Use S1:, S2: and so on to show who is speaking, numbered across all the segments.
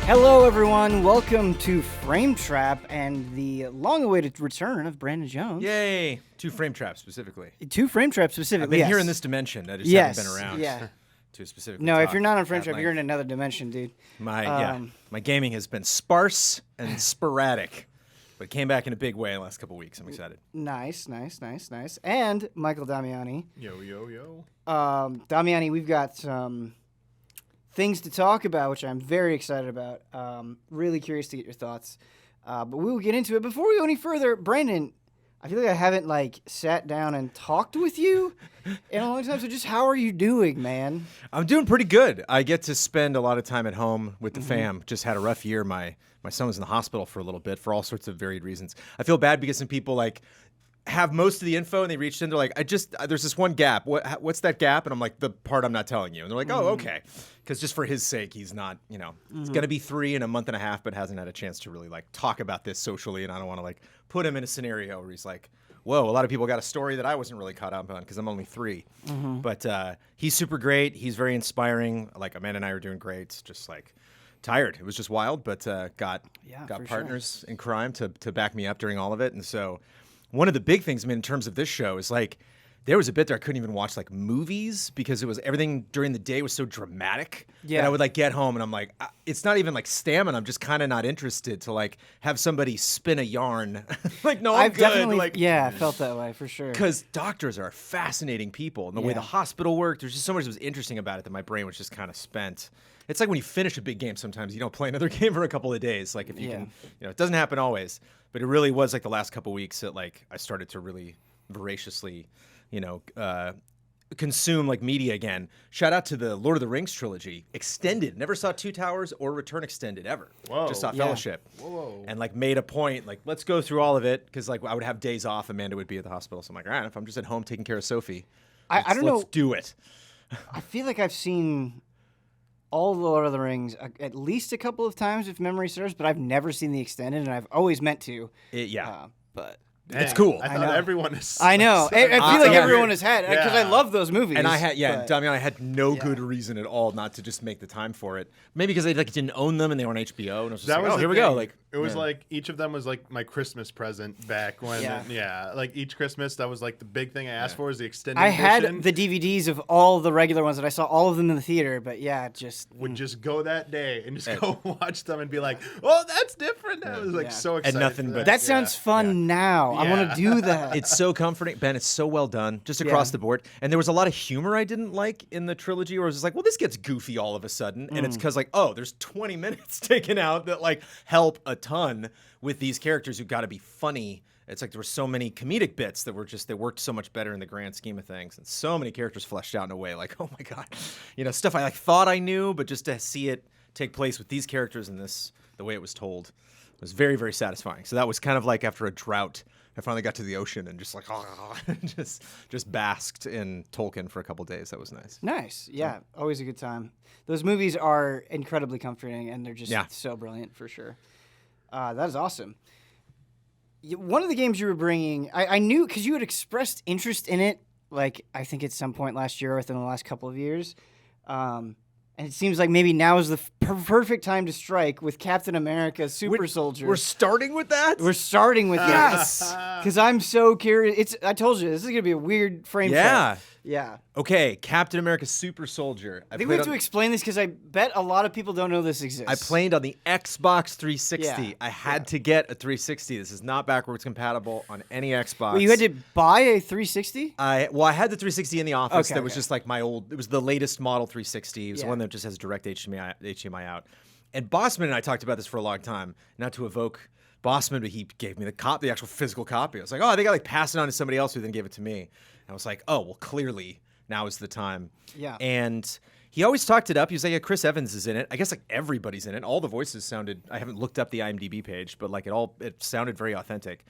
S1: Hello, everyone. Welcome to Frame Trap and the long-awaited return of Brandon Jones.
S2: Yay! Two Frame Traps specifically.
S1: Two Frame Traps specifically.
S2: I've been
S1: yes.
S2: here in this dimension. I just
S1: yes.
S2: haven't been around.
S1: Yeah.
S2: To specifically.
S1: No, if you're not on Frame Trap, you're in another dimension, dude.
S2: My gaming has been sparse and sporadic, but came back in a big way in the last couple of weeks. I'm excited.
S1: Nice. And Michael Damiani.
S3: Yo.
S1: Damiani, we've got some things to talk about, which I'm very excited about. Really curious to get your thoughts. But we will get into it. Before we go any further, Brandon, I feel like I haven't sat down and talked with you in a long time. So just how are you doing, man?
S2: I'm doing pretty good. I get to spend a lot of time at home with the fam. Just had a rough year. My son was in the hospital for a little bit for all sorts of varied reasons. I feel bad because some people have most of the info and they reached in. They're like, there's this one gap. What's that gap? And I'm like, the part I'm not telling you. And they're like, oh, okay. Because just for his sake, he's not, he's going to be 3 in a month and a half, but hasn't had a chance to really talk about this socially. And I don't want to put him in a scenario where he's like, whoa, a lot of people got a story that I wasn't really caught up on because I'm only 3. But he's super great. He's very inspiring. Amanda and I are doing great. Just tired. It was just wild, but got partners in crime to back me up during all of it. And so one of the big things, in terms of this show is there was a bit there I couldn't even watch movies because it was everything during the day was so dramatic. Yeah. And I would get home and I'm like, it's not even stamina. I'm just kind of not interested to have somebody spin a yarn. No, I'm
S1: I've
S2: good.
S1: Definitely, I felt that way for sure.
S2: Because doctors are fascinating people and the way the hospital worked, there's just so much that was interesting about it that my brain was just kind of spent. It's like when you finish a big game, sometimes you don't play another game for a couple of days. If you can, it doesn't happen always, but it really was the last couple of weeks that I started to really voraciously, consume media again. Shout out to the Lord of the Rings trilogy, extended. Never saw Two Towers or Return Extended ever.
S3: Whoa.
S2: Just saw Fellowship.
S3: Whoa.
S2: And made a point, let's go through all of it because I would have days off. Amanda would be at the hospital, so I'm like, all right, if I'm just at home taking care of Sophie,
S1: I don't know.
S2: Let's do it.
S1: I feel like I've seen all the Lord of the Rings at least a couple of times, if memory serves, but I've never seen the extended, and I've always meant to. But
S2: it's cool.
S3: I thought everyone is.
S1: I know. I feel like everyone has had because I love those movies.
S2: And I had, Damiani, I had no good reason at all not to just make the time for it. Maybe because they didn't own them and they were on HBO, and I was just here we go.
S3: It was each of them was my Christmas present back when. Each Christmas that was the big thing I asked for is the extended edition.
S1: I had the DVDs of all the regular ones, and I saw all of them in the theater. But
S3: would just go that day and just go watch them and be like, oh, that's different. I was so excited.
S2: And nothing but
S1: that sounds fun now. I want to do that.
S2: It's so comforting, Ben. It's so well done, just across the board. And there was a lot of humor I didn't like in the trilogy, where I was just well, this gets goofy all of a sudden, and it's because there's 20 minutes taken out that help a ton with these characters who got to be funny. It's there were so many comedic bits that were they worked so much better in the grand scheme of things, and so many characters fleshed out in a way oh my god, stuff I thought I knew, but just to see it take place with these characters and the way it was told was very, very satisfying. So that was kind of after a drought. I finally got to the ocean and just just basked in Tolkien for a couple days. That was nice.
S1: Nice. Yeah, always a good time. Those movies are incredibly comforting, and they're just so brilliant for sure. That is awesome. One of the games you were bringing, I knew because you had expressed interest in it, I think at some point last year or within the last couple of years. And it seems like maybe now is the perfect time to strike with Captain America Super Soldier.
S2: We're starting with that?
S1: We're starting with
S2: yes.
S1: Because I'm so curious. I told you, this is going to be a weird frame shot. Yeah.
S2: Okay, Captain America Super Soldier.
S1: I think we have to explain this because I bet a lot of people don't know this exists.
S2: I played on the Xbox 360. Yeah. I had to get a 360. This is not backwards compatible on any Xbox.
S1: Wait, you had to buy a 360?
S2: I had the 360 in the office. That was just my old. It was the latest model 360. It was the one that just has direct HDMI out. And Bossman and I talked about this for a long time. Not to evoke Bossman, but he gave me the actual physical copy. I was like, oh, I think I passed it on to somebody else who then gave it to me. And I was like, oh, well, clearly now is the time.
S1: Yeah.
S2: And he always talked it up. He was like, yeah, Chris Evans is in it. I guess everybody's in it. All the voices sounded, I haven't looked up the IMDb page, but it sounded very authentic.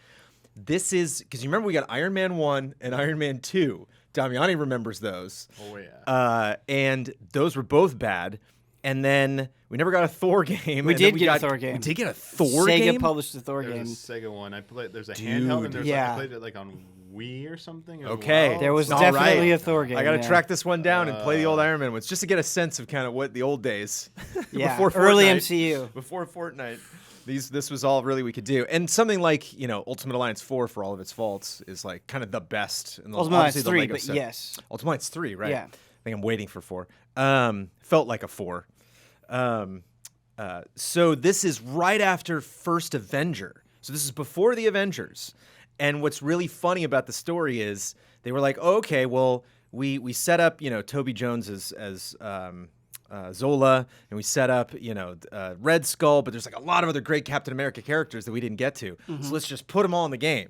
S2: This is, because you remember we got Iron Man 1 and Iron Man 2. Damiani remembers those.
S3: Oh, yeah.
S2: And those were both bad. And then we never got a Thor game.
S1: We did get a Thor game.
S2: We did get a Thor game?
S1: Sega published the Thor game.
S3: There's a Sega one. There's a handheld, and I played it on Wii or something.
S2: Okay.
S3: Well.
S1: There was
S2: All
S1: definitely
S2: right.
S1: a Thor game.
S2: I got to
S1: yeah.
S2: track this one down and play the old Iron Man ones just to get a sense of kind of what the old days.
S1: Yeah,
S2: before
S1: early
S2: Fortnite,
S1: MCU.
S2: Before Fortnite. This was all really we could do. And something like, Ultimate Alliance 4, for all of its faults, is like kind of the best. In the,
S1: Ultimate Alliance 3,
S2: Lego
S1: but
S2: set.
S1: yes.
S2: Ultimate Alliance 3, right?
S1: Yeah.
S2: I think I'm waiting for 4. Felt like a 4. So this is right after First Avenger. So this is before the Avengers. And what's really funny about the story is they were like, oh, okay, well, we set up, Toby Jones as Zola, and we set up, Red Skull, but there's like a lot of other great Captain America characters that we didn't get to. So let's just put them all in the game.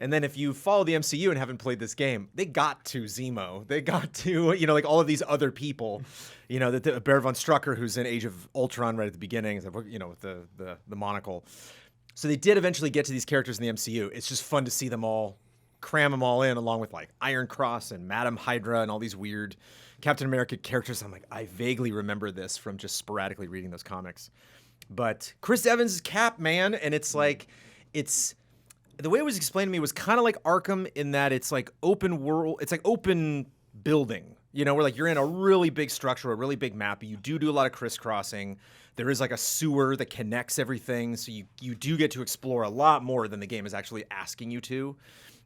S2: And then if you follow the MCU and haven't played this game, they got to Zemo. They got to, like all of these other people, the Baron von Strucker, who's in Age of Ultron right at the beginning, with the monocle. So they did eventually get to these characters in the MCU. It's just fun to see them all, cram them all in, along with like Iron Cross and Madam Hydra and all these weird Captain America characters. I'm like, I vaguely remember this from just sporadically reading those comics. But Chris Evans is Cap, man, and it's like, the way it was explained to me was kind of like Arkham in that it's like open world, it's like open building, where like you're in a really big structure, a really big map. You do a lot of crisscrossing. There is like a sewer that connects everything, so you do get to explore a lot more than the game is actually asking you to.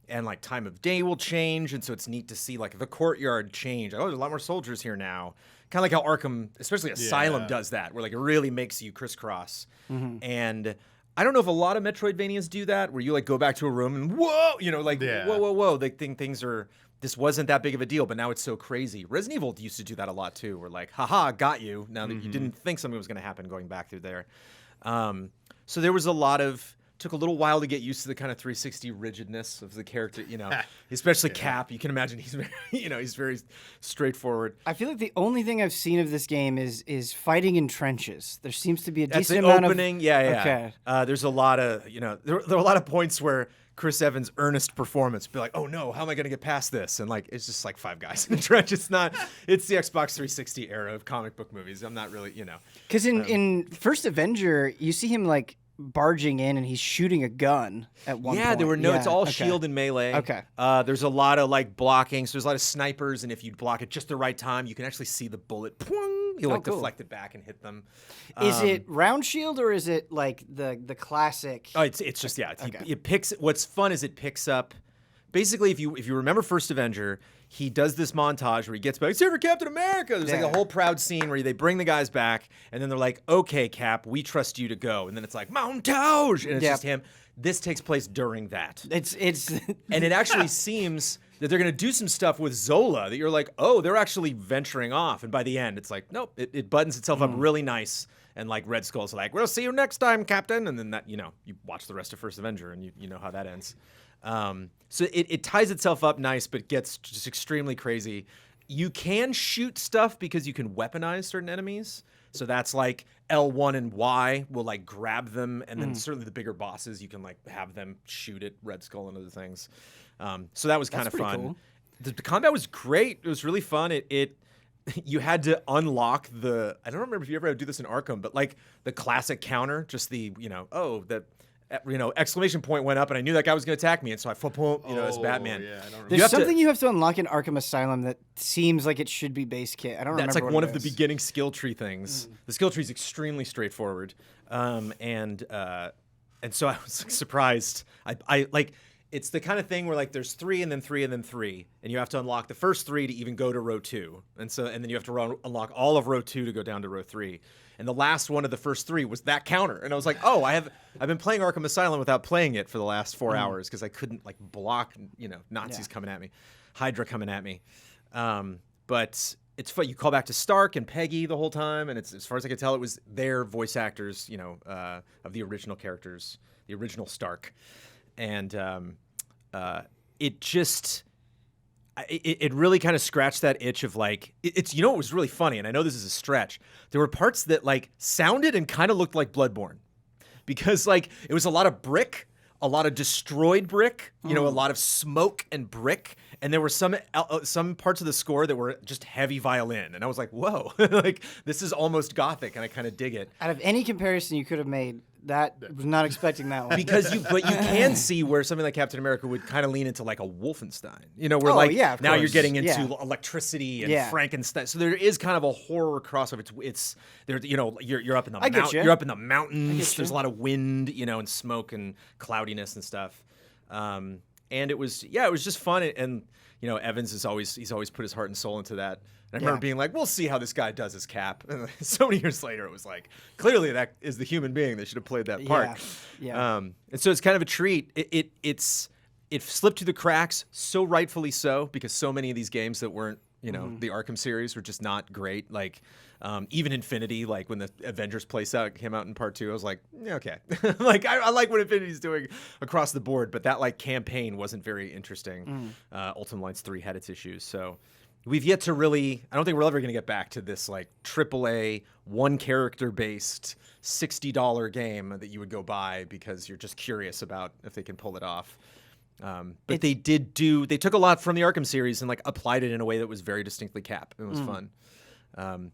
S2: And like time of day will change, and so it's neat to see like the courtyard change. Oh, there's a lot more soldiers here now. Kind of like how Arkham, especially Asylum, does that, where like it really makes you crisscross. And I don't know if a lot of Metroidvanias do that, where you like go back to a room and whoa, whoa. They think this wasn't that big of a deal, but now it's so crazy. Resident Evil used to do that a lot too. We're like, haha, got you. Now that you didn't think something was going to happen going back through there. So there was took a little while to get used to the kind of 360 rigidness of the character, especially Cap. You can imagine he's very, he's very straightforward.
S1: I feel like the only thing I've seen of this game is fighting in trenches. There seems to be a
S2: That's
S1: decent
S2: the
S1: amount
S2: opening.
S1: of...
S2: Yeah.
S1: Okay.
S2: There's a lot of, there are a lot of points where Chris Evans' earnest performance be like, oh no, how am I going to get past this? And like, it's just like 5 guys in the trench. It's the Xbox 360 era of comic book movies. I'm not really,
S1: Because in First Avenger, you see him like barging in and he's shooting a gun at one point.
S2: Yeah, there were it's all shield and melee.
S1: Okay.
S2: There's a lot of like blocking. So there's a lot of snipers, and if you block at just the right time, you can actually see the bullet. You'll like deflect it back and hit them.
S1: Is it round shield or is it like the classic?
S2: Oh, it's just it picks. What's fun is it picks up. Basically, if you remember First Avenger, he does this montage where he gets back. It's here for Captain America. There's like a whole proud scene where they bring the guys back, and then they're like, "Okay, Cap, we trust you to go." And then it's like montage, and it's just him. This takes place during that.
S1: It's
S2: and it actually seems that they're going to do some stuff with Zola that you're like, oh, they're actually venturing off. And by the end, it's like, nope, it buttons itself up really nice. And like Red Skull's like, we'll see you next time, Captain. And then that, you watch the rest of First Avenger and you know how that ends. So it ties itself up nice, but gets just extremely crazy. You can shoot stuff because you can weaponize certain enemies. So that's like L1 and Y will like grab them, and then certainly the bigger bosses you can like have them shoot at Red Skull and other things. So that was kind of fun.
S1: Cool.
S2: The combat was great. It was really fun. You had to unlock I don't remember if you ever had to do this in Arkham, but like the classic counter, just the exclamation point went up, and I knew that guy was going to attack me, and so I as Batman.
S3: Yeah, I don't remember.
S1: There's something you have to unlock in Arkham Asylum that seems like it should be base kit. I don't remember.
S2: That's like one of the
S1: is.
S2: beginning skill tree things. The skill tree is extremely straightforward, and so I was like, surprised. I like. It's the kind of thing where like there's 3 and then 3 and then 3, and you have to unlock the first 3 to even go to row 2, and then you have to unlock all of row 2 to go down to row 3. And the last one of the first 3 was that counter, and I was like, oh, I've been playing Arkham Asylum without playing it for the last 4 hours because I couldn't like block Nazis coming at me, Hydra coming at me, but it's fun. You call back to Stark and Peggy the whole time, and it's as far as I could tell, it was their voice actors, of the original characters, the original Stark. And it really kind of scratched that itch of like it was really funny, and I know this is a stretch. There were parts that like sounded and kind of looked like Bloodborne, because like it was a lot of brick, a lot of destroyed brick, a lot of smoke and brick, and there were some parts of the score that were just heavy violin, and I was like, whoa, like this is almost gothic, and I kind of dig it.
S1: Out of any comparison you could have made, That was not expecting that one.
S2: Because you can see where something like Captain America would kind of lean into like a Wolfenstein, where
S1: of
S2: now you're
S1: course.
S2: getting into electricity and Frankenstein. So there is kind of a horror crossover. It's there, you're up in the you're up in the mountains. There's a lot of wind, and smoke and cloudiness and stuff. And it was just fun. And Evans he's always put his heart and soul into that. And I remember being like, we'll see how this guy does his Cap. And so many years later, it was like, clearly that is the human being that should have played that part.
S1: Yeah.
S2: And so it's kind of a treat. It slipped through the cracks, so rightfully so, because so many of these games that weren't, the Arkham series were just not great. Like, even Infinity, like when the Avengers came out in part 2, I was like, yeah, okay. Like, I like what Infinity's doing across the board, but that like campaign wasn't very interesting. Ultimate Alliance 3 had its issues, so... We've yet to really, I don't think we're ever going to get back to this like AAA, one character based $60 game that you would go buy because you're just curious about if they can pull it off. But they took a lot from the Arkham series and like applied it in a way that was very distinctly Cap. It was fun.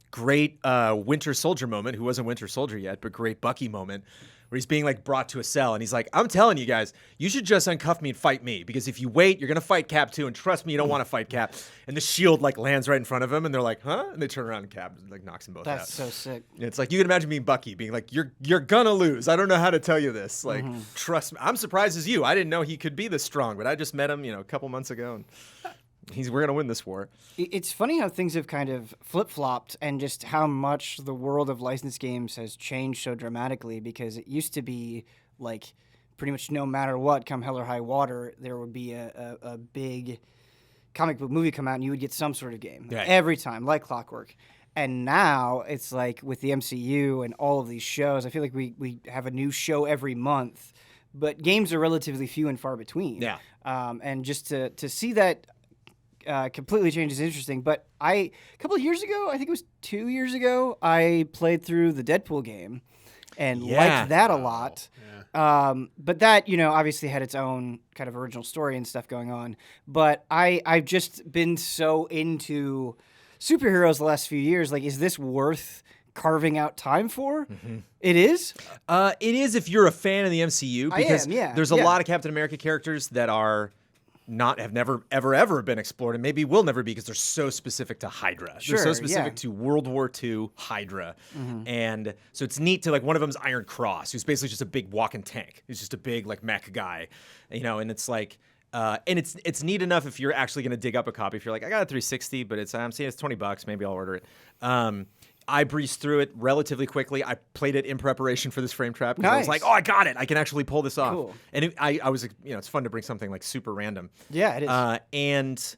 S2: Great Winter Soldier moment, who wasn't Winter Soldier yet, but great Bucky moment where he's being like brought to a cell and he's like, I'm telling you guys, you should just uncuff me and fight me, because if you wait, you're going to fight Cap too, and trust me, you don't want to fight Cap. And the shield like lands right in front of him and they're like, huh? And they turn around and Cap like knocks them both out.
S1: That's so sick.
S2: And it's like, you can imagine being Bucky being like, you're going to lose. I don't know how to tell you this. Like, trust me. I'm surprised as you. I didn't know he could be this strong, but I just met him, a couple months ago, and we're going to win this war.
S1: It's funny how things have kind of flip-flopped and just how much the world of licensed games has changed so dramatically, because it used to be like pretty much no matter what, come hell or high water, there would be a big comic book movie come out and you would get some sort of game every time, like clockwork. And now it's like with the MCU and all of these shows, I feel like we have a new show every month, but games are relatively few and far between.
S2: Yeah.
S1: And just to see that completely change is interesting. But a couple of years ago, I think it was 2 years ago, I played through the Deadpool game and liked that a lot. But that, obviously had its own kind of original story and stuff going on. But I've just been so into superheroes the last few years. Like, is this worth carving out time for? It is?
S2: It is if you're a fan of the MCU, because there's a lot of Captain America characters that have never ever been explored, and maybe will never be, because they're so specific to Hydra. They're so specific to World War II Hydra. And so it's neat to, like, one of them is Iron Cross, who's basically just a big walking tank. He's just a big like mech guy, and it's like and it's neat enough if you're actually going to dig up a copy. If you're like, I got a 360, but I'm seeing it's $20, maybe I'll order it. I breezed through it relatively quickly. I played it in preparation for this frame trap. Nice. I was like, oh, I got it. I can actually pull this off.
S1: Cool.
S2: And I was, it's fun to bring something like super random.
S1: Yeah, it is.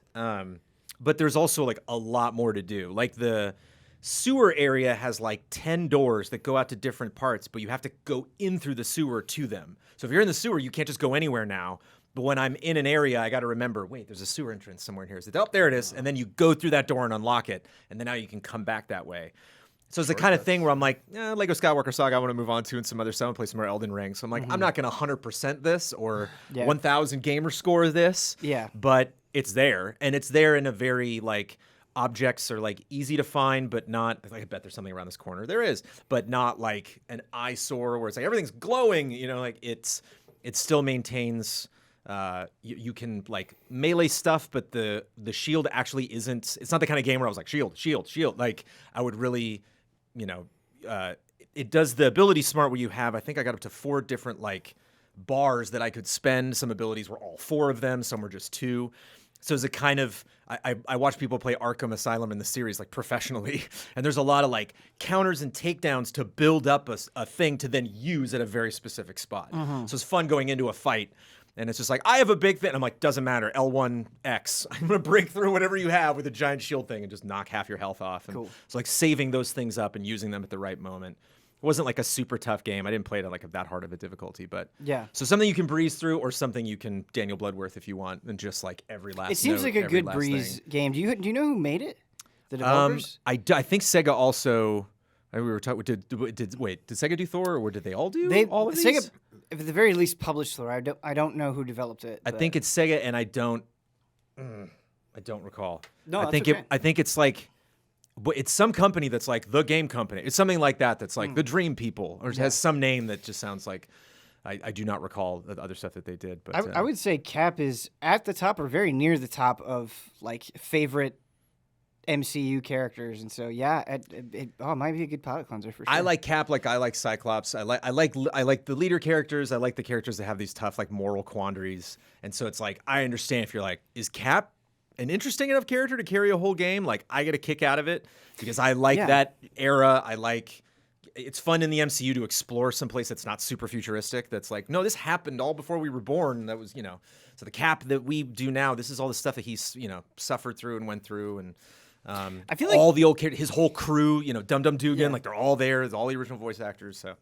S2: But there's also like a lot more to do. Like the sewer area has like 10 doors that go out to different parts, but you have to go in through the sewer to them. So if you're in the sewer, you can't just go anywhere now. But when I'm in an area, I got to remember, wait, there's a sewer entrance somewhere in here. Is it? Oh, there it is. And then you go through that door and unlock it. And then now you can come back that way. So it's the kind of thing where I'm like, Lego Skywalker Saga I want to move on to, and some other stuff. I want to play some more Elden Ring. So I'm like, I'm not going to 100% this or 1,000 gamer score this.
S1: Yeah.
S2: But it's there. And it's there in a very, like, objects are, like, easy to find, but not, like, I bet there's something around this corner. There is. But not, like, an eyesore where it's like everything's glowing. Like, it still maintains... you can like melee stuff, but the shield actually isn't. It's not the kind of game where I was like shield. Like I would really, it does the ability smart where you have. I think I got up to 4 different like bars that I could spend. Some abilities were all 4 of them. Some were just 2. So it's a kind of I watch people play Arkham Asylum in the series like professionally, and there's a lot of like counters and takedowns to build up a thing to then use at a very specific spot. So it's fun going into a fight. And it's just like, I have a big thing. I'm like, doesn't matter. L1X. I'm going to break through whatever you have with a giant shield thing and just knock half your health off. And it's like saving those things up and using them at the right moment. It wasn't like a super tough game. I didn't play it at like that hard of a difficulty. But so something you can breeze through, or something you can Daniel Bloodworth if you want, and just like every last
S1: It seems like a good breeze game. Do you know who made it? The developers?
S2: I think Sega also... We were talking. Did Sega do Thor, or did they all do all of these?
S1: Sega, at the very least, published Thor. I don't know who developed it.
S2: I think it's Sega, and I don't recall.
S1: No,
S2: I think it's like but it's some company that's like the game company. It's something like that. That's like the Dream People, or it has some name that just sounds like. I do not recall the other stuff that they did, but
S1: I would say Cap is at the top or very near the top of like favorite MCU characters, and so it might be a good palate cleanser for sure.
S2: I like Cap, like I like Cyclops. I like the leader characters. I like the characters that have these tough like moral quandaries, and so it's like I understand if you're like, is Cap an interesting enough character to carry a whole game? Like I get a kick out of it because I like that era. I like. It's fun in the MCU to explore someplace that's not super futuristic. That's like, no, this happened all before we were born. That was, so the Cap that we do now, this is all the stuff that he's, suffered through and went through. And I feel like all the old characters, his whole crew, Dum Dum Dugan, like they're all there. There's all the original voice actors. So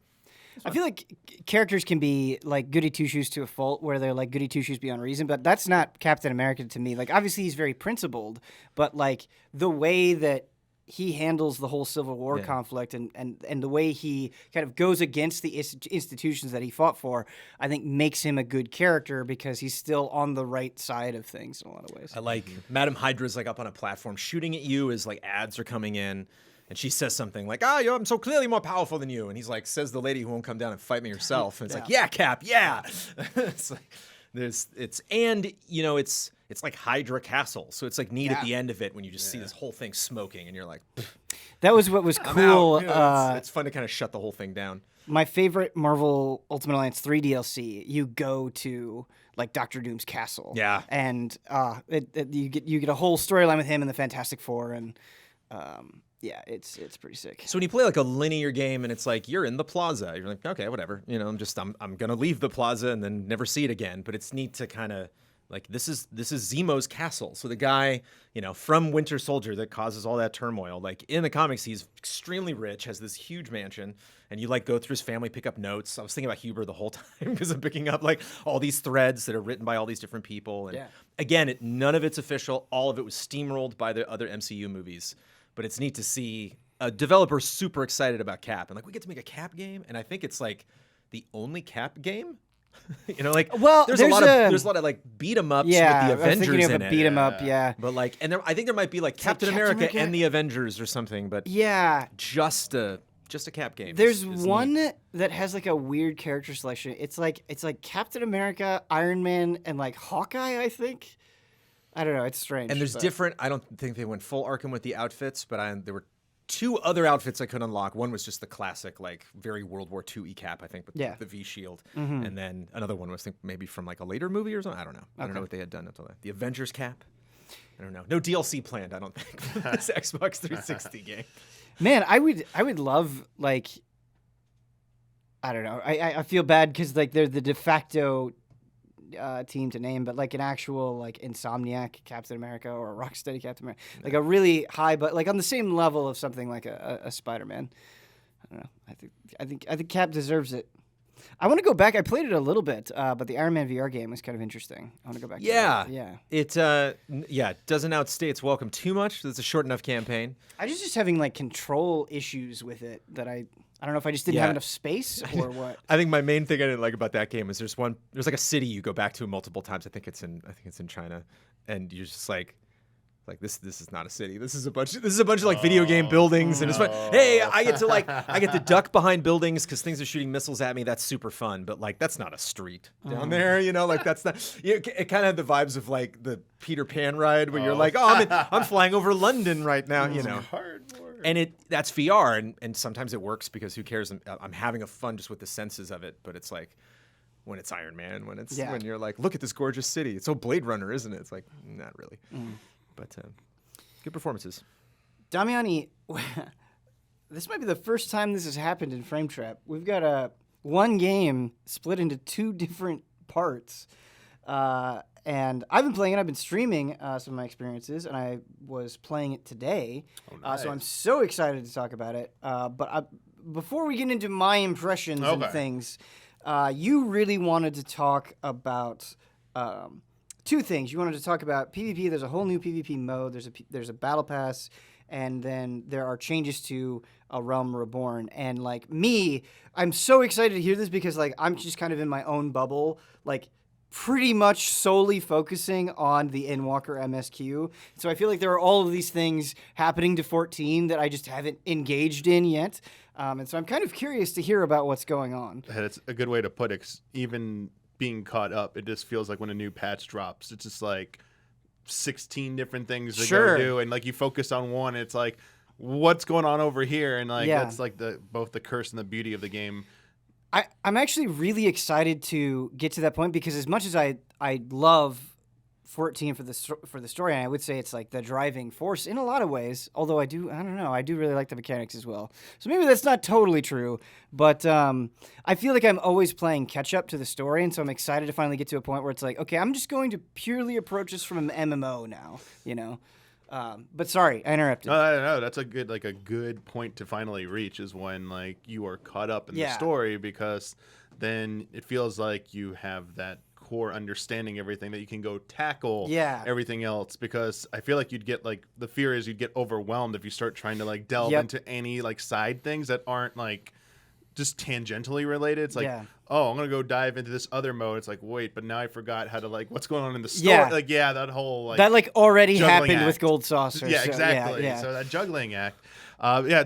S1: I feel like characters can be like goody two shoes to a fault, where they're like goody two shoes beyond reason. But that's not Captain America to me. Like obviously he's very principled, but like the way that he handles the whole Civil War conflict and the way he kind of goes against the institutions that he fought for, I think makes him a good character because he's still on the right side of things in a lot of ways.
S2: I like Madame Hydra's like up on a platform shooting at you as like ads are coming in. And she says something like, I'm so clearly more powerful than you. And he's like, says the lady who won't come down and fight me herself. And it's like, yeah, Cap, yeah. It's like, it's like Hydra Castle. So it's like neat at the end of it when you just see this whole thing smoking and you're like,
S1: that was what was cool.
S2: It's fun to kind of shut the whole thing down.
S1: My favorite Marvel Ultimate Alliance 3 DLC, you go to like Doctor Doom's castle.
S2: Yeah.
S1: And you get a whole storyline with him and the Fantastic Four, and it's pretty sick.
S2: So when you play like a linear game and it's like you're in the plaza, you're like, okay, whatever. I'm gonna leave the plaza and then never see it again. But it's neat to kind of like this is Zemo's castle. So the guy, from Winter Soldier that causes all that turmoil. Like in the comics, he's extremely rich, has this huge mansion, and you like go through his family, pick up notes. I was thinking about Huber the whole time because I'm picking up like all these threads that are written by all these different people. And again, none of it's official. All of it was steamrolled by the other MCU movies. But it's neat to see a developer super excited about Cap and like we get to make a Cap game, and I think it's like the only Cap game. There's a lot of like beat 'em ups with the Avengers
S1: I was thinking of
S2: in
S1: a beat 'em up,
S2: But like, and I think there might be like Captain America and the Avengers or something. But just a Cap game.
S1: There's
S2: is
S1: one
S2: neat.
S1: that has like a weird character selection. It's like Captain America, Iron Man, and like Hawkeye, I think. I don't know. It's strange.
S2: And there's different. I don't think they went full Arkham with the outfits, but there were two other outfits I could unlock. One was just the classic, like very World War II cap, I think, with the V shield, and then another one was maybe from like a later movie or something. I don't know. I don't know what they had done until that. The Avengers cap. I don't know. No DLC planned. I don't think for this Xbox 360 game.
S1: Man, I would love like. I don't know. I feel bad because like they're the de facto team to name, but like an actual like Insomniac Captain America or a Rocksteady Captain America, like a really high, but like on the same level of something like a Spider-Man. I don't know. I think Cap deserves it. I want to go back. I played it a little bit, but the Iron Man VR game was kind of interesting. I want to go back.
S2: It doesn't outstay its welcome too much. It's a short enough campaign.
S1: I was just having like control issues with it that I don't know if I just didn't have enough space or what.
S2: I think my main thing I didn't like about that game is there's like a city you go back to multiple times. I think it's in China, and you're just like this is not a city. This is a bunch of like video game buildings, and it's fun. Hey, I get to duck behind buildings because things are shooting missiles at me. That's super fun, but like that's not a street down there, like that's not. It kind of had the vibes of like the Peter Pan ride where you're like, I'm flying over London right now,
S3: Hard work.
S2: And that's VR, and sometimes it works because who cares? I'm having a fun just with the senses of it, but it's like when it's Iron Man, when you're like, look at this gorgeous city. It's so Blade Runner, isn't it? It's like not really. But good performances.
S1: Damiani, this might be the first time this has happened in Frame Trap. We've got one game split into two different parts. And I've been playing it. I've been streaming some of my experiences, and I was playing it today.
S3: Nice.
S1: So I'm so excited to talk about it. But before we get into my impressions and things, you really wanted to talk about two things. You wanted to talk about PvP. There's a whole new PvP mode. There's a battle pass, and then there are changes to A Realm Reborn. And like me, I'm so excited to hear this because like I'm just kind of in my own bubble. Like pretty much solely focusing on the Endwalker MSQ. So I feel like there are all of these things happening to 14 that I just haven't engaged in yet. And so I'm kind of curious to hear about what's going on.
S3: It's a good way to put it. 'Cause even being caught up, it just feels like when a new patch drops, it's just like 16 different things to go do. And like you focus on one, it's like, what's going on over here? And like that's like both the curse and the beauty of the game.
S1: I'm actually really excited to get to that point because as much as I love 14 for the story, and I would say it's like the driving force in a lot of ways, although I do really like the mechanics as well. So maybe that's not totally true, but I feel like I'm always playing catch up to the story, and so I'm excited to finally get to a point where it's like, okay, I'm just going to purely approach this from an MMO now, you know? But sorry, I interrupted.
S3: No, that's a good point to finally reach is when like you are caught up in the story, because then it feels like you have that core understanding everything that you can go tackle everything else, because I feel like you'd get like the fear is you'd get overwhelmed if you start trying to like delve into any like side things that aren't like just tangentially related. It's like, oh, I'm gonna go dive into this other mode. It's like, wait, but now I forgot how to like what's going on in the story. Like, that whole like
S1: that like already happened
S3: act
S1: with Gold Saucer.
S3: Yeah, exactly. So that juggling act.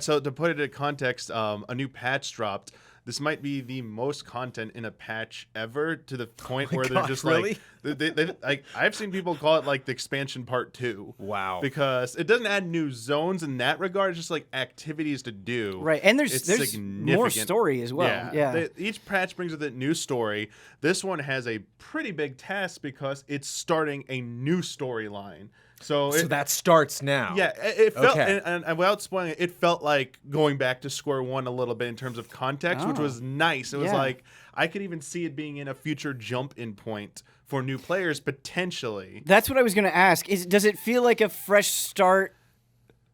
S3: So to put it in context, a new patch dropped. This might be the most content in a patch ever, to the point where they're just
S2: really?
S3: like, I've seen people call it like the expansion part 2.
S2: Wow.
S3: Because it doesn't add new zones in that regard. It's just like activities to do.
S1: Right. And there's more story as well. Yeah.
S3: Each patch brings with it new story. This one has a pretty big task because it's starting a new storyline. So
S2: that starts now.
S3: Yeah, it felt, and without spoiling it, it felt like going back to square one a little bit in terms of context, which was nice. It was like, I could even see it being in a future jump-in point for new players, potentially.
S1: That's what I was going to ask. Does it feel like a fresh start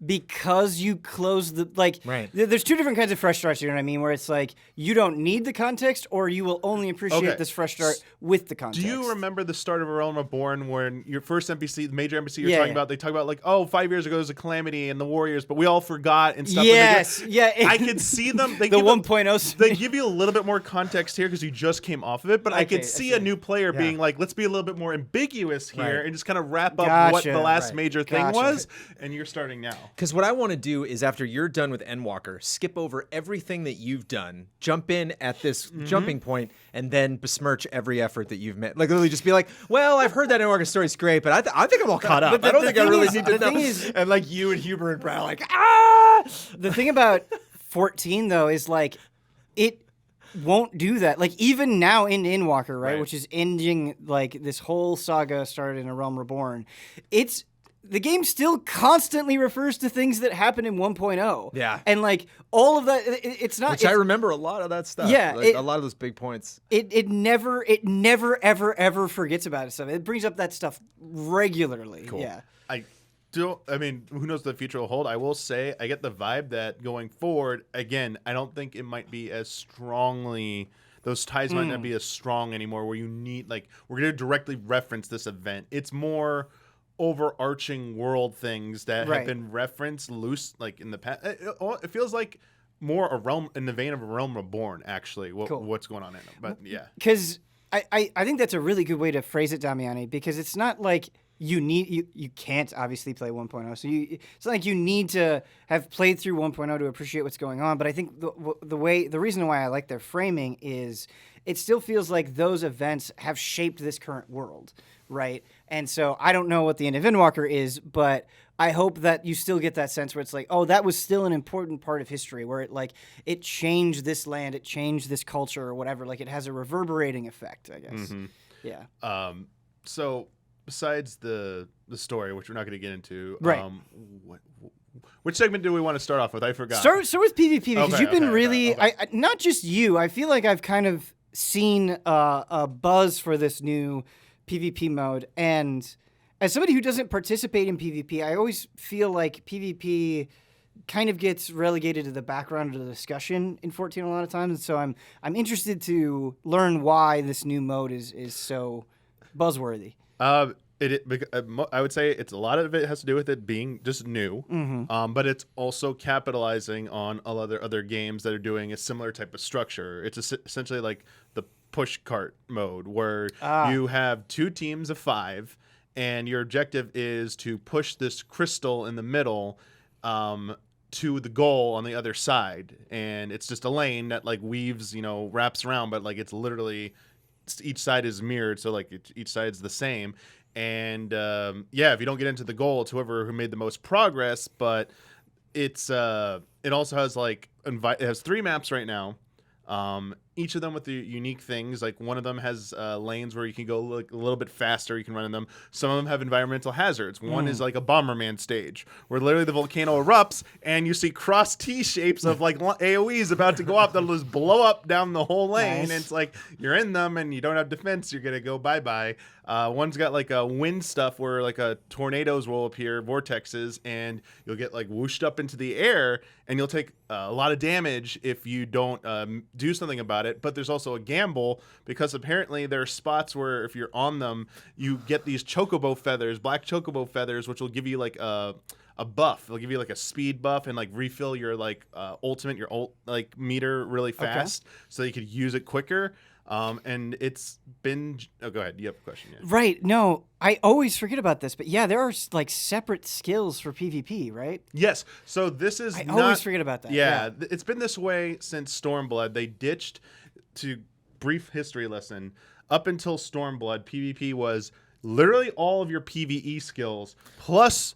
S1: because you close the, like, there's two different kinds of fresh starts, you know what I mean? Where it's like, you don't need the context, or you will only appreciate this fresh start with the context.
S3: Do you remember the start of A Realm Reborn when your first NPC, the major NPC you're talking about, they talk about like, oh, 5 years ago there was a calamity and the warriors, but we all forgot and stuff.
S1: Yes,
S3: I could see them.
S1: The 1.0.
S3: They give you a little bit more context here because you just came off of it, but I could see a new player being like, let's be a little bit more ambiguous here and just kind of wrap up what the last major thing was, and you're starting now.
S2: Because what I want to do is, after you're done with Endwalker, skip over everything that you've done, jump in at this jumping point, and then besmirch every effort that you've made. Like, literally just be like, well, I've heard that Endwalker story's great, but I think I'm all caught up. I don't think I really need to know. And like you and Huber and Brad are like, ah!
S1: The thing about 14, though, is like, it won't do that. Like, even now in Endwalker, right, which is ending, like, this whole saga started in A Realm Reborn, the game still constantly refers to things that happen in 1.0.
S2: Yeah.
S1: And, like, all of that, it's not...
S2: Which I remember a lot of that stuff.
S1: Yeah.
S2: Like, a lot of those big points.
S1: It never, ever forgets about it stuff. It brings up that stuff regularly.
S2: Cool.
S1: Yeah.
S3: I mean, who knows what the future will hold? I will say, I get the vibe that going forward, again, I don't think it might be as strongly... Those ties might not be as strong anymore, where you need, like, we're going to directly reference this event. It's more... overarching world things that have been referenced loose, like in the past. It feels like more a realm in the vein of A Realm Reborn, actually. What's going on in it? But yeah,
S1: because I think that's a really good way to phrase it, Damiani. Because it's not like you can't obviously play 1.0, so it's not like you need to have played through 1.0 to appreciate what's going on. But I think the reason why I like their framing is it still feels like those events have shaped this current world. Right. And so I don't know what the end of Endwalker is, but I hope that you still get that sense where it's like, oh, that was still an important part of history, where it changed this land, it changed this culture or whatever. Like, it has a reverberating effect, I guess. Yeah.
S3: So besides the story, which we're not going to get into, which segment do we want to start off with? I forgot.
S1: Start with PvP, because you've been really, not just you, I feel like I've kind of seen a buzz for this new PvP mode, and as somebody who doesn't participate in PvP, I always feel like PvP kind of gets relegated to the background of the discussion in 14 a lot of times, and so I'm interested to learn why this new mode is so buzzworthy.
S3: I would say it's a lot of it has to do with it being just new, but it's also capitalizing on other games that are doing a similar type of structure. It's essentially like push cart mode where you have 2 teams of 5, and your objective is to push this crystal in the middle to the goal on the other side. And it's just a lane that like weaves, wraps around, but like it's literally each side is mirrored, so like each side's the same. And if you don't get into the goal, it's whoever who made the most progress. But it's it also has like it has 3 maps right now. Each of them with the unique things. Like one of them has lanes where you can go like a little bit faster. You can run in them. Some of them have environmental hazards. One is like a Bomberman stage where literally the volcano erupts and you see cross T shapes of like AoEs about to go up that'll just blow up down the whole lane. Nice. And it's like you're in them and you don't have defense. You're gonna go bye. One's got like a wind stuff where like tornadoes will appear, vortexes, and you'll get like whooshed up into the air and you'll take a lot of damage if you don't do something about it. But there's also a gamble because apparently there are spots where if you're on them, you get these chocobo feathers, black chocobo feathers, which will give you like a buff. They'll give you like a speed buff and like refill your like ultimate, like meter really fast, so you could use it quicker. And it's been. Oh, go ahead. You have a question? Yeah.
S1: Right. No, I always forget about this, but yeah, there are like separate skills for PvP, right?
S3: Yes. So this is.
S1: I always forget about that.
S3: Yeah, it's been this way since Stormblood. They ditched. To brief history lesson, up until Stormblood, PvP was literally all of your PvE skills plus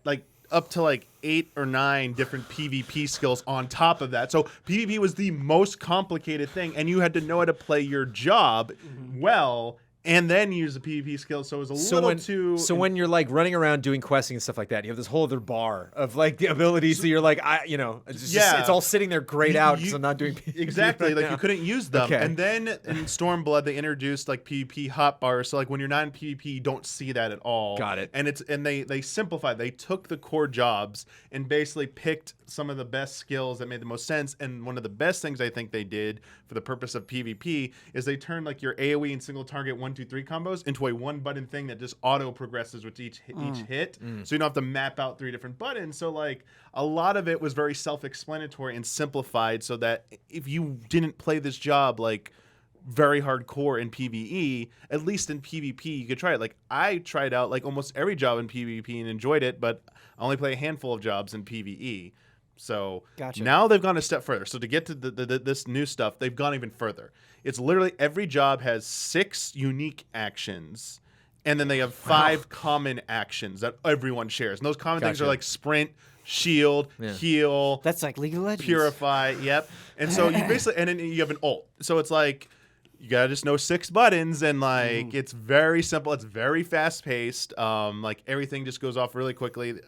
S3: like up to like 8 or 9 different PvP skills on top of that. So PvP was the most complicated thing, and you had to know how to play your job well and then use the PvP skills. So it was a little too.
S2: So when you're like running around doing questing and stuff like that, you have this whole other bar of like the abilities. So you're like, it's all sitting there grayed out because I'm not doing PvP.
S3: Exactly.
S2: Right
S3: like you couldn't use them. Okay. And then in Stormblood, they introduced like PvP hotbars. So like when you're not in PvP, you don't see that at all.
S2: Got it.
S3: And they simplified. They took the core jobs and basically picked some of the best skills that made the most sense. And one of the best things I think they did for the purpose of PvP is they turned like your AoE and single target 1-2-3 combos into a 1-button thing that just auto progresses with each hit. So you don't have to map out 3 different buttons. So like a lot of it was very self-explanatory and simplified so that if you didn't play this job like very hardcore in PvE, at least in PvP you could try it. Like I tried out like almost every job in PvP and enjoyed it, but I only play a handful of jobs in PvE. So now they've gone a step further. So to get to this new stuff, they've gone even further. It's literally every job has 6 unique actions, and then they have 5 common actions that everyone shares. And those common things are like sprint, shield, heal.
S1: That's like League of Legends.
S3: Purify, yep. And so you basically, and then you have an ult. So it's like you gotta just know 6 buttons, and like it's very simple. It's very fast paced. Like everything just goes off really quickly.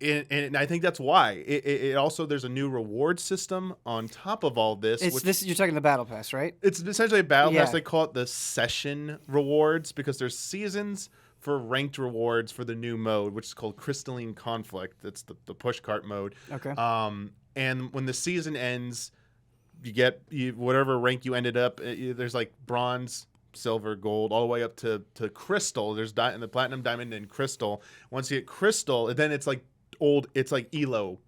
S3: And I think that's why. It also, there's a new reward system on top of all this.
S1: You're talking the Battle Pass, right?
S3: It's essentially a Battle Pass. They call it the session rewards because there's seasons for ranked rewards for the new mode, which is called Crystalline Conflict. That's the pushcart mode.
S1: Okay.
S3: And when the season ends, you get whatever rank you ended up. There's like bronze, silver, gold, all the way up to crystal. There's the platinum, diamond, and crystal. Once you get crystal, then it's like it's like ELO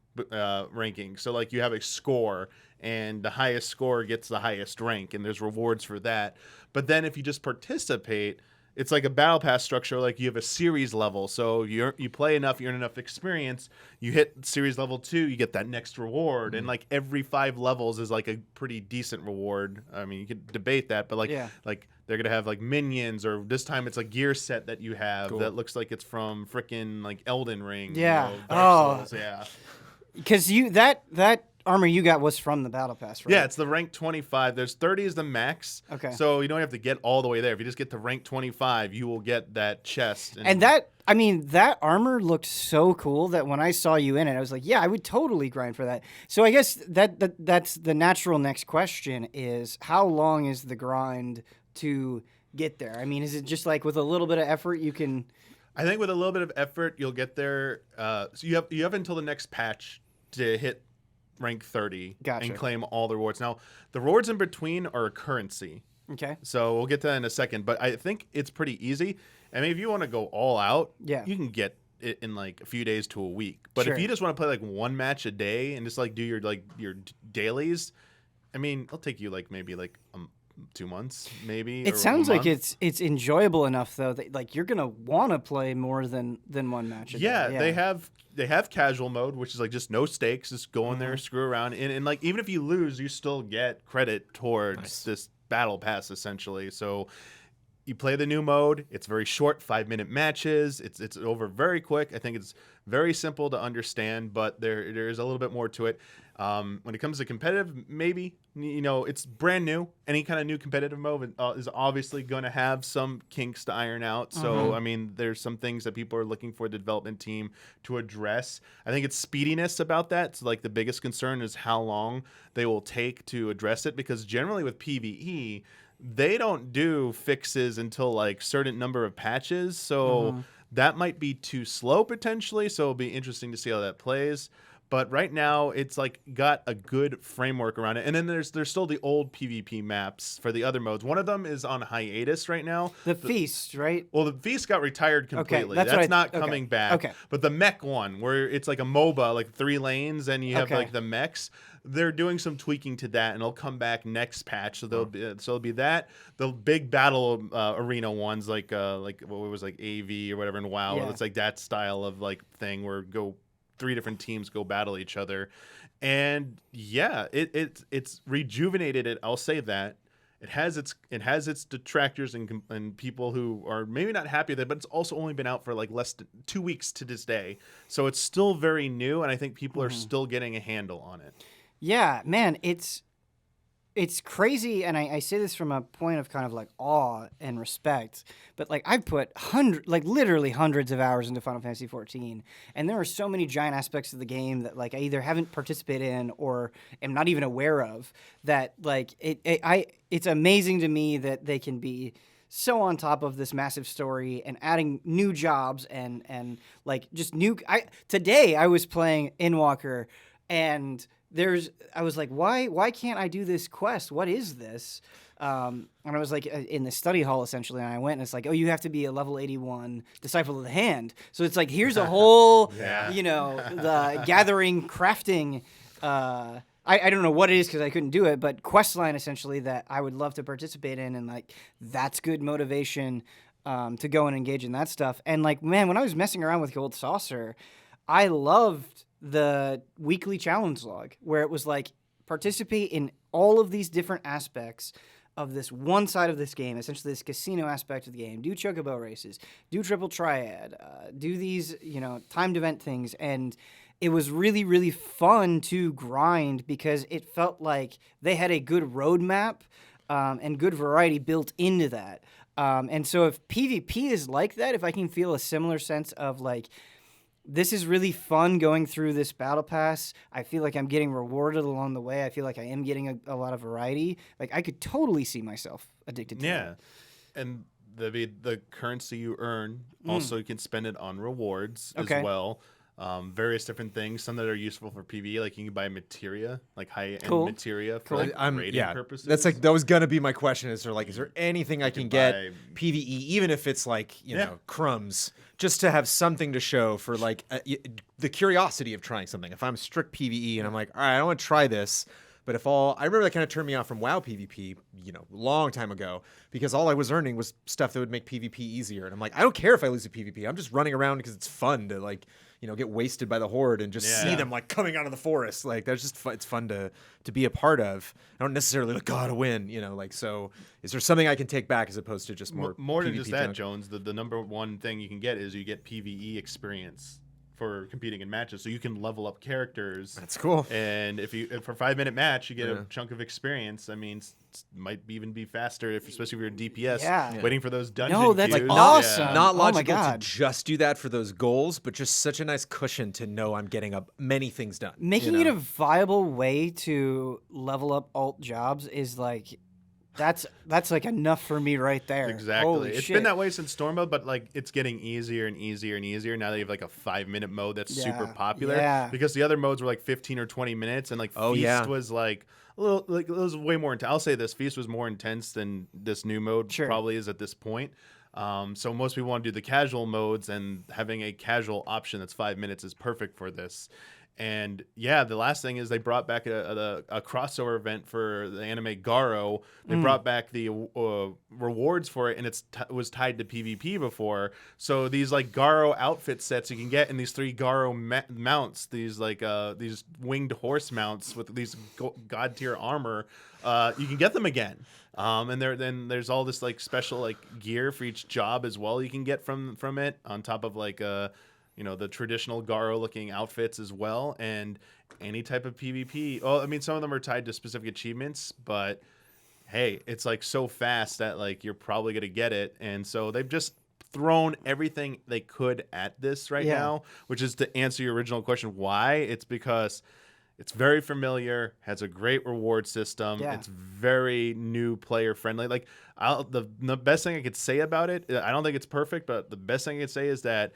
S3: ranking. So like you have a score, and the highest score gets the highest rank, and there's rewards for that. But then if you just participate, it's like a battle pass structure. Like you have a series level, so you play enough, you earn enough experience. You hit series level 2, you get that next reward, and like every 5 levels is like a pretty decent reward. I mean, you could debate that, but like they're gonna have like minions, or this time it's a gear set that you have that looks like it's from frickin' like Elden Ring.
S1: Yeah.
S3: Dark Souls, yeah.
S1: Because that armor you got was from the Battle Pass, right?
S3: Yeah, it's the rank 25. There's 30 is the max.
S1: Okay.
S3: So you don't have to get all the way there. If you just get to rank 25, you will get that chest.
S1: And that armor looked so cool that when I saw you in it, I was like, yeah, I would totally grind for that. So I guess that's the natural next question is, how long is the grind to get there? I mean, is it just like with a little bit of effort you can...
S3: I think with a little bit of effort, you'll get there. So you have until the next patch to hit rank 30 and claim all the rewards. Now, the rewards in between are a currency.
S1: Okay.
S3: So we'll get to that in a second, but I think it's pretty easy. I mean, if you want to go all out, you can get it in like a few days to a week. But if you just want to play like 1 match a day and just like do your dailies, I mean, it'll take you like maybe like 2 months, maybe.
S1: It sounds like it's enjoyable enough though that like you're gonna want to play more than one match.
S3: Yeah, they have casual mode, which is like just no stakes, just go in there, screw around, and like even if you lose, you still get credit towards this battle pass essentially. So you play the new mode. It's very short, 5-minute matches. It's over very quick. I think it's very simple to understand, but there is a little bit more to it. When it comes to competitive, maybe, it's brand new. Any kind of new competitive mode is obviously going to have some kinks to iron out. So, I mean, there's some things that people are looking for the development team to address. I think it's speediness about that. So, like, the biggest concern is how long they will take to address it, because generally with PvE, they don't do fixes until, like, certain number of patches. So that might be too slow potentially. So it'll be interesting to see how that plays. But right now, it's like got a good framework around it. And then there's still the old PvP maps for the other modes. One of them is on hiatus right now.
S1: The Feast, right?
S3: Well, the Feast got retired completely.
S1: Okay,
S3: that's not coming back.
S1: Okay.
S3: But the mech one, where it's like a MOBA, like 3 lanes, and you have like the mechs. They're doing some tweaking to that, and it'll come back next patch. So it'll be that. The big battle arena ones, like what was like AV or whatever in WoW. Yeah. It's like that style of like thing where 3 different teams go battle each other, and yeah, it's rejuvenated it. I'll say that it has its detractors and people who are maybe not happy with it, but it's also only been out for like less than 2 weeks to this day, so it's still very new, and I think people are still getting a handle on it.
S1: Yeah, man, it's crazy, and I say this from a point of kind of like awe and respect, but like I've put literally hundreds of hours into Final Fantasy XIV, and there are so many giant aspects of the game that like I either haven't participated in or am not even aware of, that like it's amazing to me that they can be so on top of this massive story and adding new jobs and like just today I was playing Endwalker, and I was like, why can't I do this quest? What is this? And I was like in the study hall essentially, and I went, and it's like, oh, you have to be a level 81 Disciple of the Hand. So it's like, here's a whole, the gathering, crafting, I don't know what it is because I couldn't do it, but quest line essentially that I would love to participate in, and like that's good motivation to go and engage in that stuff. And like, man, when I was messing around with Gold Saucer, I loved the weekly challenge log where it was like participate in all of these different aspects of this one side of this game, essentially this casino aspect of the game. Do chocobo races, do triple triad, do these, timed event things. And it was really, really fun to grind because it felt like they had a good roadmap and good variety built into that. And so if PvP is like that, if I can feel a similar sense of like, this is really fun going through this battle pass. I feel like I'm getting rewarded along the way. I feel like I am getting a lot of variety. Like I could totally see myself addicted to that.
S3: And the currency you earn, also you can spend it on rewards as well. Various different things, some that are useful for PvE, like you can buy materia, like high-end materia for like rating purposes.
S2: That was gonna be my question. Is there anything I can get PvE, even if it's like crumbs, just to have something to show for like the curiosity of trying something. If I'm strict PvE and I'm like, all right, I want to try this. But I remember that kind of turned me off from WoW PvP, long time ago, because all I was earning was stuff that would make PvP easier. And I'm like, I don't care if I lose a PvP. I'm just running around because it's fun to like, get wasted by the horde and just see them like coming out of the forest. Like that's just fun. It's fun to be a part of. I don't necessarily like gotta win, so is there something I can take back as opposed to just more
S3: than
S2: PvP
S3: just that,
S2: junk?
S3: Jones? The number one thing you can get is you get PvE experience for competing in matches, so you can level up characters.
S2: That's cool.
S3: And if for a 5-minute match you get a chunk of experience, I mean, might even be faster, especially if you're a DPS waiting for those dungeon queues.
S1: That's like awesome.
S2: Not logical to just do that for those goals, but just such a nice cushion to know I'm getting many things done.
S1: Making it a viable way to level up alt jobs is like, that's like enough for me right there.
S3: Exactly.
S1: Holy
S3: it's
S1: shit.
S3: been that way since Storm mode, but like it's getting easier and easier and easier. Now that you have like a 5-minute mode that's super popular. Yeah. Because the other modes were like 15 or 20 minutes, and like Feast was like a little, like it was way more intense. I'll say this: Feast was more intense than this new mode probably is at this point. So most people want to do the casual modes, and having a casual option that's 5 minutes is perfect for this. And yeah, the last thing is they brought back a crossover event for the anime Garo. They brought back the rewards for it, and it was tied to PvP before. So these like Garo outfit sets you can get, in these 3 Garo mounts, these like these winged horse mounts with these god tier armor, you can get them again. And then there's all this like special like gear for each job as well you can get from it, on top of like the traditional Garo looking outfits as well, and any type of PvP. Well, I mean, some of them are tied to specific achievements, but hey, it's like so fast that like you're probably gonna get it. And so they've just thrown everything they could at this right now, which is to answer your original question, why? It's because it's very familiar, has a great reward system. Yeah. It's very new player friendly. Like the best thing I could say about it, I don't think it's perfect, but the best thing I could say is that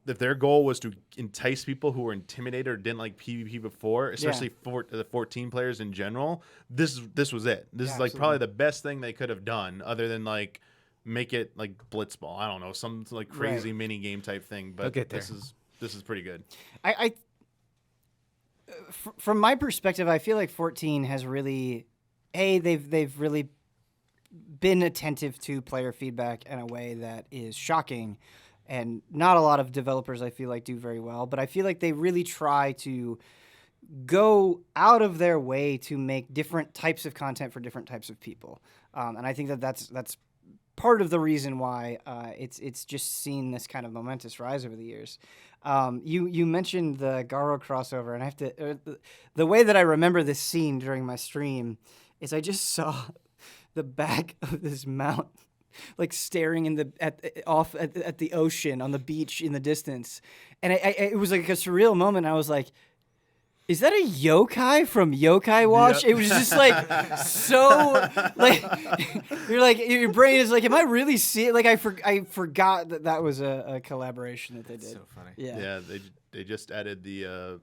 S3: if their goal was to entice people who were intimidated or didn't like PvP before, especially the 14 players in general, this was it. This is like probably the best thing they could have done, other than like make it like Blitzball. I don't know, some like crazy mini game type thing. But this is pretty good.
S1: From my perspective, I feel like 14 has really, they've really been attentive to player feedback in a way that is shocking. And not a lot of developers, I feel like, do very well. But I feel like they really try to go out of their way to make different types of content for different types of people. And I think that's part of the reason why it's just seen this kind of momentous rise over the years. You mentioned the Garo crossover, and I have to the way that I remember this scene during my stream is I just saw the back of this mount, like staring at the ocean on the beach in the distance, and it was like a surreal moment. I was like, is that a yokai from Yokai Watch? Yep. It was just like so like you're like, your brain is like, am I really seeing? Like I forgot that was a collaboration that they did.
S2: So funny.
S3: Yeah. They just added the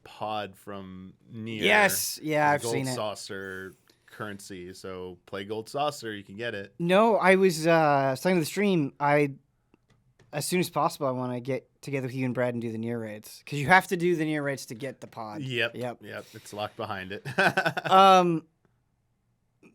S3: pod from Nier.
S1: Yes, yeah, I've seen it.
S3: Gold saucer currency. So play Gold Saucer, you can get it.
S1: No, I was starting the stream. As soon as possible, I want to get together with you and Brad and do the Nier raids, because you have to do the Nier raids to get the pod.
S3: Yep. It's locked behind it.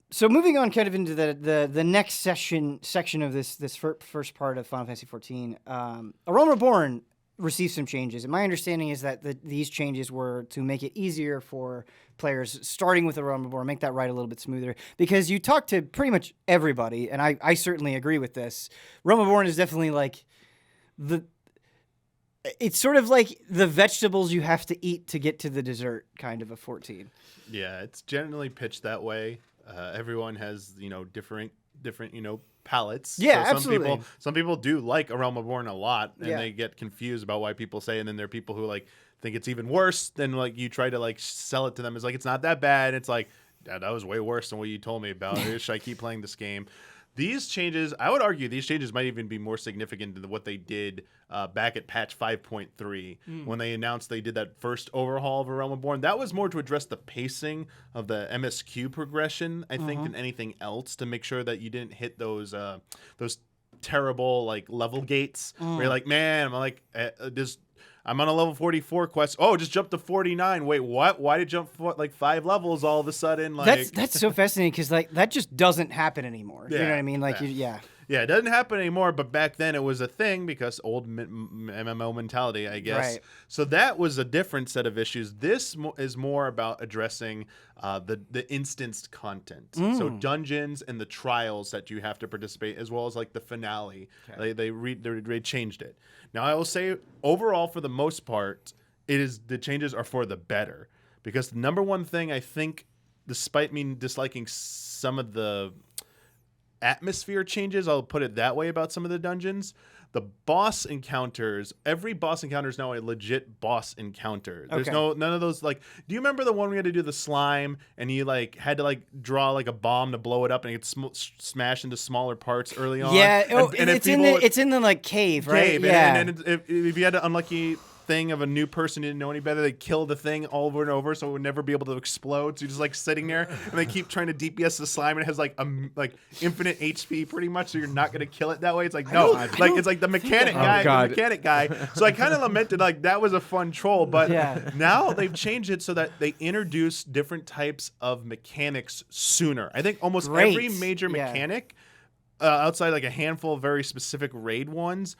S1: So moving on, kind of into the next section of this first part of Final Fantasy XIV, A Realm Reborn received some changes, and my understanding is that these changes were to make it easier for players starting with A Realm Reborn, make that ride a little bit smoother, because you talk to pretty much everybody, and I certainly agree with this. Realm Reborn is definitely like it's sort of like the vegetables you have to eat to get to the dessert kind of a 14.
S3: Yeah, it's generally pitched that way. Everyone has, different, palettes.
S1: Yeah,
S3: so
S1: absolutely.
S3: Some people do like A Realm Reborn a lot, and they get confused about why people say, and then there are people who like think it's even worse. Then like you try to like sell it to them. It's like, it's not that bad. It's like, that was way worse than what you told me about. Should I keep playing this game? These changes, I would argue, these changes might even be more significant than what they did back at patch 5.3 when they announced they did that first overhaul of A Realm Reborn. That was more to address the pacing of the MSQ progression, I think, than anything else, to make sure that you didn't hit those terrible like level gates where you're like, man, I'm like, I'm on a level 44 quest. Oh, just jump to 49. Wait, what? Why did you jump like 5 levels all of a sudden? Like
S1: that's so fascinating, because like that just doesn't happen anymore. You know what I mean? Like
S3: yeah, it doesn't happen anymore. But back then it was a thing, because old MMO mentality, I guess.
S1: Right.
S3: So that was a different set of issues. This is more about addressing the instanced content. So dungeons and the trials that you have to participate, as well as like the finale. Okay. They changed it. Now, I will say, overall, for the most part, the changes are for the better. Because the number one thing, I think, despite me disliking some of the atmosphere changes, I'll put it that way, about some of the dungeons, the boss encounters, every boss encounter is now a legit boss encounter. There's none of those, like, do you remember the one we had to do the slime, and you like had to like draw like a bomb to blow it up, and it gets smashed into smaller parts early on?
S1: Yeah, it's in the like cave, right?
S3: And if you had to thing of a new person who didn't know any better. They kill the thing over and over, so it would never be able to explode. So you're just like sitting there, and they keep trying to DPS the slime, and it has like infinite HP pretty much. So you're not gonna kill it that way. It's like it's like the mechanic guy. So I kind of lamented like that was a fun troll, but now they've changed it so that they introduce different types of mechanics sooner. I think almost every major mechanic, outside like a handful of very specific raid ones,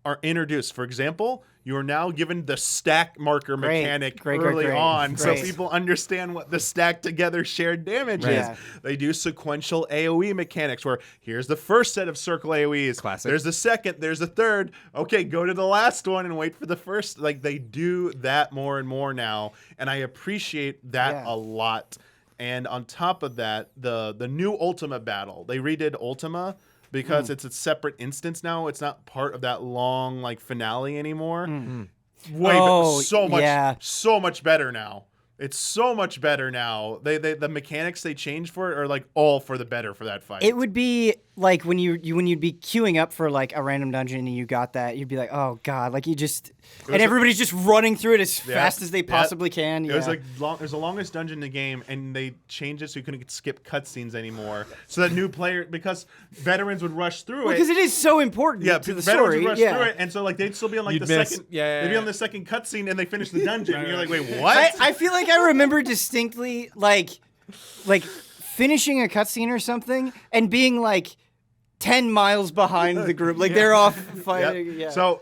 S3: are introduced. For example, you are now given the stack marker mechanic early on, so people understand what the stack together shared damage is. They do sequential AoE mechanics where here's the first set of circle AoEs.
S2: Classic.
S3: There's the second, there's the third. Okay, go to the last one and wait for the first. Like they do that more and more now, and I appreciate that a lot. And on top of that, the new Ultima battle, they redid Ultima because it's a separate instance now. It's not part of that long like finale anymore. So much better now. It's so much better now. The mechanics they changed for it are like all for the better for that fight.
S1: It would be like when you'd be queuing up for like a random dungeon and you got that, you'd be like, oh god, like you just and everybody's just running through it as fast as they possibly can.
S3: It was like it was the longest dungeon in the game, and they changed it so you couldn't skip cutscenes anymore. So that new player, because veterans would rush through it.
S1: Because it is so important to the
S3: veterans
S1: story.
S3: Would rush through it, and so like they'd still be on like second. They'd be on the second cutscene, and they finish the dungeon, and you're like, wait, what?
S1: I feel like I remember distinctly like finishing a cutscene or something and being like 10 miles behind the group, like they're off fighting.
S3: So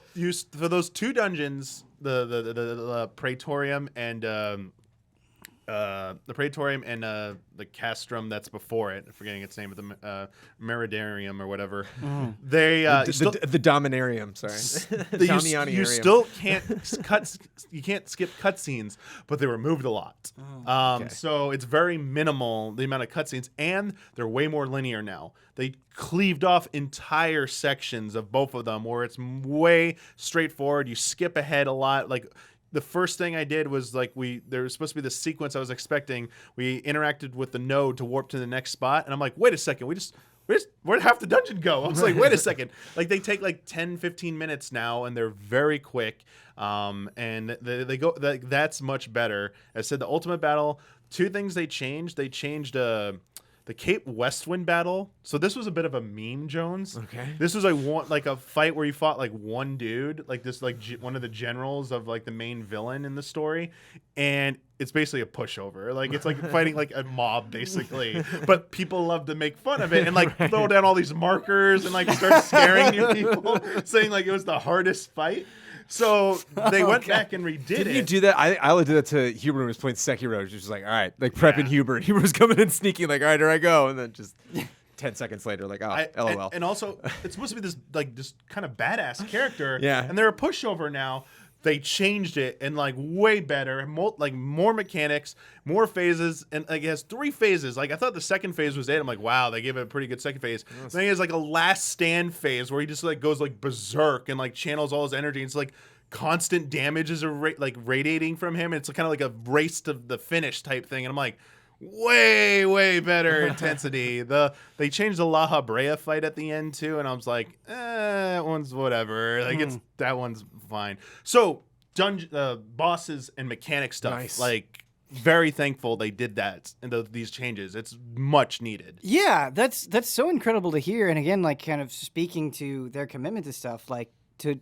S3: for those two dungeons, the Praetorium and the Castrum that's before it, I'm forgetting its name, but the Meridarium or whatever. They
S2: the Dominarium, sorry.
S3: You still can't skip cutscenes, but they removed a lot. So it's very minimal, the amount of cutscenes, and they're way more linear now. They cleaved off entire sections of both of them where it's way straightforward. You skip ahead a lot. Like the first thing I did was like there was supposed to be the sequence I was expecting. We interacted with the node to warp to the next spot, and I'm like, wait a second, where'd half the dungeon go? I was like, wait a second. Like they take like 10, 15 minutes now, and they're very quick. And they go that's much better. As I said, the Ultimate Battle, two things they changed. They changed the Cape Westwind battle. So this was a bit of a meme, Jones.
S2: Okay.
S3: This was like a fight where you fought like one dude, like this like one of the generals of like the main villain in the story, and it's basically a pushover. Like it's like fighting like a mob basically. But people love to make fun of it and like throw down all these markers and like start scaring you people, saying like it was the hardest fight. So they went back and redid it.
S2: Didn't you do that? I only did that to Huber when he was playing Sekiro. He was just like, all right, like prepping Huber. Huber was coming in sneaky, like, all right, here I go. And then just 10 seconds later, like, LOL.
S3: And also, it's supposed to be this kind of badass character.
S2: Yeah.
S3: And they're a pushover now. They changed it and like way better, more mechanics, more phases, and like it has 3 phases. Like I thought the second phase was it. I'm like, wow, they gave it a pretty good second phase. Then he has like a last stand phase where he just like goes like berserk and like channels all his energy. It's like constant damages are radiating from him. And it's kind of like a race to the finish type thing. And I'm like, way better intensity. They changed the La Habrea fight at the end too, and I was like, that one's whatever. Like that one's fine. So bosses and mechanic stuff,
S2: nice.
S3: Like very thankful they did that and these changes. It's much needed.
S1: Yeah, that's so incredible to hear. And again, like kind of speaking to their commitment to stuff, like to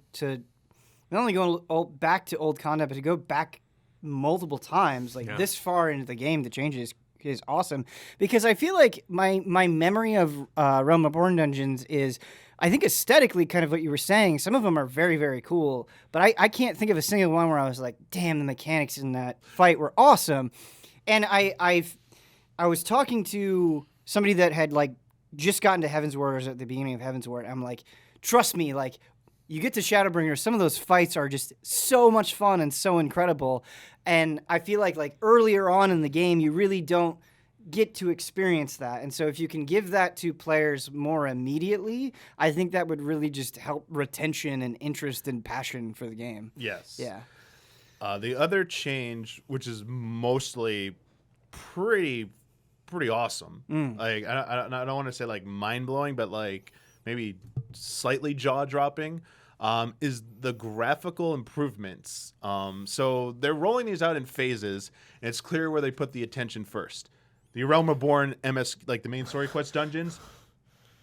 S1: not only go back to old content, but to go back multiple times, like this far into the game, the changes is awesome. Because I feel like my memory of Realm Reborn dungeons is, I think aesthetically kind of what you were saying. Some of them are very, very cool, but I can't think of a single one where I was like, damn, the mechanics in that fight were awesome. And I was talking to somebody that had like just gotten to Heaven's Ward, or was at the beginning of Heaven's Ward. I'm like, trust me, like you get to Shadowbringer, some of those fights are just so much fun and so incredible. And I feel like earlier on in the game, you really don't get to experience that. And so if you can give that to players more immediately, I think that would really just help retention and interest and passion for the game.
S3: Yes.
S1: Yeah.
S3: The other change, which is mostly pretty awesome. Like I don't want to say like mind blowing, but like maybe slightly jaw dropping. is the graphical improvements. So they're rolling these out in phases, and it's clear where they put the attention first. The Realm Reborn MS, like the main story quest dungeons,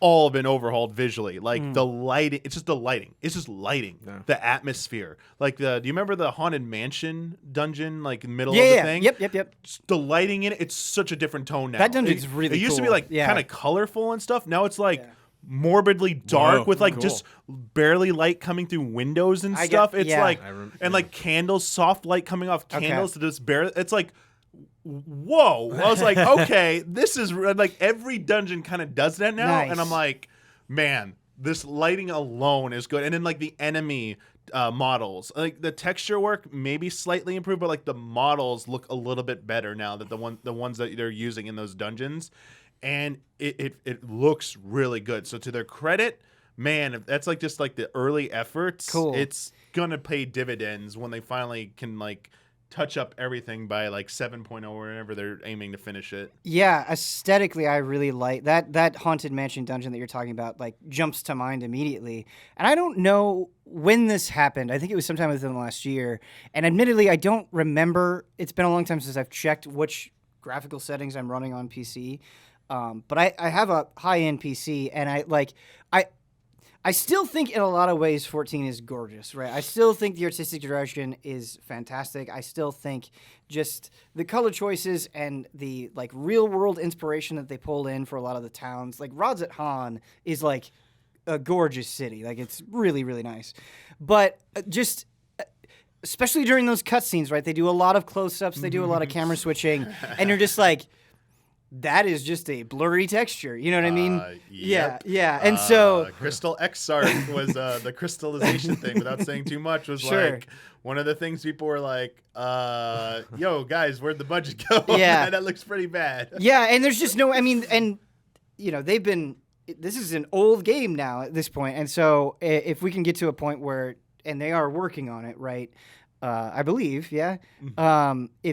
S3: all been overhauled visually. Like the lighting, it's just the lighting. It's just lighting. Yeah. The atmosphere. Like do you remember the Haunted Mansion dungeon, like in the middle of the thing?
S1: Yep.
S3: Just the lighting in it, it's such a different tone now.
S1: That dungeon's really cool.
S3: It used to be like kind of colorful and stuff. Now it's like morbidly dark with like just barely light coming through windows and stuff. It's like and like candles, soft light coming off candles to just bare. It's like, whoa. I was like, okay, this is like every dungeon kind of does that now. And I'm like, man, this lighting alone is good. And then like the enemy models, like the texture work maybe slightly improved, but like the models look a little bit better now that the ones that they're using in those dungeons. And it looks really good. So to their credit, man, if that's like just like the early efforts, it's gonna pay dividends when they finally can like touch up everything by like 7.0 or whenever they're aiming to finish it.
S1: Yeah, aesthetically, I really like that Haunted Mansion dungeon that you're talking about, like jumps to mind immediately. And I don't know when this happened. I think it was sometime within the last year. And admittedly, I don't remember. It's been a long time since I've checked which graphical settings I'm running on PC. But I have a high-end PC, and I still think in a lot of ways 14 is gorgeous, right? I still think the artistic direction is fantastic. I still think just the color choices and the like real world inspiration that they pulled in for a lot of the towns. Like Rods Han is like a gorgeous city. Like it's really, really nice. But just especially during those cutscenes, right? They do a lot of close-ups, they do a lot of camera switching, and you're just like, that is just a blurry texture. You know what I mean?
S3: Yep.
S1: Yeah. And so
S3: Crystal Xarth was the crystallization thing, without saying too much, was like one of the things people were like, yo, guys, where'd the budget go?
S1: Yeah.
S3: That looks pretty bad.
S1: Yeah, and there's just no, I mean, and, you know, this is an old game now at this point, and so if we can get to a point where, and they are working on it, right? I believe, if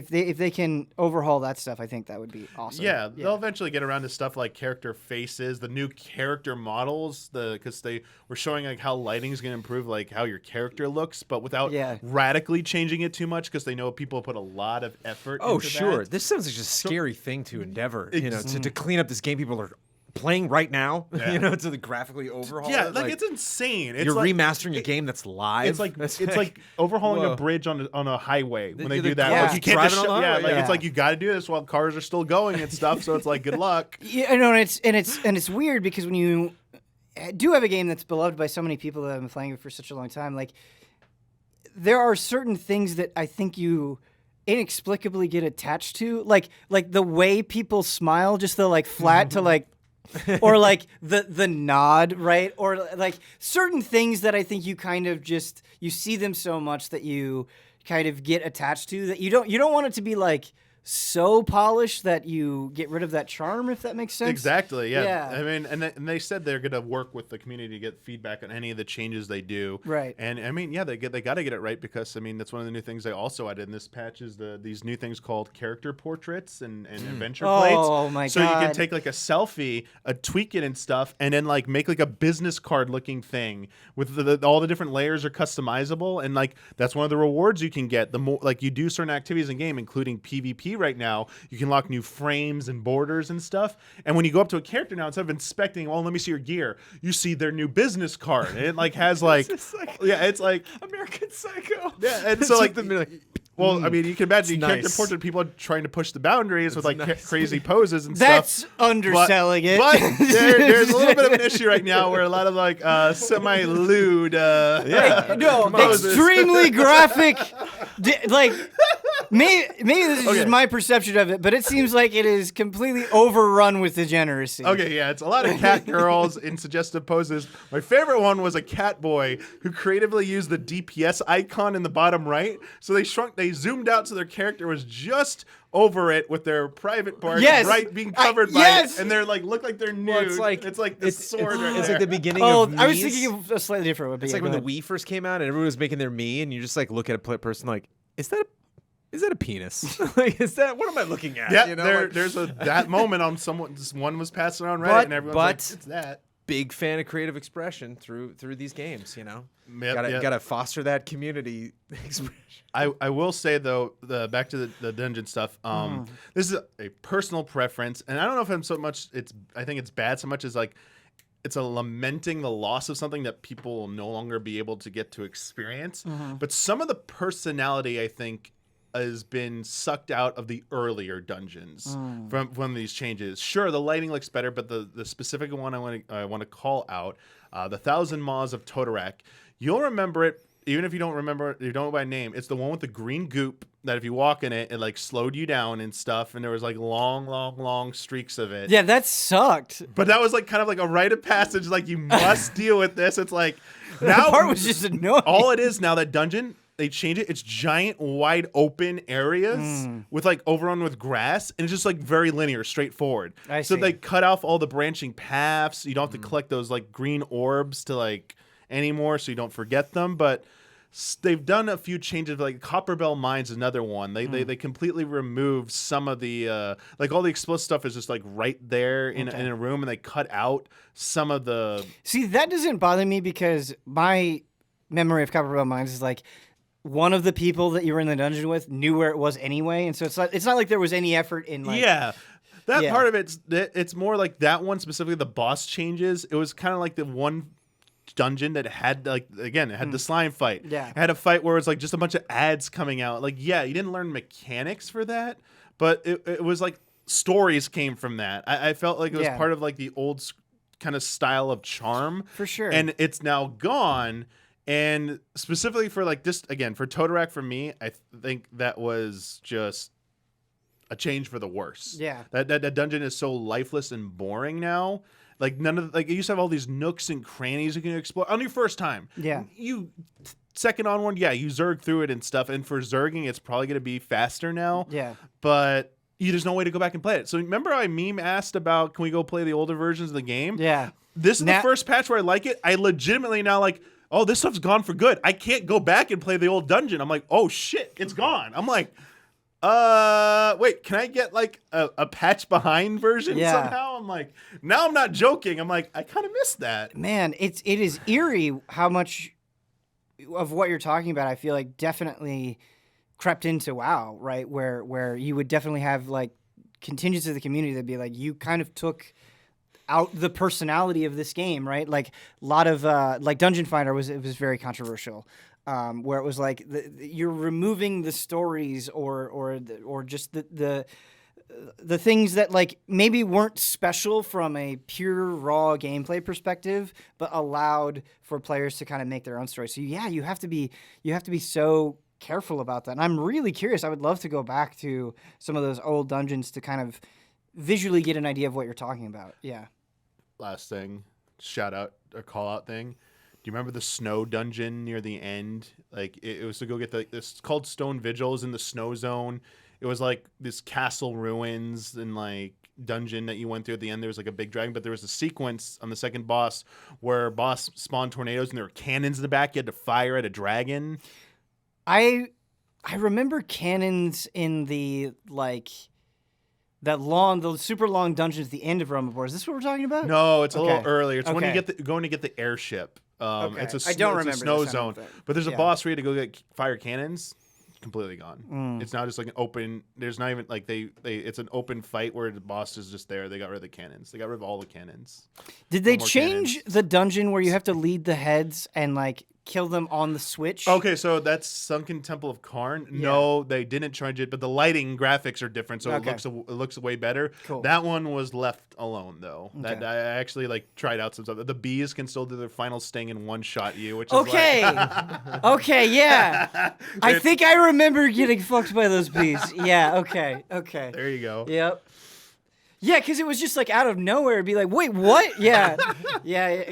S1: they can overhaul that stuff, I think that would be awesome.
S3: Yeah, they'll eventually get around to stuff like character faces, the new character models, because they were showing like how lighting is going to improve like how your character looks, but without radically changing it too much, because they know people put a lot of effort. into that.
S2: This sounds like just a scary thing to endeavor. You know, to clean up this game people are playing right now, you know, to the graphically overhaul.
S3: Yeah, like it's insane. It's
S2: you're
S3: like,
S2: remastering a game that's live.
S3: It's like overhauling a bridge on a highway when they do that.
S2: Yeah.
S3: Like you can't just
S2: it's
S3: like you got to do this while cars are still going and stuff. So it's like good luck.
S1: Yeah, I know, and it's weird because when you do have a game that's beloved by so many people that have been playing it for such a long time, like there are certain things that I think you inexplicably get attached to, like the way people smile, just the like flat to like. Or like the nod, right? Or like certain things that I think you kind of just you see them so much that you kind of get attached to, that you don't want it to be like so polished that you get rid of that charm, if that makes sense.
S3: Exactly. Yeah. I mean, and they said they're going to work with the community to get feedback on any of the changes they do.
S1: Right.
S3: And I mean, they got to get it right, because I mean that's one of the new things they also added in this patch is these new things called character portraits and adventure plates.
S1: Oh my god!
S3: So you can take like a selfie, tweak it and stuff, and then like make like a business card looking thing with all the different layers are customizable, and like that's one of the rewards you can get. The more like you do certain activities in game, including PvP. Right now, you can lock new frames and borders and stuff. And when you go up to a character now, instead of inspecting, let me see your gear, you see their new business card. And it like has like, it's like
S2: American Psycho.
S3: Yeah, and so like well, I mean, you can imagine character portrait people are trying to push the boundaries with like crazy poses and
S1: That's
S3: stuff.
S1: That's underselling it.
S3: But there's a little bit of an issue right now where a lot of like semi-lewd
S1: extremely graphic like maybe this is just my perception of it, but it seems like it is completely overrun with degeneracy.
S3: Okay, yeah, it's a lot of cat girls in suggestive poses. My favorite one was a cat boy who creatively used the DPS icon in the bottom right. So they zoomed out so their character was just over it with their private part being covered by it, and they're like look like they're nude.
S2: Well,
S3: it's like the sword.
S2: It's like the beginning of
S1: I was thinking of a slightly different one.
S2: It's like when the Wii first came out and everyone was making their Mii, and you just like look at a person like, is that a penis? Like, what am I looking at?
S3: Yeah, there's that moment on one was passing around Reddit, and everyone's like, it's that.
S2: big fan of creative expression through these games. You know,
S3: Yep,
S2: gotta foster that community expression.
S3: I will say though, back to the dungeon stuff. This is a personal preference, and I don't know if I'm so much. I think it's bad so much as like it's a lamenting the loss of something that people will no longer be able to get to experience. But some of the personality, I think, has been sucked out of the earlier dungeons from these changes. Sure, the lighting looks better, but the specific one I want to call out, the Thousand Maws of HOTTAKE. You'll remember it. Even if you don't know by name, it's the one with the green goop that if you walk in it, it like slowed you down and stuff, and there was like long streaks of it.
S1: Yeah, that sucked.
S3: But that was like kind of like a rite of passage, like you must deal with this. It's like now
S1: That part was just annoying.
S3: all it is now, that dungeon, they change it. It's giant, wide open areas with like overrun with grass, and it's just like very linear, straightforward.
S1: I
S3: So
S1: see.
S3: they cut off all the branching paths. You don't have to collect those like green orbs to like anymore, so you don't forget them. But they've done a few changes. Like Copperbell Mine's another one. They completely removed some of the like all the explosive stuff is just like right there in a room, and they cut out some of the.
S1: See, that doesn't bother me because my memory of Copperbell Mines is like one of the people that you were in the dungeon with knew where it was anyway, and so it's not like there was any effort in like
S3: That part of it's more like that one specifically. The boss changes. It was kind of like the one dungeon that had like again it had the slime fight.
S1: Yeah,
S3: it had a fight where it's like just a bunch of ads coming out. Like you didn't learn mechanics for that, but it was like stories came from that. I felt like it was part of like the old kind of style of charm
S1: for sure,
S3: and it's now gone. And specifically for like this again for HOTTAKE, for me, I think that was just a change for the worse.
S1: Yeah,
S3: that dungeon is so lifeless and boring now. Like none of like you used to have all these nooks and crannies you can explore on your first time.
S1: Yeah,
S3: you second onward, you zerg through it and stuff. And for zerging, it's probably gonna be faster now.
S1: Yeah,
S3: but there's no way to go back and play it. So remember, I asked about can we go play the older versions of the game?
S1: Yeah,
S3: this is the first patch where I like it. I legitimately now like. Oh, this stuff's gone for good. I can't go back and play the old dungeon. I'm like, oh shit, it's gone. I'm like, wait, can I get like a patch behind version somehow? I'm like, now I'm not joking. I'm like, I kind of missed that.
S1: Man, it is eerie how much of what you're talking about I feel like definitely crept into WoW, right? Where you would definitely have like contingents of the community that'd be like, you kind of took out the personality of this game, right? Like a lot of like Dungeon Finder was very controversial, where it was like you're removing the stories or just the things that like maybe weren't special from a pure raw gameplay perspective, but allowed for players to kind of make their own story. So you have to be so careful about that. And I'm really curious. I would love to go back to some of those old dungeons to kind of visually get an idea of what you're talking about. Yeah.
S3: Last thing, shout out or call out thing. Do you remember the snow dungeon near the end? Like it was to go get this called Stone Vigils in the snow zone. It was like this castle ruins and like dungeon that you went through at the end. There was like a big dragon, but there was a sequence on the second boss where boss spawned tornadoes and there were cannons in the back. You had to fire at a dragon.
S1: I remember cannons in the like the super long dungeons at the end of Realm of War. Is this what we're talking about?
S3: No, it's a little earlier. It's when you get going to get the airship. It's
S1: I don't remember
S3: it's a snow
S1: the
S3: zone, but there's a boss where you had to go get fire cannons. Completely gone. It's now just like an open. There's not even like it's an open fight where the boss is just there. They got rid of the cannons. They got rid of all the cannons.
S1: Did they change the dungeon where you have to lead the heads and like kill them on the switch?
S3: Okay, so that's Sunken Temple of Karn. Yeah. No, they didn't change it, but the lighting graphics are different, so it looks way better.
S1: Cool.
S3: That one was left alone though. That I actually like tried out some stuff. The bees can still do their final sting and one shot you, which is like
S1: okay, yeah. I think I remember getting fucked by those bees. Yeah, okay.
S3: There you go.
S1: Yep. Yeah, because it was just like out of nowhere. It'd be like, wait, what? Yeah. Yeah.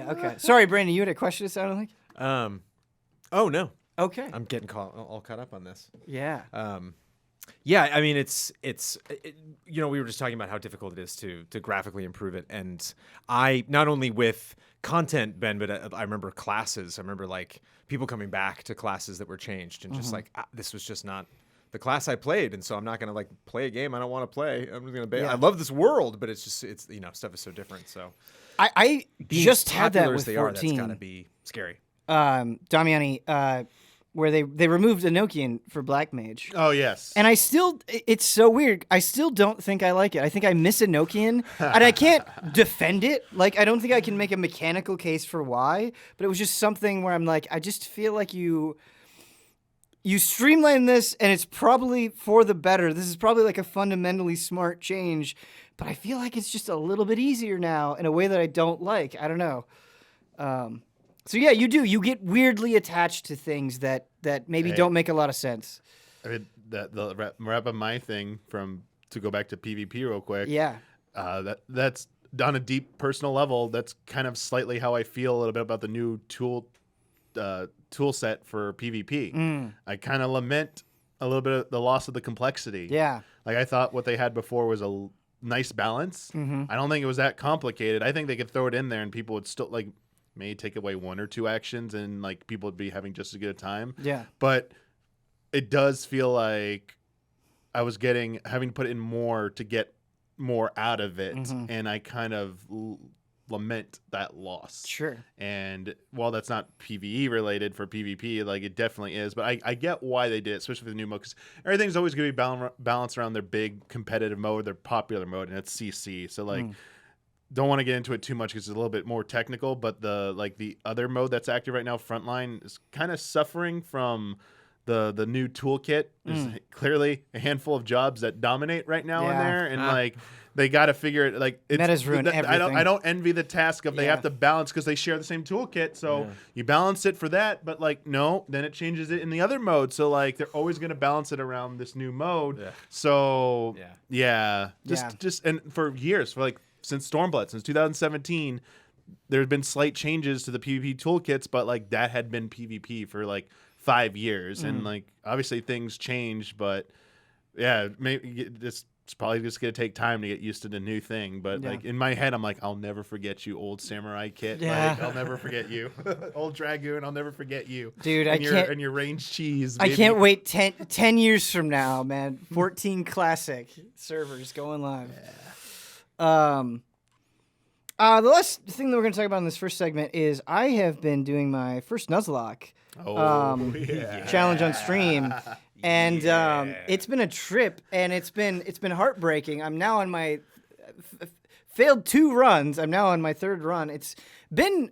S1: Okay. Sorry, Brandon, you had a question, it sounded like?
S2: Oh, no.
S1: Okay.
S2: I'm getting all caught up on this.
S1: Yeah.
S2: Yeah, I mean, it's we were just talking about how difficult it is to graphically improve it. And I, not only with content, Ben, but I remember classes. I remember like people coming back to classes that were changed and just like, this was just not the class I played, and so I'm not gonna like play a game I don't want to play. I'm just gonna. I love this world, but it's stuff is so different. So
S1: I just had that with 14.
S2: That's gotta be scary.
S1: Damiani, where they removed Enochian for Black Mage.
S3: Oh, yes.
S1: And it's so weird. I still don't think I like it. I think I miss Enochian, and I can't defend it. Like, I don't think I can make a mechanical case for why, but it was just something where I'm like, I just feel like you streamline this, and it's probably for the better. This is probably like a fundamentally smart change, but I feel like it's just a little bit easier now in a way that I don't like. I don't know. So yeah, you do. You get weirdly attached to things that maybe don't make a lot of sense.
S3: I mean, the wrap up my thing to go back to PvP real quick.
S1: Yeah.
S3: That's on a deep personal level. That's kind of slightly how I feel a little bit about the new tool set for PvP. I kind of lament a little bit of the loss of the complexity.
S1: Yeah.
S3: Like, I thought what they had before was a nice balance. I don't think it was that complicated. I think they could throw it in there and people would still like may take away one or two actions and like people would be having just as good a time.
S1: Yeah.
S3: But it does feel like I was having to put in more to get more out of it. And I kind of lament that loss.
S1: Sure.
S3: And while that's not PvE related for PvP, like it definitely is, but I get why they did it, especially for the new mode, because everything's always going to be balanced around their big competitive mode, their popular mode, and it's CC. So like, don't want to get into it too much because it's a little bit more technical, but the other mode that's active right now, Frontline, is kind of suffering from the new toolkit. There's clearly a handful of jobs that dominate right now in there, and like they got to figure it. Like
S1: meta's ruined everything.
S3: I don't envy the task of they have to balance because they share the same toolkit. So you balance it for that, but like no, then it changes it in the other mode. So like they're always going to balance it around this new mode. Yeah. So just and for years, since Stormblood, since 2017, there have been slight changes to the PvP toolkits, but like that had been PvP for like 5 years, and like obviously things change, but yeah, maybe it's probably just gonna take time to get used to the new thing. But like in my head, I'm like, I'll never forget you, old samurai kit.
S1: Yeah.
S3: Like, I'll never forget you, old dragoon. I'll never forget you,
S1: dude.
S3: And your range cheese.
S1: Baby. I can't wait 10 years from now, man. 14 classic servers going live. Yeah. The last thing that we're going to talk about in this first segment is I have been doing my first Nuzlocke challenge on stream, and it's been a trip, and it's been heartbreaking. I'm now on my failed 2 runs. I'm now on my 3rd run. It's been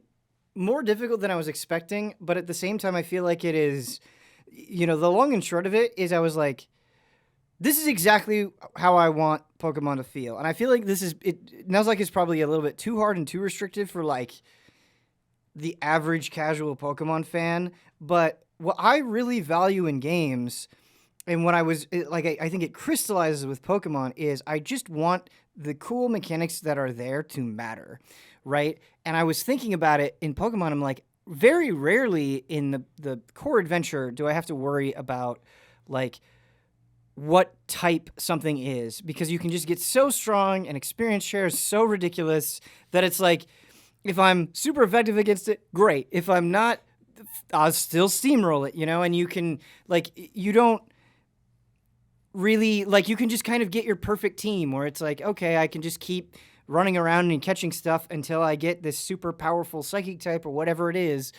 S1: more difficult than I was expecting, but at the same time, I feel like it is. The long and short of it is, I was like, this is exactly how I want Pokemon to feel. And I feel like Nuzlocke is probably a little bit too hard and too restrictive for like the average casual Pokemon fan. But what I really value in games, and what I think it crystallizes with Pokemon, is I just want the cool mechanics that are there to matter, right? And I was thinking about it in Pokemon. I'm like, very rarely in the core adventure do I have to worry about like what type something is, because you can just get so strong and experience share is so ridiculous that it's like, if I'm super effective against it, great. If I'm not, I'll still steamroll it, and you can, like, you don't really, like, you can just kind of get your perfect team where it's like, okay, I can just keep running around and catching stuff until I get this super powerful psychic type or whatever it is.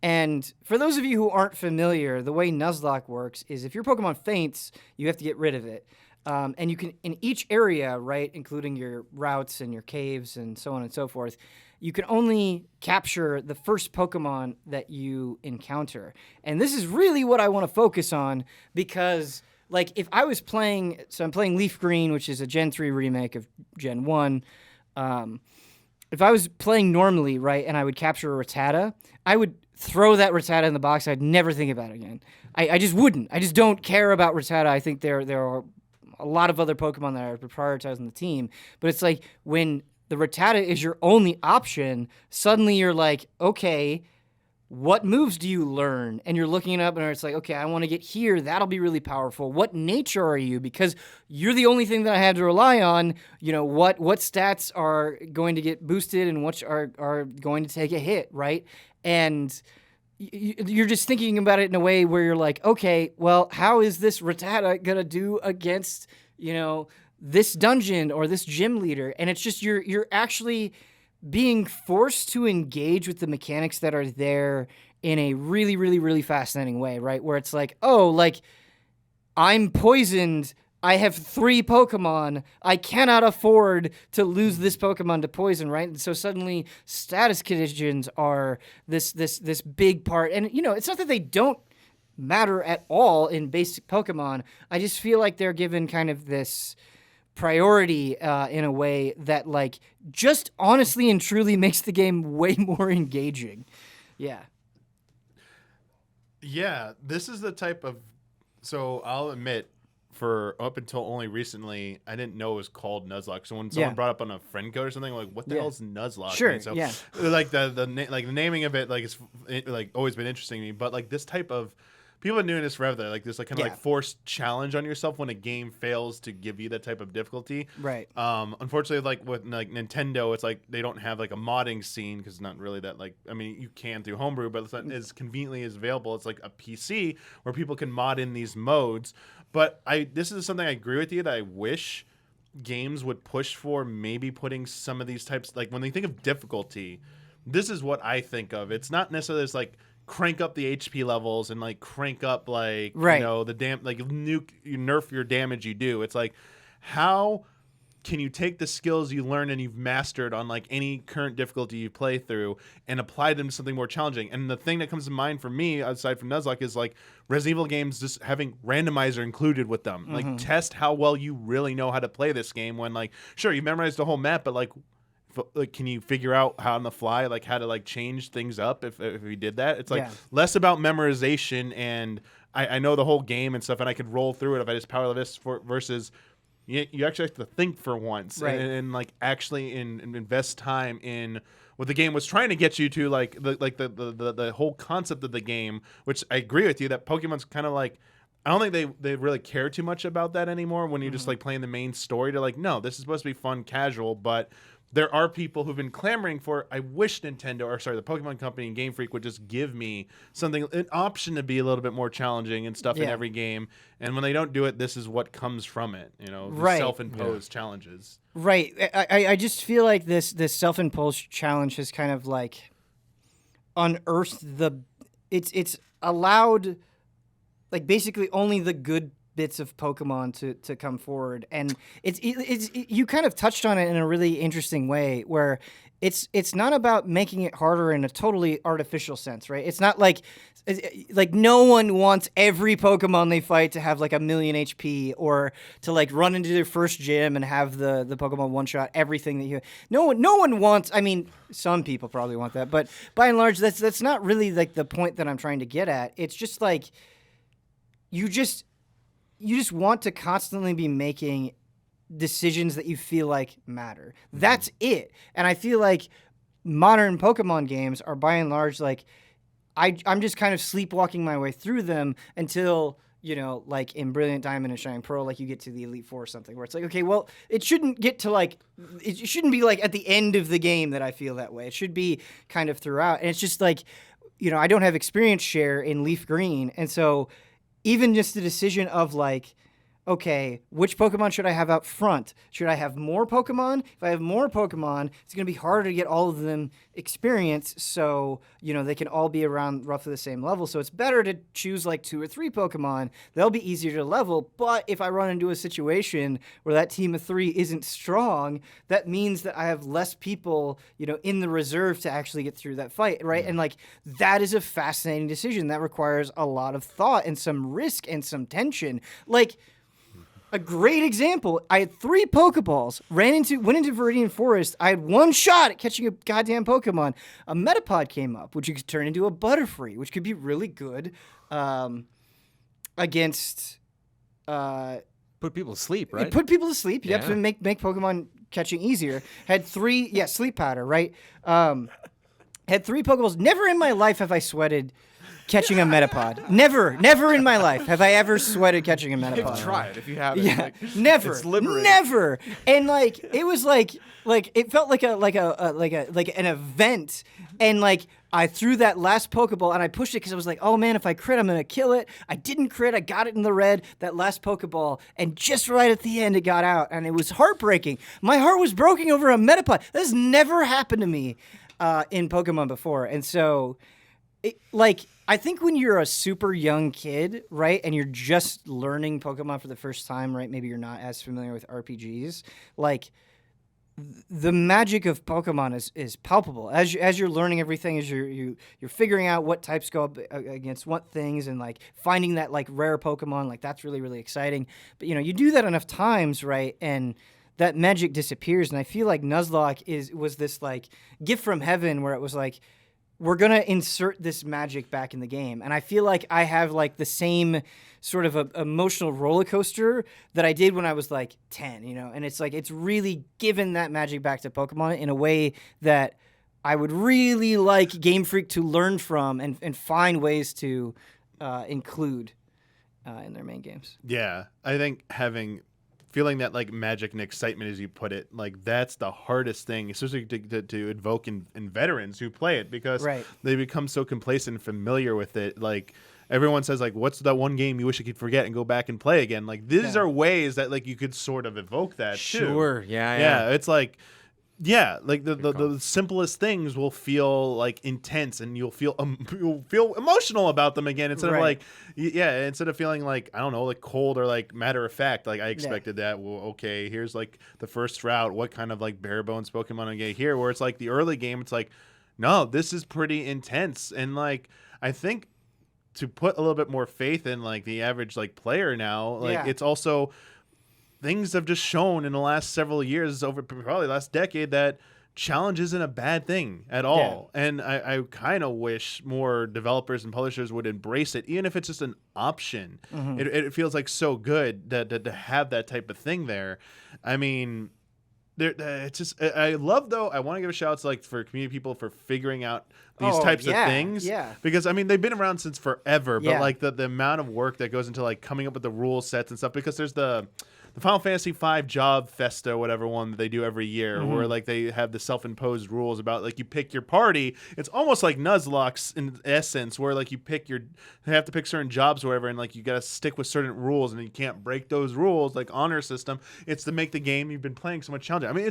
S1: And for those of you who aren't familiar, the way Nuzlocke works is if your Pokemon faints, you have to get rid of it. And you can, in each area, right, including your routes and your caves and so on and so forth, you can only capture the first Pokemon that you encounter. And this is really what I want to focus on, because, like, if I was playing, so I'm playing LeafGreen, which is a Gen 3 remake of Gen 1. If I was playing normally, right, and I would capture a Rattata, I would throw that Rattata in the box. I'd never think about it again. I just wouldn't. I just don't care about Rattata. I think there are a lot of other Pokemon that are prioritized on the team. But it's like, when the Rattata is your only option, suddenly you're like, okay, what moves do you learn? And you're looking it up, and it's like, okay, I want to get here. That'll be really powerful. What nature are you? Because you're the only thing that I had to rely on. What stats are going to get boosted and which are going to take a hit, right? And you're just thinking about it in a way where you're like, okay, well, how is this Rattata gonna do against, this dungeon or this gym leader? And it's just you're actually being forced to engage with the mechanics that are there in a really, really, really fascinating way, right? Where it's like, oh, like, I'm poisoned. I have 3 Pokemon. I cannot afford to lose this Pokemon to poison, right? And so suddenly status conditions are this big part. And, it's not that they don't matter at all in basic Pokemon. I just feel like they're given kind of this priority in a way that, like, just honestly and truly makes the game way more engaging. Yeah.
S3: Yeah, this is the type of... So I'll admit, for up until only recently, I didn't know it was called Nuzlocke. So when someone brought up on a friend code or something, like, what the hell is Nuzlocke?
S1: Sure,
S3: right? So, like the naming of it, like, it's like always been interesting to me. But like this type of... People have been doing this forever. Like this, like kind of like forced challenge on yourself when a game fails to give you that type of difficulty.
S1: Right.
S3: Unfortunately, like with like Nintendo, it's like they don't have like a modding scene because it's not really that like. I mean, you can through homebrew, but it's not as conveniently as available. It's like a PC where people can mod in these modes. But this is something I agree with you that I wish games would push for. Maybe putting some of these types, like when they think of difficulty, this is what I think of. It's not necessarily as like crank up the HP levels and like crank up like the like you nerf your damage you do. It's like, how can you take the skills you learn and you've mastered on like any current difficulty you play through and apply them to something more challenging? And the thing that comes to mind for me, aside from Nuzlocke, is like Resident Evil games just having randomizer included with them. Mm-hmm. Like test how well you really know how to play this game when like, sure, you memorized the whole map, but like can you figure out how on the fly, like how to like change things up if we did that? It's like less about memorization and I know the whole game and stuff and I could roll through it if I just power this versus you actually have to think for once and like actually invest time in what the game was trying to get you to, like the whole concept of the game, which I agree with you that Pokemon's kind of like, I don't think they really care too much about that anymore when you're just like playing the main story. They're like, no, this is supposed to be fun, casual, but there are people who've been clamoring for, I wish Nintendo, or sorry, the Pokemon Company and Game Freak would just give me something, an option to be a little bit more challenging and stuff in every game. And when they don't do it, this is what comes from it, self-imposed challenges.
S1: Right. I just feel like this self-imposed challenge has kind of like unearthed it's allowed like basically only the good bits of Pokemon to come forward, and it's you kind of touched on it in a really interesting way where it's not about making it harder in a totally artificial sense, right? It's not like no one wants every Pokemon they fight to have like 1,000,000 HP or to like run into their first gym and have the Pokemon one shot everything that you. No one wants. I mean, some people probably want that, but by and large, that's not really like the point that I'm trying to get at. It's just like you just want to constantly be making decisions that you feel like matter. That's it. And I feel like modern Pokemon games are by and large like I'm just kind of sleepwalking my way through them until, like in Brilliant Diamond and Shining Pearl, like you get to the Elite Four or something where it's like, okay, well, it shouldn't get to like, it shouldn't be like at the end of the game that I feel that way. It should be kind of throughout. And it's just like, I don't have experience share in LeafGreen. And so even just the decision of like, okay, which Pokemon should I have out front? Should I have more Pokemon? If I have more Pokemon, it's going to be harder to get all of them experience, so, they can all be around roughly the same level. So it's better to choose like 2 or 3 Pokemon. They'll be easier to level, but if I run into a situation where that team of 3 isn't strong, that means that I have less people, in the reserve to actually get through that fight, right? And like, that is a fascinating decision. That requires a lot of thought and some risk and some tension. Like, a great example, I had 3 Pokeballs, went into Viridian Forest, I had 1 shot at catching a goddamn Pokemon. A Metapod came up, which you could turn into a Butterfree, which could be really good against...
S2: put people to sleep, right?
S1: Put people to sleep, yep, to make Pokemon catching easier. Had 3, sleep powder, right? Had 3 Pokeballs. Never in my life have I sweated catching a Metapod. Never in my life have I ever sweated catching a Metapod.
S2: You have to try it if you haven't.
S1: Yeah, never.
S2: It's liberating.
S1: Never. And like it was like it felt like an event, and like I threw that last Pokeball and I pushed it because I was like, oh man, if I crit, I'm going to kill it. I didn't crit. I got it in the red, that last Pokeball. And just right at the end, it got out. And it was heartbreaking. My heart was broken over a Metapod. That has never happened to me in Pokemon before. And so, I think when you're a super young kid, right, and you're just learning Pokemon for the first time, right, maybe you're not as familiar with RPGs, the magic of Pokemon is palpable. As you're learning everything, as you're figuring out what types go up against what things, and finding that rare Pokemon, that's really, really exciting. But you do that enough times, right, and that magic disappears. And I feel like Nuzlocke was this gift from heaven, where it was we're going to insert this magic back in the game. And I feel like I have the same sort of emotional roller coaster that I did when I was 10, and it's really given that magic back to Pokemon in a way that I would really like Game Freak to learn from and find ways to include in their main games.
S3: Yeah, I think feeling that magic and excitement, as you put it, that's the hardest thing, especially to invoke in veterans who play it, because they become so complacent and familiar with it. Everyone says what's that one game you wish you could forget and go back and play again? These are ways that you could sort of evoke that too.
S2: Sure, yeah.
S3: It's the simplest things will feel intense, and you'll feel emotional about them again, instead of instead of feeling I don't know, cold or matter of fact. I expected that. Well, okay, here's the first route. What kind of bare bones Pokemon I get here? Where it's the early game, it's no, this is pretty intense, and I think to put a little bit more faith in the average player now, it's also. Things have just shown in the last several years, over probably the last decade, that challenge isn't a bad thing at all. Yeah. And I kind of wish more developers and publishers would embrace it, even if it's just an option. Mm-hmm. It feels so good to have that type of thing there. I mean, it's just, I love, though, I want to give a shout out for community people for figuring out these types of things. Yeah. Because, I mean, they've been around since forever, but the amount of work that goes into coming up with the rule sets and stuff, because there's the Final Fantasy V Job Festa, whatever one that they do every year, where they have the self-imposed rules about you pick your party. It's almost like Nuzlocke in essence, where you have to pick certain jobs or whatever, and you got to stick with certain rules, and you can't break those rules. Honor system. It's to make the game you've been playing so much challenging. I mean,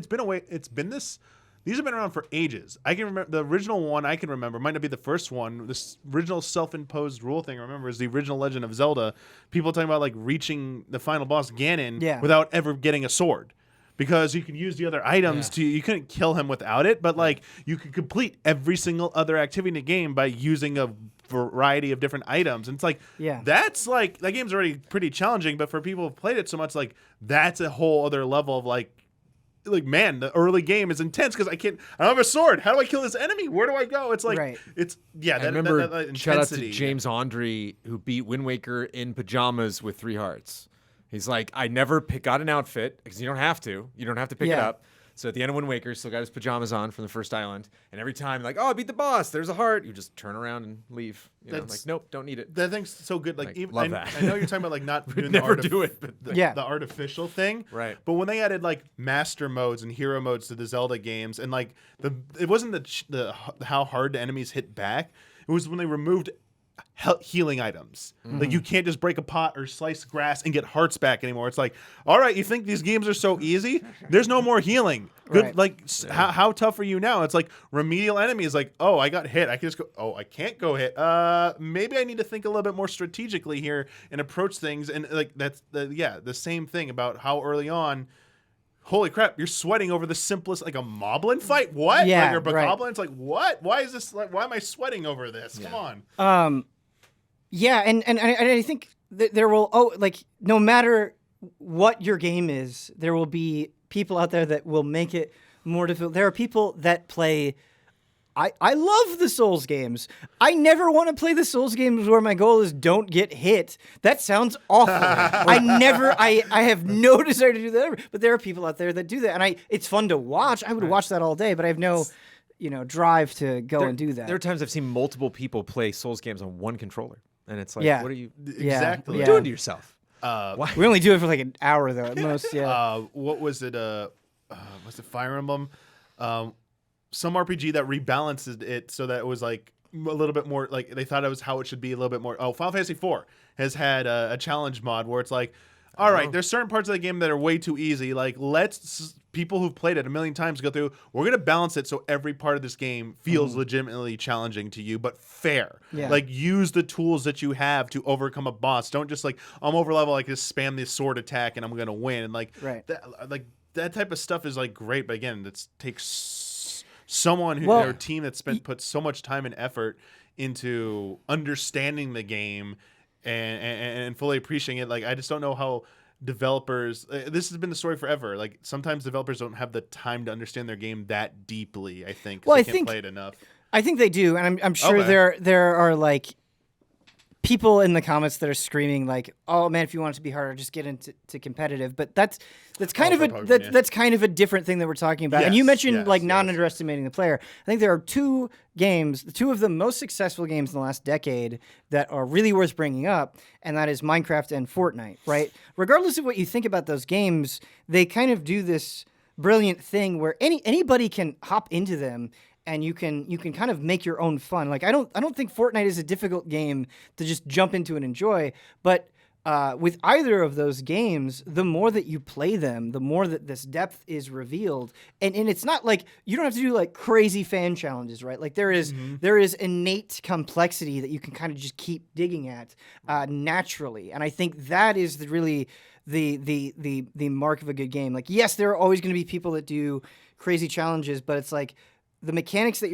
S3: these have been around for ages. I can remember the original one. I can remember, might not be the first one. This original self-imposed rule thing I remember is the original Legend of Zelda. People talking about reaching the final boss Ganon without ever getting a sword, because you can use the other items to. You couldn't kill him without it, but you could complete every single other activity in the game by using a variety of different items. And it's that's that game's already pretty challenging, but for people who've played it so much, that's a whole other level of man, the early game is intense because I don't have a sword. How do I kill this enemy? Where do I go? It's it's
S2: I remember that shout out to James Andre, who beat Wind Waker in pajamas with 3 hearts. He's I never got an outfit, because you don't have to pick it up. So at the end of Wind Waker, still got his pajamas on from the first island, and every time oh, I beat the boss, there's a heart, you just turn around and leave. Nope, don't need it.
S3: That thing's so good.
S2: Even love that.
S3: I know you're talking about not doing
S2: never do it, but
S3: the artificial thing,
S2: right?
S3: But when they added master modes and hero modes to the Zelda games, and it wasn't the how hard the enemies hit back. It was when they removed healing items. You can't just break a pot or slice grass and get hearts back anymore. It's all right, you think these games are so easy? There's no more healing. Good, how tough are you now? It's remedial enemies. Oh, I got hit. I can just go. Oh, I can't go hit. Maybe I need to think a little bit more strategically here and approach things. And that's the same thing about how early on. Holy crap! You're sweating over the simplest, a moblin fight. What?
S1: Yeah,
S3: or Bokoblin? It's what? Why is this? Why am I sweating over this?
S1: Yeah.
S3: Come on.
S1: Yeah, and I think there will no matter what your game is, there will be people out there that will make it more difficult. There are people that play. I love the Souls games. I never want to play the Souls games where my goal is don't get hit. That sounds awful. I have no desire to do that ever. But there are people out there that do that, and it's fun to watch. I would watch that all day, but I have no drive to go and do that.
S2: There are times I've seen multiple people play Souls games on one controller, and it's what are you
S3: exactly
S2: what are you doing to yourself?
S1: Why? We only do it for an hour though at most. Yeah.
S3: What was it? Was it Fire Emblem? Some RPG that rebalanced it so that it was a little bit more like they thought it was how it should be a little bit more. Oh, Final Fantasy IV has had a challenge mod where it's like, all right, there's certain parts of the game that are way too easy. Like, let's people who've played it a million times go through. We're gonna balance it so every part of this game feels legitimately challenging to you, but fair.
S1: Yeah.
S3: Like, use the tools that you have to overcome a boss. Don't just like I'm over level, like just spam this sword attack and I'm gonna win. And like that type of stuff is like great, but again, it takes someone who their team that's put so much time and effort into understanding the game and fully appreciating it. Like, I just don't know how developers this has been the story forever. Like, sometimes developers don't have the time to understand their game that deeply, I think. Well, I can't play it enough.
S1: I think they do, and I'm sure there are like people in the comments that are screaming like, "Oh man, if you want it to be harder, just get into competitive." But that's kind of that's kind of a different thing that we're talking about. And you mentioned not underestimating the player. I think there are two of the most successful games in the last decade that are really worth bringing up, and that is Minecraft and Fortnite. Right? Regardless of what you think about those games, they kind of do this brilliant thing where anybody can hop into them. And you can kind of make your own fun. Like, I don't think Fortnite is a difficult game to just jump into and enjoy. But with either of those games, the more that you play them, the more that this depth is revealed. And it's not like you don't have to do like crazy fan challenges, right? Like there is innate complexity that you can kind of just keep digging at naturally. And I think that is the mark of a good game. Like, yes, there are always going to be people that do crazy challenges, but it's like, the mechanics that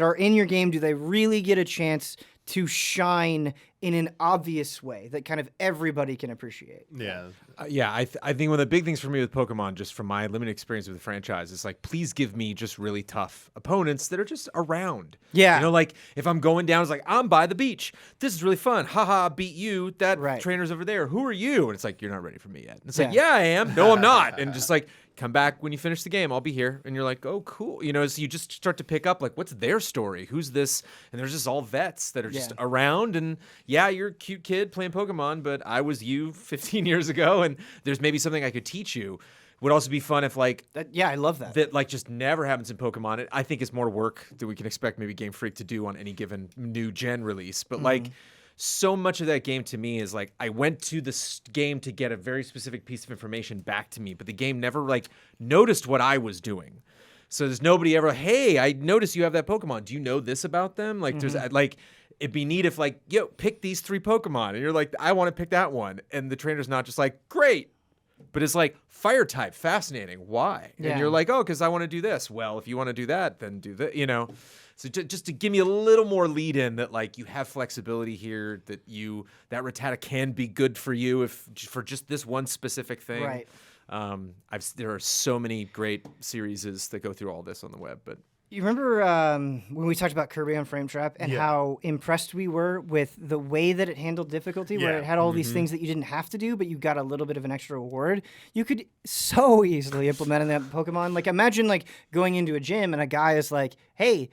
S1: are in your game, do they really get a chance to shine in an obvious way that kind of everybody can appreciate?
S3: Yeah.
S2: I think one of the big things for me with Pokemon, just from my limited experience with the franchise, is like, please give me just really tough opponents that are just around. Yeah. You know, like if I'm going down, it's like, I'm by the beach. This is really fun. Haha, beat you. That trainer's over there. Who are you? And it's like, you're not ready for me yet. And it's like, yeah, I am. No, I'm not. And just like, come back when you finish the game. I'll be here. And you're like, oh, cool. You know, so you just start to pick up, like, what's their story? Who's this? And there's just all vets that are just around. And yeah, you're a cute kid playing Pokemon, but I was you 15 years ago, and there's maybe something I could teach you. Would also be fun if, like...
S1: I love that.
S2: That, like, just never happens in Pokemon. I think it's more work that we can expect maybe Game Freak to do on any given new gen release. But, like... So much of that game to me is like, I went to this game to get a very specific piece of information back to me, but the game never like noticed what I was doing. So there's nobody ever, hey, I noticed you have that Pokemon. Do you know this about them? Like, there's like, it'd be neat if like, yo, pick these 3 Pokemon. And you're like, I want to pick that one. And the trainer's not just like, great. But it's like, fire type, fascinating. Why? And you're like, oh, because I want to do this. Well, if you want to do that, then do that, you know. So just to give me a little more lead in that, like, you have flexibility here, that that Rattata can be good for you if for just this one specific thing.
S1: Right.
S2: There are so many great series that go through all this on the web, but.
S1: You remember when we talked about Kirby on Frame Trap and how impressed we were with the way that it handled difficulty, where it had all these things that you didn't have to do, but you got a little bit of an extra reward? You could so easily implement in that Pokemon. Like, imagine like going into a gym and a guy is like, hey,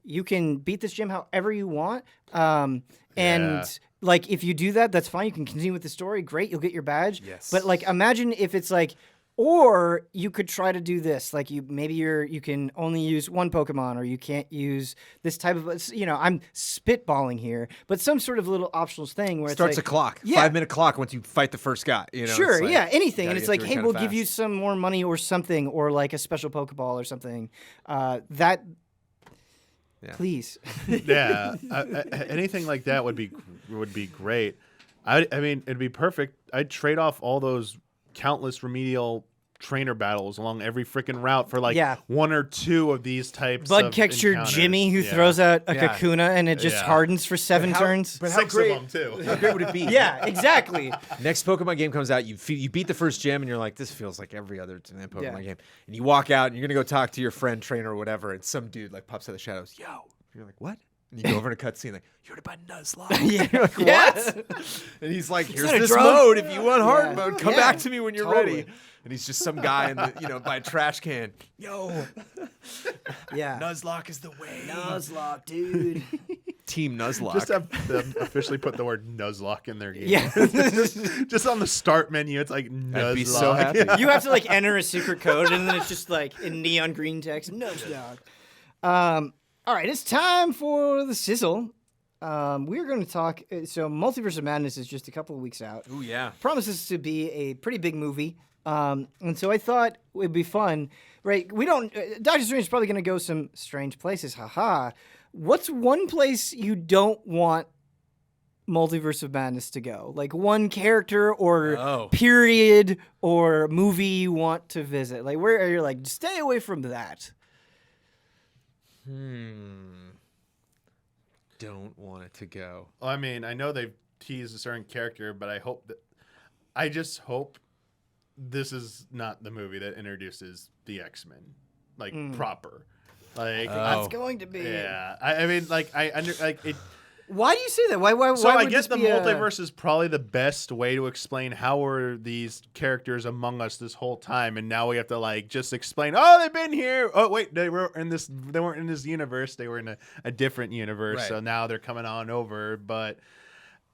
S1: you can beat this gym however you want. And like, if you do that, that's fine. You can continue with the story. Great. You'll get your badge. Yes. But like, imagine if it's like, or you could try to do this, like you can only use one Pokemon, or you can't use this type of, you know, I'm spitballing here, but some sort of little optional thing where
S2: starts
S1: it's like,
S2: a clock, 5-minute clock once you fight the first guy. You know,
S1: sure, like, anything, and it's like, hey, we'll give you some more money or something, or like a special Pokeball or something. Please,
S3: anything like that would be great. I mean, it'd be perfect. I'd trade off all those countless remedial trainer battles along every freaking route for like one or two of these types
S1: Bud
S3: of
S1: catcher
S3: encounters.
S1: Jimmy who throws out a Kakuna and it just hardens for 7 turns.
S2: But
S3: how 6
S2: great,
S3: of them too.
S2: How great would it be?
S1: Yeah, exactly.
S2: Next Pokemon game comes out, you beat the first gym, and you're like, this feels like every other Pokemon game. And you walk out, and you're gonna go talk to your friend, trainer, or whatever, and some dude like pops out of the shadows. Yo, you're like, what? And you go over in a cutscene like, you heard about Nuzlocke? You're like, what? And he's like, here's this mode if you want hard mode. Come back to me when you're ready. And he's just some guy in the, by a trash can. Yo. Nuzlocke is the way.
S1: Nuzlocke, dude.
S2: Team Nuzlocke.
S3: Just have them officially put the word Nuzlocke in their game. Yeah. just on the start menu, it's like Nuzlocke.
S2: I'd be so happy.
S1: You have to like enter a secret code, and then it's just like in neon green text, Nuzlocke. All right, it's time for the sizzle. We're going to talk. So, Multiverse of Madness is just a couple of weeks out.
S2: Ooh, yeah.
S1: Promises to be a pretty big movie. And so I thought it would be fun, right? We don't. Doctor Strange is probably going to go some strange places. Haha. What's one place you don't want Multiverse of Madness to go? Like one character or period or movie you want to visit? Like where are you like, stay away from that?
S2: Don't want it to go.
S3: Well, I mean, I know they've teased a certain character, but I just hope this is not the movie that introduces the X-Men, like proper. Like
S1: that's going to be.
S3: Yeah, I mean, like it.
S1: Why do you say that? Why
S3: So I
S1: would
S3: guess
S1: this
S3: the
S1: be
S3: multiverse is probably the best way to explain how were these characters among us this whole time, and now we have to like just explain. Oh, they've been here. Oh, wait, they weren't in this universe. They were in a different universe.
S2: Right.
S3: So now they're coming on over. But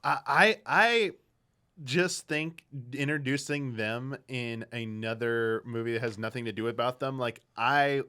S3: I just think introducing them in another movie that has nothing to do about them, like I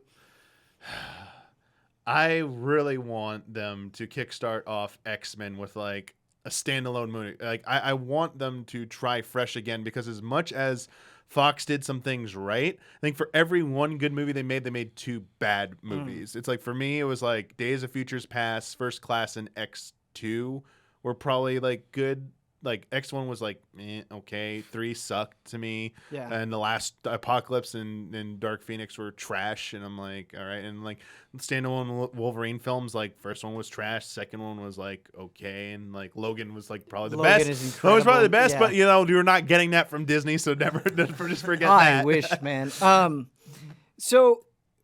S3: really want them to kickstart off X-Men with like a standalone movie. Like I want them to try fresh again, because as much as Fox did some things right, I think for every one good movie they made two bad movies. It's like, for me, it was like Days of Futures Past, First Class, and X2 were probably like good. Like X1 was like, okay. 3 sucked to me.
S1: Yeah.
S3: And the last Apocalypse and Dark Phoenix were trash. And I'm like, all right. And like standalone Wolverine films, like first one was trash. Second one was like, okay. And like Logan was like probably the
S1: Logan
S3: best.
S1: is
S3: Logan
S1: incredible.
S3: was probably the best,
S1: Yeah.
S3: but you know, you're not getting that from Disney. So never just forget
S1: I
S3: that.
S1: wish, man. So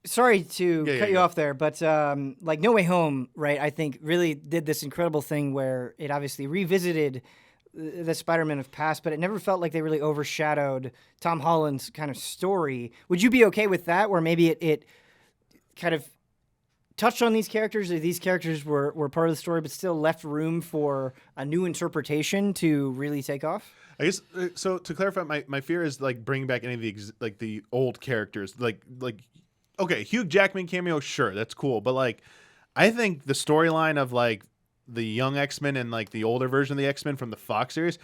S1: sorry to cut you off there, but like No Way Home, right? I think really did this incredible thing where it obviously revisited the Spider-Man of past, but it never felt like they really overshadowed Tom Holland's kind of story. Would you be okay with that, where maybe it kind of touched on these characters, or these characters were part of the story, but still left room for a new interpretation to really take off?
S3: I guess so. To clarify, my fear is like bringing back any of the the old characters, like okay, Hugh Jackman cameo, sure, that's cool, but like I think the storyline of like the young X-Men and like the older version of the X-Men from the Fox series,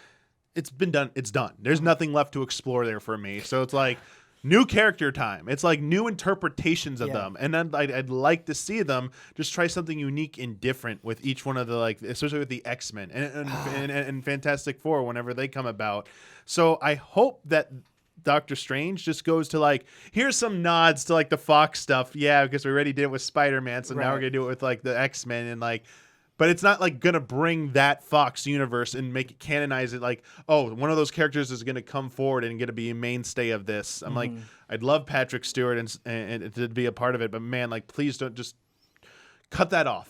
S3: it's been done. It's done. There's nothing left to explore there for me. So it's like new character time. It's like new interpretations of them. And then I'd like to see them just try something unique and different with each one of the, like, especially with the X-Men and Fantastic Four whenever they come about. So I hope that Doctor Strange just goes to like, here's some nods to like the Fox stuff. Yeah, because we already did it with Spider-Man. So now we're going to do it with like the X-Men and like, but it's not like gonna bring that Fox universe and make it canonize it. Like, oh, one of those characters is gonna come forward and gonna be a mainstay of this. I'm like, I'd love Patrick Stewart and to be a part of it, but man, like, please don't just cut that off.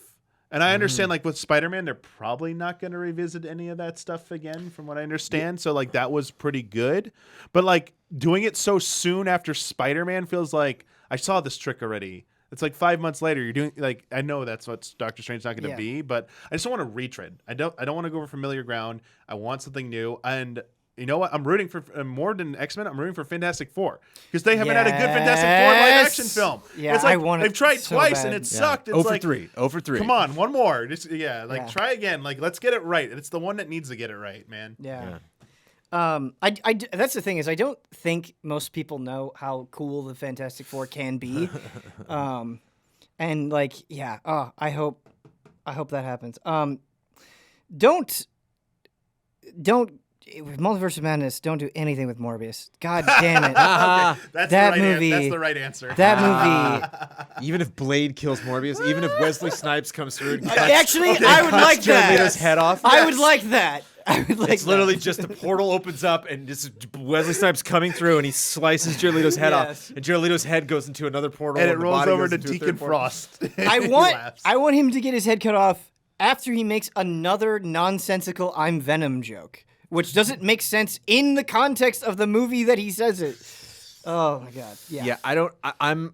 S3: And I understand, like with Spider-Man, they're probably not gonna revisit any of that stuff again, from what I understand. So like that was pretty good, but like doing it so soon after Spider-Man feels like I saw this trick already. It's like 5 months later. You're doing like, I know that's what Doctor Strange's not going to be, but I just don't want to retread. I don't want to go over familiar ground. I want something new. And you know what? I'm rooting for more than X-Men. I'm rooting for Fantastic Four, because they haven't had a good Fantastic Four live action film.
S1: Yeah,
S3: it's like they've tried
S1: so
S3: twice
S1: bad.
S3: and it sucked. It's like
S2: 0 for 3.
S3: Come on, one more. Just try again. Like, let's get it right. It's the one that needs to get it right, man.
S1: Yeah. That's the thing, is I don't think most people know how cool the Fantastic Four can be. And like, I hope that happens. Don't with Multiverse of Madness, don't do anything with Morbius. God damn it.
S3: Okay, that's
S1: That
S3: the right
S1: movie-
S3: that's the right answer.
S1: That movie.
S2: Even if Blade kills Morbius, even if Wesley Snipes comes through and cuts,
S1: Actually, I would like
S2: Jared Leto's
S1: that.
S2: head off.
S1: I would like that. I would like
S2: It's literally just a portal opens up and just Wesley Snipes coming through and he slices Jared Leto's head off, and Jared Leto's head goes into another portal
S3: and it
S2: the
S3: rolls
S2: body
S3: over
S2: goes
S3: to
S2: into a
S3: Deacon
S2: third portal.
S3: Frost.
S1: I
S3: He
S1: want
S3: laughs.
S1: him to get his head cut off after he makes another nonsensical "I'm Venom" joke, which doesn't make sense in the context of the movie that he says it. Oh my god!
S2: Yeah, I'm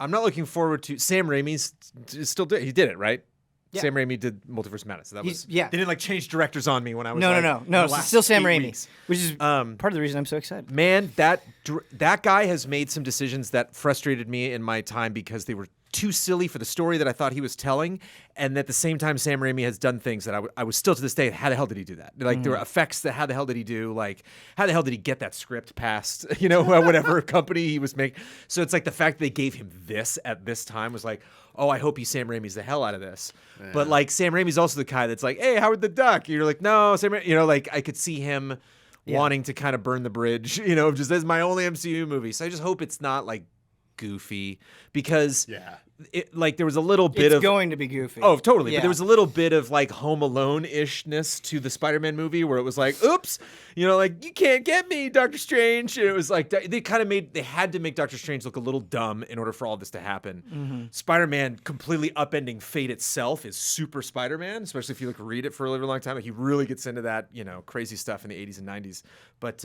S2: not looking forward to Sam Raimi's still did. He did it right.
S1: Yeah.
S2: Sam Raimi did Multiverse of Madness. So that was
S1: yeah.
S2: They didn't like change directors on me when I was
S1: No.
S2: in the
S1: It's
S2: last
S1: still Sam
S2: 8
S1: Raimi,
S2: weeks.
S1: which is part of the reason I'm so excited.
S2: Man, that guy has made some decisions that frustrated me in my time because they were too silly for the story that I thought he was telling, and at the same time, Sam Raimi has done things that I was still to this day, how the hell did he do that? Like there were effects that how the hell did he do? Like how the hell did he get that script past whatever company he was making? So it's like the fact that they gave him this at this time was like, oh, I hope he Sam Raimi's the hell out of this. Yeah. But like Sam Raimi's also the guy that's like, hey, Howard the Duck. You're like, no, Sam Raimi, like I could see him wanting to kind of burn the bridge, just as my only MCU movie. So I just hope it's not like goofy, because there was a little bit
S1: it's going to be goofy.
S2: Oh, totally. But there was a little bit of like Home Alone-ishness to the Spider-Man movie where it was like, oops, like you can't get me, Doctor Strange. And it was like they had to make Doctor Strange look a little dumb in order for all this to happen. Mm-hmm. Spider-Man completely upending fate itself is super Spider-Man, especially if you read it for a really long time. Like he really gets into that, crazy stuff in the 80s and 90s. But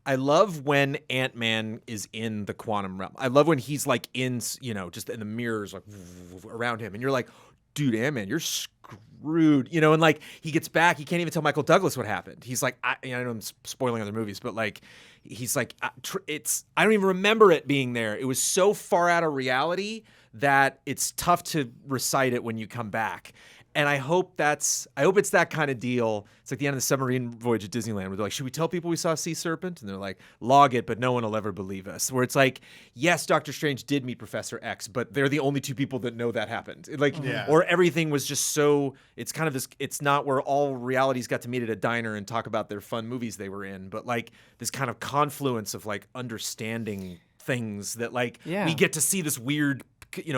S2: I love when Ant-Man is in the quantum realm. I love when he's like in, just in the mirrors like around him. And you're like, dude, Ant-Man, you're screwed. And like he gets back, he can't even tell Michael Douglas what happened. He's like, I know I'm spoiling other movies, but like, he's like, I don't even remember it being there. It was so far out of reality that it's tough to recite it when you come back. And I hope it's that kind of deal. It's like the end of the submarine voyage at Disneyland where they're like, should we tell people we saw a sea serpent? And they're like, log it, but no one will ever believe us. Where it's like, yes, Doctor Strange did meet Professor X, but they're the only two people that know that happened. Or everything was just so, it's kind of this, it's not where all realities got to meet at a diner and talk about their fun movies they were in, but like this kind of confluence of like understanding things that like we get to see this weird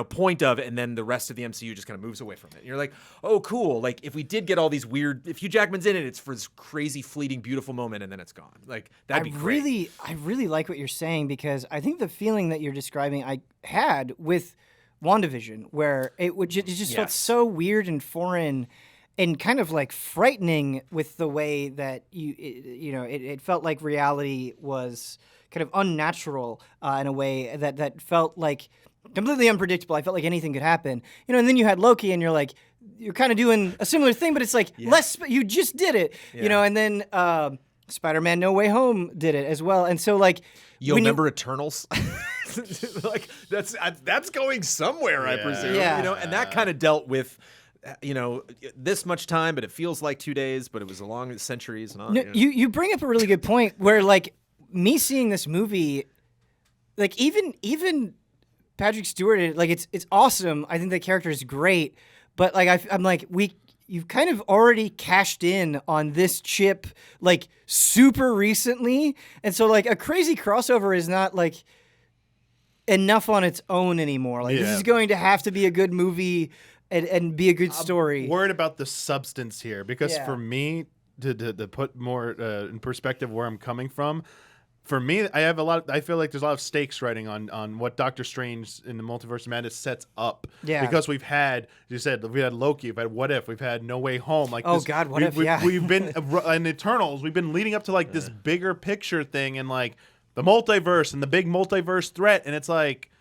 S2: point of it, and then the rest of the MCU just kind of moves away from it. And you're like, oh, cool. Like, if we did get all these weird, if Hugh Jackman's in it, it's for this crazy, fleeting, beautiful moment, and then it's gone. Like, that'd be great.
S1: I really like what you're saying, because I think the feeling that you're describing I had with WandaVision, where it just felt so weird and foreign and kind of like frightening with the way that it felt like reality was kind of unnatural in a way that felt like completely unpredictable. I felt like anything could happen. And then you had Loki, and you're kind of doing a similar thing, but it's like less, you just did it, and then Spider-Man No Way Home did it as well. And so like,
S2: you remember Eternals? Like that's going somewhere, I presume. And that kind of dealt with this much time, but it feels like 2 days, but it was a long centuries and on.
S1: No, you bring up a really good point where like me seeing this movie, like even Patrick Stewart, like it's awesome. I think the character is great, but like I'm like, you've kind of already cashed in on this chip like super recently, and so like a crazy crossover is not like enough on its own anymore. Like this is going to have to be a good movie and be a good story.
S3: I'm worried about the substance here, because for me to put more in perspective where I'm coming from. For me, I feel like there's a lot of stakes writing on what Doctor Strange in the Multiverse of Madness sets up. Yeah. Because we've had, as you said, we had Loki, we've had What If, we've had No Way Home. Like
S1: What If?
S3: We've been in Eternals. We've been leading up to like this bigger picture thing, and like the multiverse and the big multiverse threat. And it's like,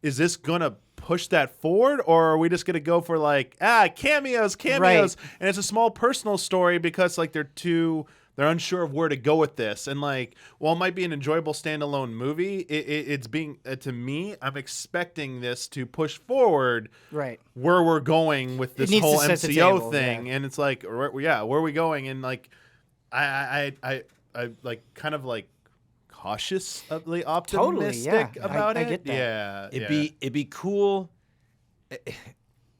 S3: is this gonna push that forward, or are we just gonna go for like cameos? Right. And it's a small personal story because like they're unsure of where to go with this. And like, while it might be an enjoyable standalone movie, it's being, to me, I'm expecting this to push forward where we're going with this whole MCO thing. And it's like, where are we going? And like, I like kind of like cautiously optimistic about it.
S1: I get that.
S2: It'd be cool.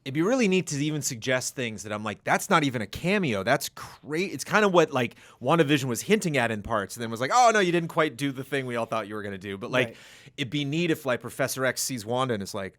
S2: It'd be really neat to even suggest things that I'm like, that's not even a cameo. That's great. It's kind of what like WandaVision was hinting at in parts, and then was like, oh no, you didn't quite do the thing we all thought you were gonna do. But like, it'd be neat if like Professor X sees Wanda and is like,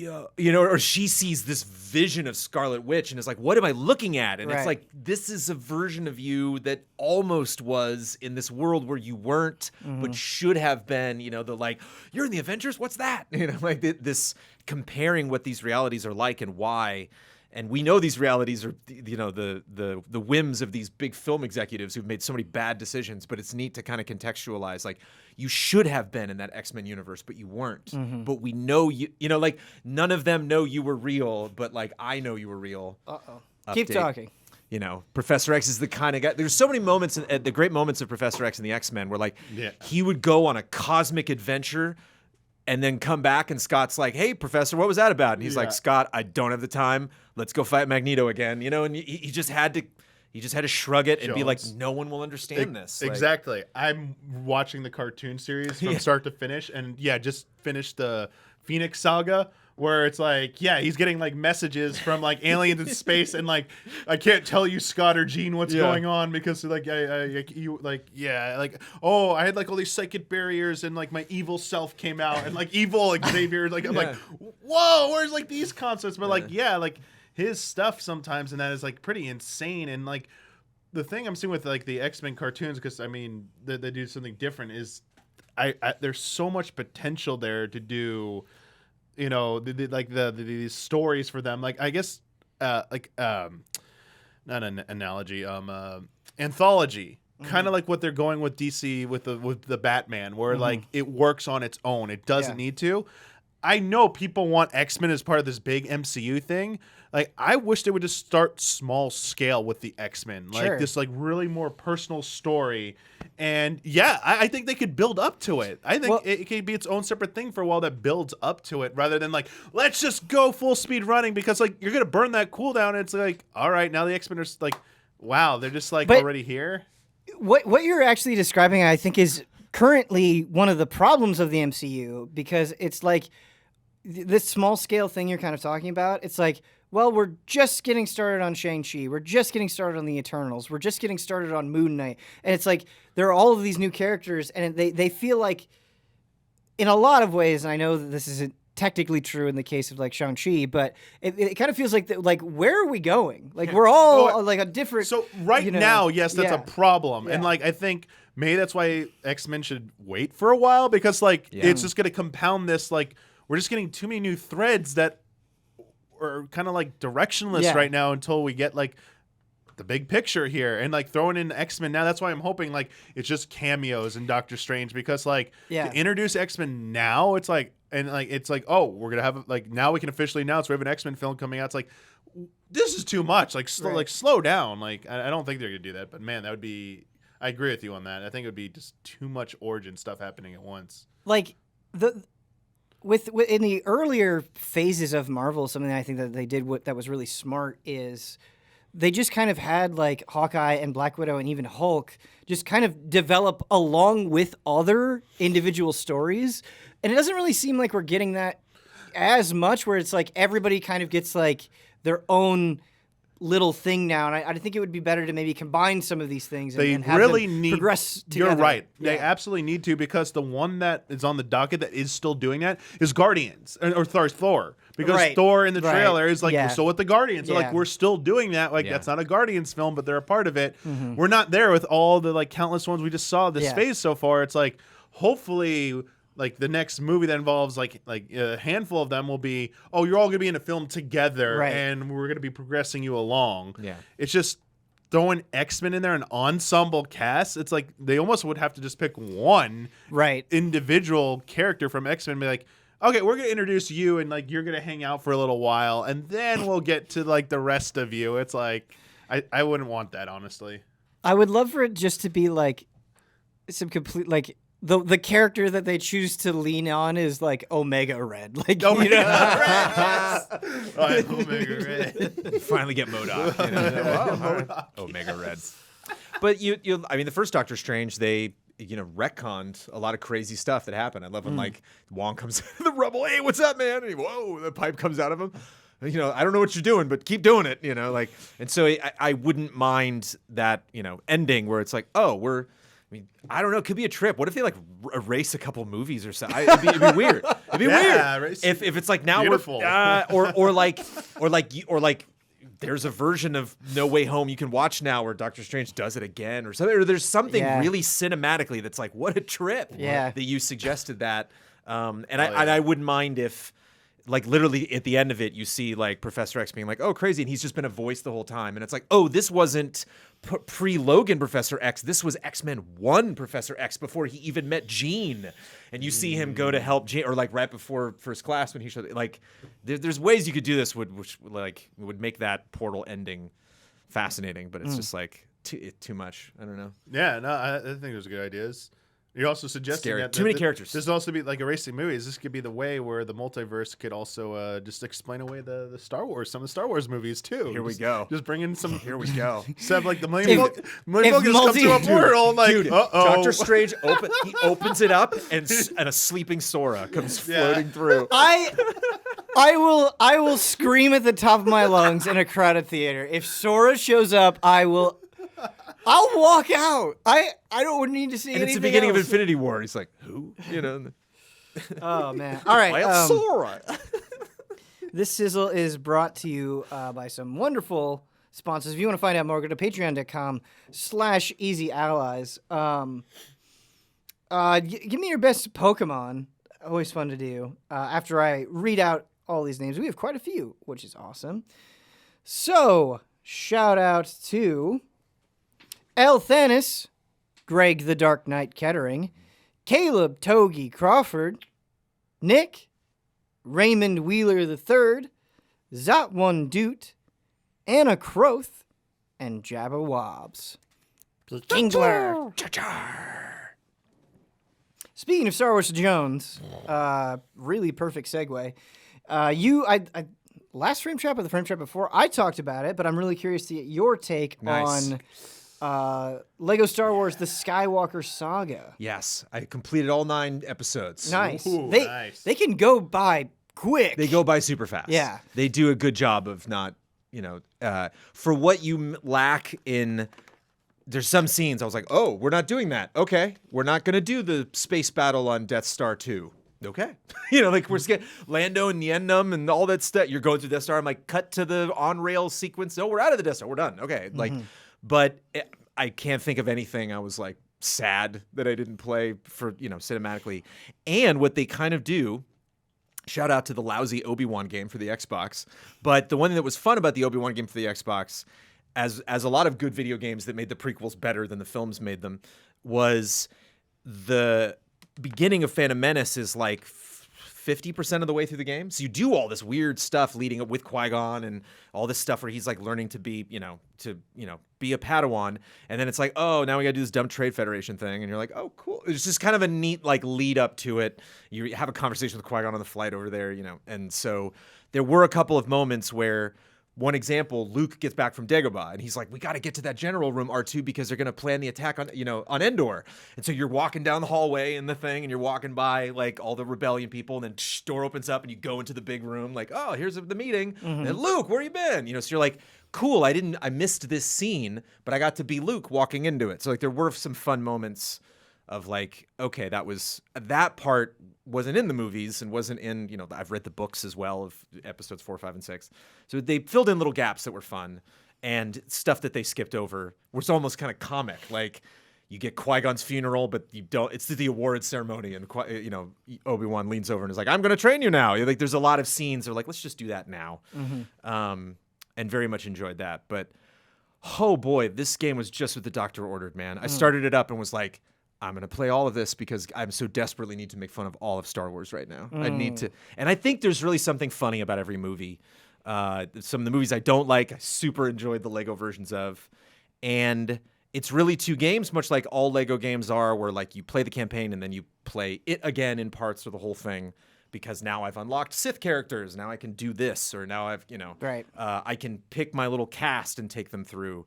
S2: or she sees this vision of Scarlet Witch and is like, what am I looking at? And it's like, this is a version of you that almost was in this world where you weren't, but should have been, the like, you're in the Avengers? What's that? Like this comparing what these realities are like and why. And we know these realities are, the whims of these big film executives who've made so many bad decisions, but it's neat to kind of contextualize, like, you should have been in that X-Men universe, but you weren't. But we know you, like, none of them know you were real, but, like, I know you were real.
S1: Keep talking.
S2: Professor X is the kind of guy. There's so many moments, the great moments of Professor X and the X-Men where, like, he would go on a cosmic adventure and then come back and Scott's like, hey, Professor, what was that about? And he's like, Scott, I don't have the time. Let's go fight Magneto again. And he just had to shrug it and be like, no one will understand this.
S3: Exactly. I'm watching the cartoon series from start to finish, and just finished the Phoenix Saga, where it's like, he's getting like messages from like aliens in space, and like I can't tell you, Scott or Jean, what's going on because like I had like all these psychic barriers, and like my evil self came out, and like evil Xavier, like I'm like, whoa, where's like these concepts? But like his stuff sometimes and that is like pretty insane. And like the thing I'm seeing with like the X-Men cartoons, because I mean they do something different, is I there's so much potential there to do, these stories for them. Like I guess not an analogy, anthology. Kind of like what they're going with DC with the Batman, where like it works on its own. It doesn't need to. I know people want X-Men as part of this big MCU thing. Like, I wish they would just start small scale with the X-Men. Like, this, like, really more personal story. And, I think they could build up to it. I think it could be its own separate thing for a while that builds up to it, rather than, like, let's just go full speed running, because, like, you're going to burn that cooldown. And it's like, all right, now the X-Men are, like, wow, they're just, like, already here.
S1: What you're actually describing, I think, is currently one of the problems of the MCU, because it's like, this small scale thing you're kind of talking about, it's like, well, we're just getting started on Shang-Chi. We're just getting started on the Eternals. We're just getting started on Moon Knight. And it's like, there are all of these new characters, and they feel like, in a lot of ways, and I know that this isn't technically true in the case of like Shang-Chi, but it kind of feels like, where are we going? Like, we're all like a different...
S3: So now, yes, that's a problem. Yeah. And like, I think maybe that's why X-Men should wait for a while, because like, it's just going to compound this, like, we're just getting too many new threads that are kind of like directionless right now until we get like the big picture here, and like throwing in X-Men now. That's why I'm hoping like it's just cameos in Doctor Strange, because like to introduce X-Men now, it's like, and like it's like, oh, we're gonna have like, now we can officially announce we have an X-Men film coming out. It's like, this is too much. Like slow down. Like I don't think they're gonna do that, but man, that would be. I agree with you on that. I think it would be just too much origin stuff happening at once.
S1: Like With in the earlier phases of Marvel, something I think that they did that was really smart is they just kind of had like Hawkeye and Black Widow and even Hulk just kind of develop along with other individual stories. And it doesn't really seem like we're getting that as much, where it's like everybody kind of gets like their own little thing now, and I think it would be better to maybe combine some of these things and have them progress together.
S3: You're right. They absolutely need to, because the one that is on the docket that is still doing that is Guardians, or Thor. Because Thor in the trailer is like, we're still with the Guardians. So like, we're still doing that. Like, that's not a Guardians film, but they're a part of it. Mm-hmm. We're not there with all the like countless ones we just saw this phase so far. It's like, hopefully, like the next movie that involves like a handful of them will be, oh, you're all going to be in a film together, and we're going to be progressing you along. Yeah, it's just throwing X-Men in there, an ensemble cast. It's like they almost would have to just pick one individual character from X-Men and be like, okay, we're going to introduce you, and like you're going to hang out for a little while, and then we'll get to like the rest of you. It's like, I wouldn't want that, honestly.
S1: I would love for it just to be like some complete like. The character that they choose to lean on is like Omega Red. Like,
S3: Omega Red. Omega Red.
S2: You finally get MODOK. Omega Red. But I mean, the first Doctor Strange, they retconned a lot of crazy stuff that happened. I love when like Wong comes in the rubble. Hey, what's up, man? And whoa, the pipe comes out of him. I don't know what you're doing, but keep doing it. And so I wouldn't mind that ending where it's like, oh, I don't know. It could be a trip. What if they like erase a couple movies or something? It'd be weird. It'd be weird if it's like now
S3: beautiful.
S2: Or like there's a version of No Way Home you can watch now where Doctor Strange does it again or something. Or there's something really cinematically that's like, what a trip. Yeah. That you suggested that. I wouldn't mind if. Like literally at the end of it, you see like Professor X being like, "Oh, crazy," and he's just been a voice the whole time. And it's like, "Oh, this wasn't pre-Logan Professor X. This was X-Men 1 Professor X before he even met Jean." And you see him go to help Jean, or like right before First Class when he showed. Like, there's ways you could do this, which would make that portal ending fascinating. But it's just like too much. I don't know.
S3: Yeah, no, I think those are good ideas. You're also suggesting
S2: Scary.
S3: that
S2: Too many characters.
S3: This would also be like erasing movies. This could be the way where the multiverse could also just explain away the Star Wars, some of the Star Wars movies too.
S2: Here we go.
S3: Just bring in some.
S2: Here we go.
S3: So have like the
S1: If
S3: Millennium Falcon come to a portal, like,
S2: Dude,
S3: uh-oh.
S2: Doctor Strange he opens it up and a sleeping Sora comes floating through.
S1: I will scream at the top of my lungs in a crowded theater. If Sora shows up, I'll walk out. I don't need to see
S2: And
S1: anything
S2: it's the beginning
S1: else.
S2: of Infinity War. He's like, who? You know.
S1: Oh man! All right.
S2: Well, Sora.
S1: This sizzle is brought to you by some wonderful sponsors. If you want to find out more, go to patreon.com/easyallies. Give me your best Pokemon. Always fun to do. After I read out all these names, we have quite a few, which is awesome. So, shout out to Elthanas, Greg TheDarkKnight Kettering, Caleb Togi Crawford, Nick, Raymond Wheeler III, ZatVunDoot, Anacrothe, and Jabbawabs. Kingler. Speaking of Star Wars Jones, really perfect segue. I last Frame Trap or the Frame Trap before, I talked about it, but I'm really curious to get your take on Lego Star Wars: The Skywalker Saga.
S2: Yes, I completed all 9 episodes.
S1: Nice.
S3: Ooh,
S1: They
S3: nice.
S1: they can go by quick.
S2: They go by super fast.
S1: Yeah.
S2: They do a good job of not, for what you lack in. There's some scenes I was like, oh, we're not doing that. Okay, we're not gonna do the space battle on Death Star 2. Okay, like we're scared. Lando and Nienum and all that stuff. You're going through Death Star. I'm like, cut to the on-rail sequence. No, we're out of the Death Star. We're done. Okay, but I can't think of anything I was like sad that I didn't play for cinematically. And what they kind of do. Shout out to the lousy Obi-Wan game for the Xbox. But the one thing that was fun about the Obi-Wan game for the Xbox, as a lot of good video games that made the prequels better than the films made them, was the beginning of Phantom Menace is like 50% of the way through the game. So you do all this weird stuff leading up with Qui-Gon and all this stuff where he's like learning to be, be a Padawan. And then it's like, oh, now we gotta do this dumb Trade Federation thing. And you're like, oh, cool. It's just kind of a neat like lead up to it. You have a conversation with Qui-Gon on the flight over there, And so there were a couple of moments where, one example, Luke gets back from Dagobah, and he's like, we got to get to that general room, R2, because they're going to plan the attack on Endor. And so you're walking down the hallway in the thing, and you're walking by, like, all the rebellion people, and then door opens up, and you go into the big room, like, oh, here's the meeting. Mm-hmm. And Luke, where you been? So you're like, cool, I missed this scene, but I got to be Luke walking into it. So, like, there were some fun moments of, like, okay, that part wasn't in the movies and wasn't in, I've read the books as well of episodes 4, 5, and 6. So they filled in little gaps that were fun, and stuff that they skipped over was almost kind of comic. Like, you get Qui-Gon's funeral, but you don't, it's the awards ceremony, and, Obi-Wan leans over and is like, I'm going to train you now. Like, there's a lot of scenes that are like, let's just do that now. Mm-hmm. And very much enjoyed that. But, oh boy, this game was just what the doctor ordered, man. I started it up and was like, I'm going to play all of this because I so desperately need to make fun of all of Star Wars right now. I need to. And I think there's really something funny about every movie. Some of the movies I don't like, I super enjoyed the Lego versions of. And it's really 2 games, much like all Lego games are, where like you play the campaign and then you play it again in parts or the whole thing. Because now I've unlocked Sith characters. Now I can do this. Or now I've,
S1: right.
S2: I can pick my little cast and take them through.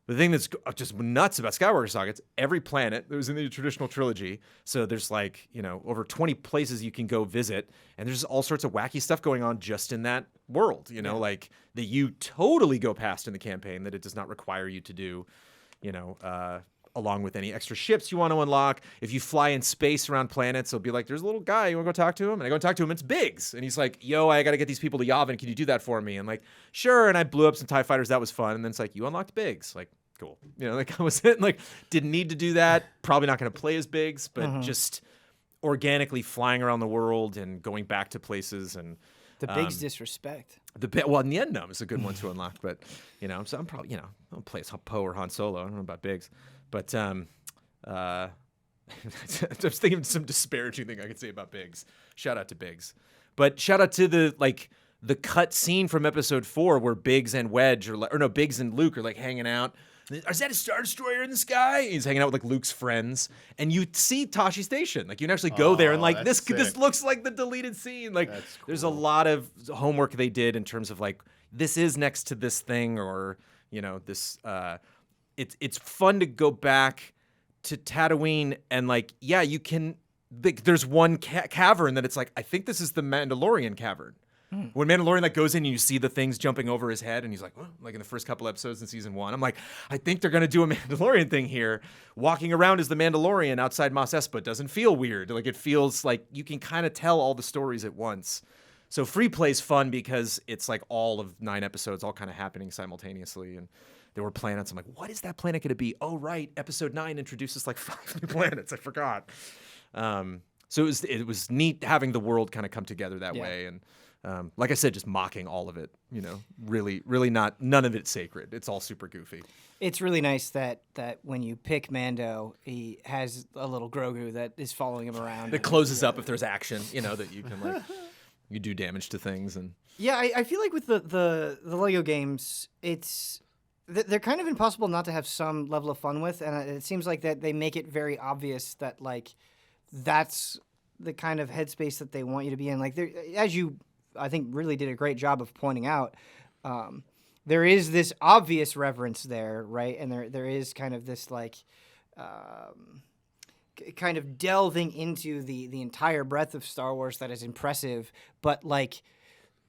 S2: The thing that's just nuts about Skywalker Saga, it's every planet that was in the traditional trilogy. So there's like, over 20 places you can go visit. And there's all sorts of wacky stuff going on just in that world, like that you totally go past in the campaign that it does not require you to do, along with any extra ships you want to unlock. If you fly in space around planets, it'll be like, there's a little guy, you want to go talk to him? And I go and talk to him, it's Biggs. And he's like, yo, I got to get these people to Yavin. Can you do that for me? And like, sure. And I blew up some TIE fighters. That was fun. And then it's like, you unlocked Biggs. Like, cool. That was it. Like, didn't need to do that. Probably not going to play as Biggs, but just organically flying around the world and going back to places. And
S1: the Biggs disrespect.
S2: Nienum is a good one to unlock, but so I'm probably I'll play as Poe or Han Solo. I don't know about Biggs, but I was thinking of some disparaging thing I could say about Biggs. Shout out to Biggs, but shout out to the cut scene from episode 4 where Biggs and Wedge Biggs and Luke are like hanging out. Is that a Star Destroyer in the sky? He's hanging out with like Luke's friends, and you see Tashi Station. Like you can actually go there and like this looks like the deleted scene. Like there's a lot of homework they did in terms of like this is next to this thing, or this. It's fun to go back to Tatooine and like you can. There's one cavern that it's like I think this is the Mandalorian cavern. When Mandalorian like goes in and you see the things jumping over his head and he's like, oh, like in the first couple episodes in season 1, I'm like, I think they're gonna do a Mandalorian thing here. Walking around as the Mandalorian outside Mos Espa doesn't feel weird. Like it feels like you can kind of tell all the stories at once. So free play's fun because it's like all of 9 episodes all kind of happening simultaneously. And there were planets. I'm like, what is that planet gonna be? Oh right, episode 9 introduces like 5 new planets. I forgot. So it was neat having the world kind of come together that way. And like I said, just mocking all of it, really none of it's sacred. It's all super goofy.
S1: It's really nice that when you pick Mando, he has a little Grogu that is following him around.
S2: That closes up if there's action, that you can like, you do damage to things. And
S1: yeah, I feel like with the Lego games, they're kind of impossible not to have some level of fun with. And it seems like that they make it very obvious that like that's the kind of headspace that they want you to be in. Like as you, I think, really did a great job of pointing out, there is this obvious reverence there, right? And there is kind of this like kind of delving into the entire breadth of Star Wars that is impressive, but like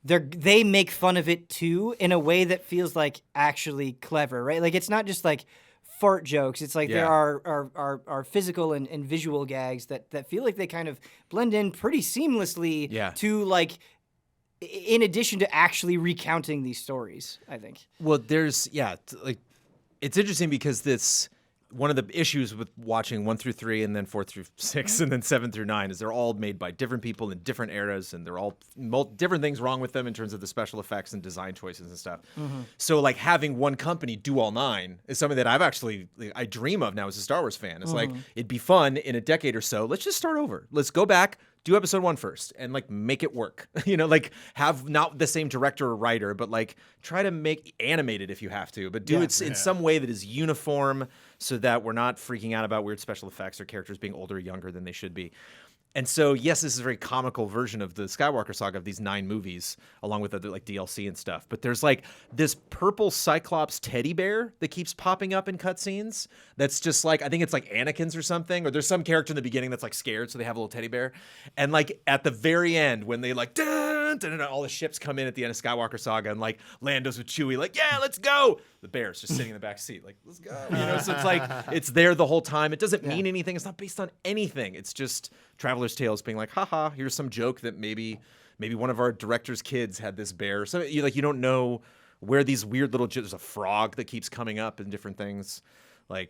S1: they make fun of it too in a way that feels like actually clever, right? Like it's not just like fart jokes. It's like there are physical and visual gags that feel like they kind of blend in pretty seamlessly to like in addition to actually recounting these stories, I think.
S2: Well, there's like it's interesting because this one of the issues with watching 1 through 3 and then 4 through 6 and then 7 through 9 is they're all made by different people in different eras, and they're all different things wrong with them in terms of the special effects and design choices and stuff. So like having one company do all 9 is something that I dream of now as a Star Wars fan. It's like it'd be fun in a decade or so. Let's just start over. Let's go back, do episode 1 first, and like make it work. Like have not the same director or writer, but like try to make animated if you have to, but do it in some way that is uniform, so that we're not freaking out about weird special effects or characters being older or younger than they should be. And so, yes, this is a very comical version of the Skywalker saga of these 9 movies, along with other like DLC and stuff. But there's like this purple Cyclops teddy bear that keeps popping up in cutscenes. That's just like, I think it's like Anakin's or something, or there's some character in the beginning that's like scared, so they have a little teddy bear. And like at the very end, when they like, dun, dun, dun, dun, all the ships come in at the end of Skywalker saga, and like Lando's with Chewie, like, yeah, let's go. The bear's just sitting in the back seat, like, let's go. So it's like, it's there the whole time. It doesn't mean anything. It's not based on anything. It's just Traveler's Tales being like, haha, here's some joke that maybe one of our director's kids had this bear. So you don't know where these weird little there's a frog that keeps coming up and different things. And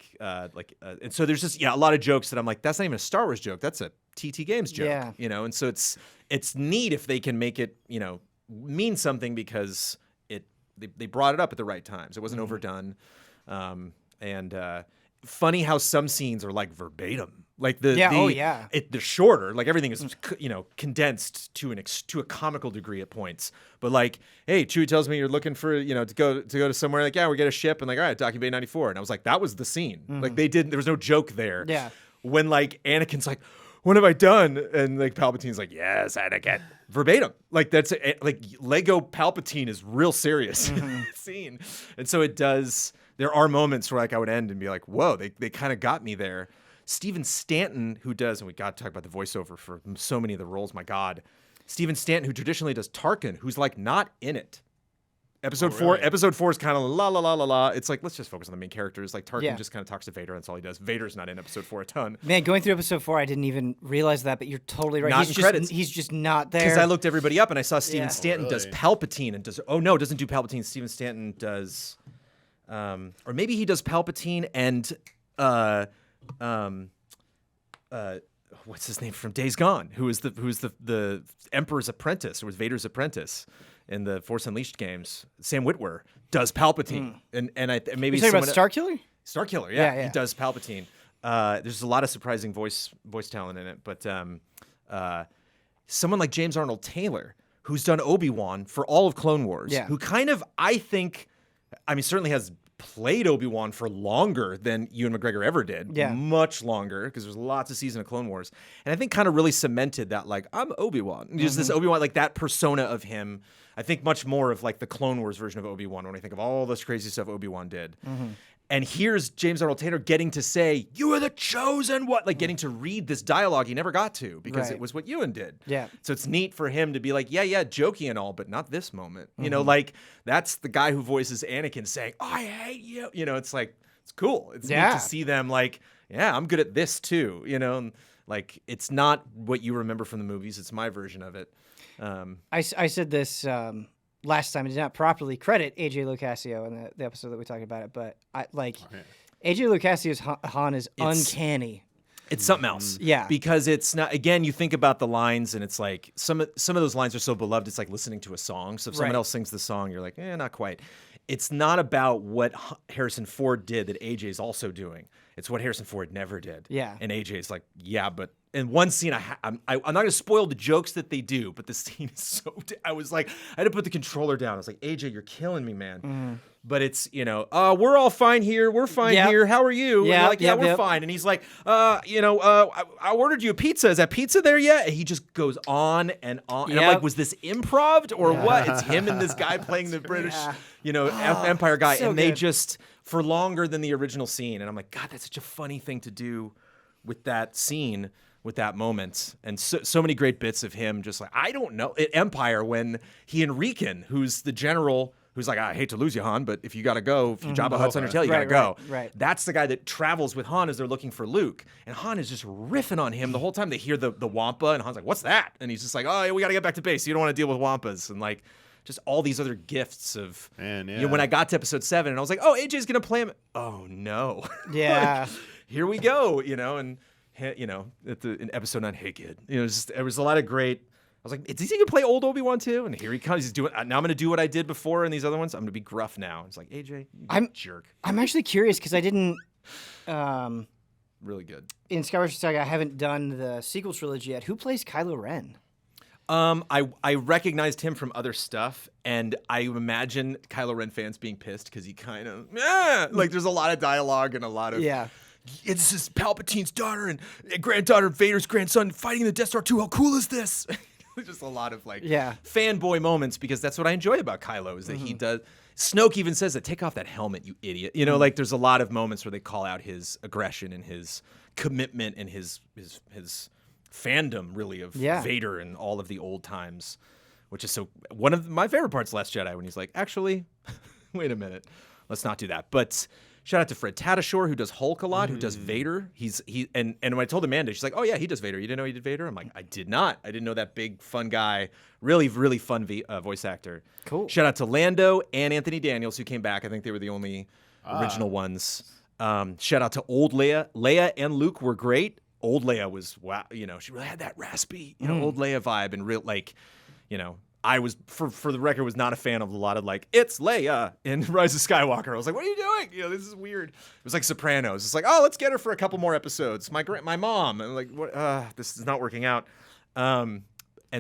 S2: so there's just a lot of jokes that I'm like, that's not even a Star Wars joke. That's a TT Games joke. And so it's neat if they can make it, mean something because they brought it up at the right times. It wasn't overdone. Funny how some scenes are like verbatim. Like they're shorter. Like everything is condensed to a comical degree at points. But like, hey, Chewie tells me you're looking for to go to somewhere. Like, we get a ship, and like, all right, Docking Bay 94. And I was like, that was the scene. Like there was no joke there.
S1: Yeah.
S2: When like Anakin's like, what have I done? And like Palpatine's like, yes, Anakin. Verbatim. Like that's like Lego Palpatine is real serious in that scene. And so it does. There are moments where like I would end and be like, whoa, they kind of got me there. Stephen Stanton, who does, and we got to talk about the voiceover for so many of the roles, my God. Stephen Stanton, who traditionally does Tarkin, who's like not in it. Episode 4 is kind of la la la la la. It's like, let's just focus on the main characters. Like Tarkin just kind of talks to Vader, and that's all he does. Vader's not in episode 4 a ton.
S1: Man, going through episode 4, I didn't even realize that, but you're totally right. He's just not there.
S2: Because I looked everybody up and I saw Stephen Stanton does Palpatine and doesn't do Palpatine. Stephen Stanton does, or maybe he does Palpatine and what's his name from Days Gone? Who's the Emperor's apprentice, or was Vader's apprentice in the Force Unleashed games? Sam Witwer does Palpatine, and maybe
S1: you're talking about Starkiller?
S2: Starkiller, yeah, he does Palpatine. There's a lot of surprising voice talent in it, but someone like James Arnold Taylor, who's done Obi-Wan for all of Clone Wars, who kind of, I think, I mean, certainly has played Obi-Wan for longer than Ewan McGregor ever did.
S1: Yeah.
S2: Much longer, because there's lots of season of Clone Wars. And I think kind of really cemented that, like, I'm Obi-Wan. Just this Obi-Wan, like that persona of him. I think much more of like the Clone Wars version of Obi-Wan when I think of all this crazy stuff Obi-Wan did. And here's James Arnold Taylor getting to say, "You are the chosen one," like getting to read this dialogue he never got to because it was what Ewan did.
S1: Yeah.
S2: So it's neat for him to be like, yeah, jokey and all, but not this moment. You know, like that's the guy who voices Anakin saying, "I hate you." You know, it's like, it's cool. It's neat to see them like, yeah, I'm good at this too. You know, and like it's not what you remember from the movies. It's my version of it.
S1: I said this last time. I did not properly credit AJ Lucasio in the episode that we talked about it, but AJ Lucasio's Han is uncanny.
S2: It's something else.
S1: Yeah.
S2: Because it's not, again, you think about the lines and it's like some of those lines are so beloved, it's like listening to a song. So if someone else sings the song, you're like, not quite. It's not about what Harrison Ford did that AJ's also doing. It's what Harrison Ford never did.
S1: Yeah.
S2: And AJ's like, yeah, but in one scene, I'm not going to spoil the jokes that they do, but the scene is so, I was like, I had to put the controller down. I was like, AJ, you're killing me, man. But it's, we're all fine here. We're fine here. How are you?
S1: Yeah,
S2: and you're like, we're fine. And he's like, I ordered you a pizza. Is that pizza there yet? And he just goes on and on. And I'm like, was this improv or what? It's him and this guy playing the British, Empire guy.
S1: So
S2: and they
S1: good.
S2: just, for longer than the original scene. And I'm like, God, that's such a funny thing to do with that scene, with that moment. And so many great bits of him just like, I don't know, at Empire when he and Riken, who's the general who's like, I hate to lose you, Han, but if you got to go, if Jabba Hutt's on your tail, you got to go.
S1: Right.
S2: That's the guy that travels with Han as they're looking for Luke. And Han is just riffing on him the whole time. They hear the Wampa, and Han's like, what's that? And he's just like, oh, yeah, we got to get back to base. You don't want to deal with Wampas. And like, just all these other gifts of, when I got to episode 7, and I was like, oh, AJ's going to play him. Oh, no.
S1: Yeah.
S2: Like, here we go, and, in episode 9, hey, kid. There was a lot of great, I was like, is he going to play old Obi-Wan too? And here he comes. He's doing. Now I'm going to do what I did before in these other ones. I'm going to be gruff now. It's like, AJ, you jerk.
S1: I'm actually curious because I didn't.
S2: Really good.
S1: In Skywalker Saga, I haven't done the sequel trilogy yet. Who plays Kylo Ren?
S2: I recognized him from other stuff, and I imagine Kylo Ren fans being pissed because he kind of like there's a lot of dialogue and a lot of This is Palpatine's daughter and granddaughter of Vader's grandson fighting the Death Star 2. How cool is this? Just a lot of like fanboy moments because that's what I enjoy about Kylo is that he does. Snoke even says that, take off that helmet, you idiot. Like there's a lot of moments where they call out his aggression and his commitment and his fandom really of Vader and all of the old times, which is so one of my favorite parts of Last Jedi when he's like, actually, wait a minute, let's not do that. But shout out to Fred Tatasciore, who does Hulk a lot, who does Vader. And when I told Amanda, she's like, oh yeah, he does Vader. You didn't know he did Vader? I'm like, I did not. I didn't know that big fun guy, really, really fun voice actor.
S1: Cool.
S2: Shout out to Lando and Anthony Daniels, who came back. I think they were the only original ones. Shout out to old Leia. Leia and Luke were great. Old Leia was, wow, she really had that raspy, old Leia vibe and real, like, I was, for the record, was not a fan of a lot of like, it's Leia in Rise of Skywalker. I was like, what are you doing? This is weird. It was like Sopranos. It's like, oh, let's get her for a couple more episodes. My mom. And like, what? This is not working out. And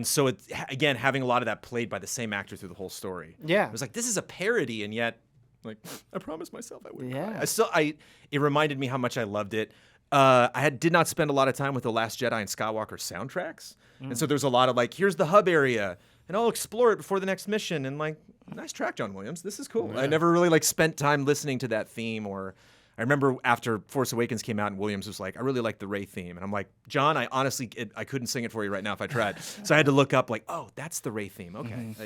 S2: so it's, again, having a lot of that played by the same actor through the whole story.
S1: Yeah.
S2: It was like, this is a parody, and yet, like, I promised myself I wouldn't
S1: Yeah.
S2: cry. It reminded me how much I loved it. I did not spend a lot of time with The Last Jedi and Skywalker soundtracks. And so there's a lot of like, here's the hub area, and I'll explore it before the next mission. And like, nice track, John Williams. This is cool. Yeah. I never really like spent time listening to that theme. Or I remember after Force Awakens came out and Williams was like, I really like the Rey theme. And I'm like, John, I honestly, I couldn't sing it for you right now if I tried. So I had to look up like, oh, that's the Rey theme. Okay. I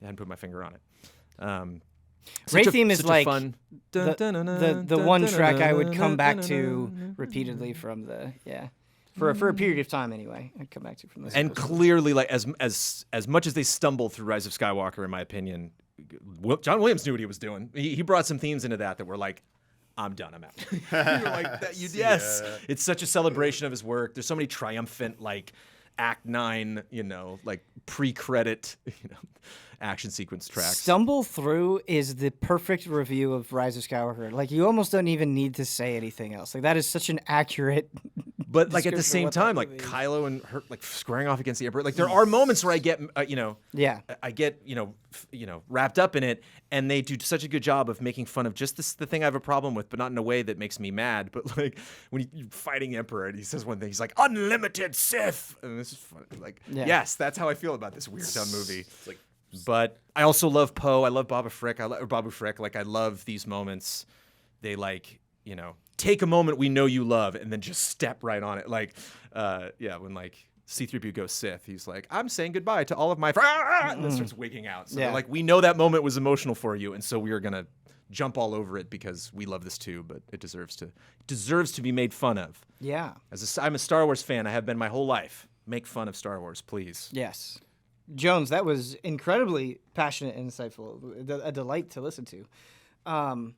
S2: hadn't put my finger on it.
S1: Rey theme is like the one track I would come back to repeatedly from the for a period of time anyway. I'd come back to from this.
S2: And clearly, like as much as they stumbled through Rise of Skywalker, in my opinion, John Williams knew what he was doing. He brought some themes into that were like, I'm done, I'm out. You're like, yes, it's such a celebration of his work. There's so many triumphant like Act 9, like pre-credit, action sequence tracks.
S1: Stumble Through is the perfect review of Rise of Skywalker. Like, you almost don't even need to say anything else. Like, that is such an accurate
S2: But like at the same time, like Kylo and her like squaring off against the Emperor, like there are moments where I get, I get, wrapped up in it, and they do such a good job of making fun of just the thing I have a problem with, but not in a way that makes me mad. But like when you're fighting Emperor and he says one thing, he's like, "Unlimited Sith," and this is fun. Like, yes, that's how I feel about this weird dumb movie. It's like, but I also love Poe. I love Babu Frick. Like I love these moments. They like, take a moment we know you love and then just step right on it. Like, when like C-3PO goes Sith, he's like, I'm saying goodbye to all of my and then starts wigging out. So like, we know that moment was emotional for you, and so we are gonna jump all over it because we love this too, but it deserves to be made fun of.
S1: Yeah.
S2: I'm a Star Wars fan. I have been my whole life. Make fun of Star Wars, please.
S1: Yes. Jones, that was incredibly passionate and insightful. A delight to listen to.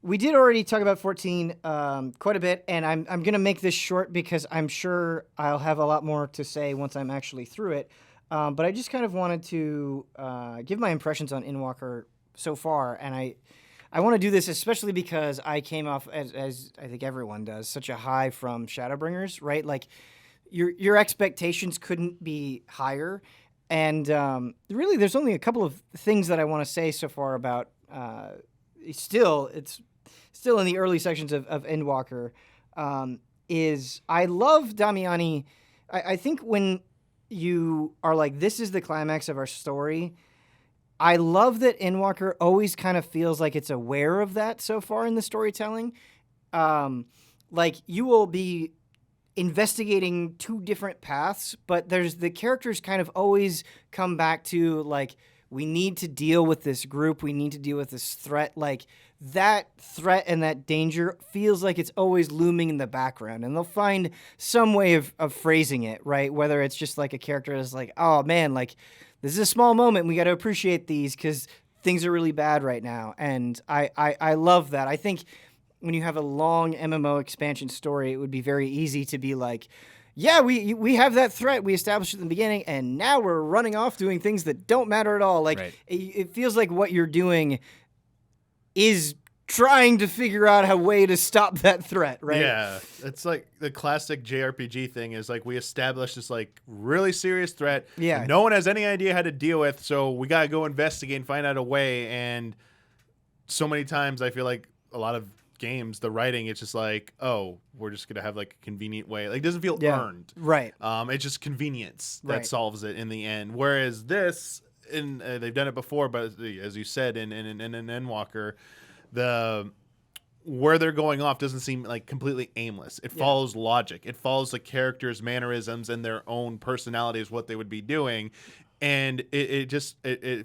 S1: We did already talk about 14 quite a bit, and I'm going to make this short because I'm sure I'll have a lot more to say once I'm actually through it. But I just kind of wanted to give my impressions on Endwalker so far, and I want to do this especially because I came off, as I think everyone does, such a high from Shadowbringers, right? Like, your expectations couldn't be higher. And really, there's only a couple of things that I want to say so far about. It's still in the early sections of Endwalker. Is I love Damiani. I think when you are like, this is the climax of our story, I love that Endwalker always kind of feels like it's aware of that so far in the storytelling. Like, you will be investigating two different paths, but the characters kind of always come back to, like, we need to deal with this group, we need to deal with this threat. Like, that threat and that danger feels like it's always looming in the background, and they'll find some way of phrasing it, right? Whether it's just like a character that's like, oh man, like, this is a small moment, we got to appreciate these because things are really bad right now. And I love that. I think when you have a long MMO expansion story, it would be very easy to be like, yeah, we have that threat we established at the beginning, and now we're running off doing things that don't matter at all. Like, it feels like what you're doing is trying to figure out a way to stop that threat, right?
S3: Yeah, it's like the classic JRPG thing is like, we established this like really serious threat.
S1: Yeah,
S3: no one has any idea how to deal with, so we gotta go investigate and find out a way. And so many times I feel like a lot of games, the writing, it's just like, oh, we're just gonna have like a convenient way. Like, it doesn't feel earned,
S1: right?
S3: It's just convenience that solves it in the end. Whereas this, they've done it before, but as you said, in Endwalker, where they're going off doesn't seem like completely aimless. It follows logic. It follows the characters' mannerisms and their own personalities, what they would be doing. And it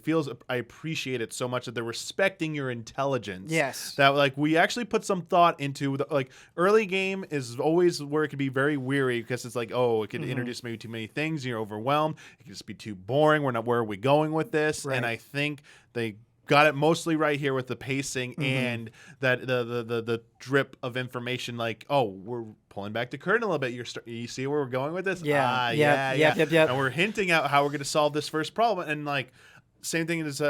S3: feels, I appreciate it so much that they're respecting your intelligence.
S1: Yes.
S3: That like, we actually put some thought into like, early game is always where it can be very weary because it's like, oh, it can introduce maybe too many things. You're overwhelmed. It can just be too boring. Where are we going with this? Right. And I think they got it mostly right here with the pacing and that the drip of information. Like, oh, we're pulling back the curtain a little bit. You see where we're going with this?
S1: Yeah.
S3: And we're hinting out how we're going to solve this first problem. And like, same thing as they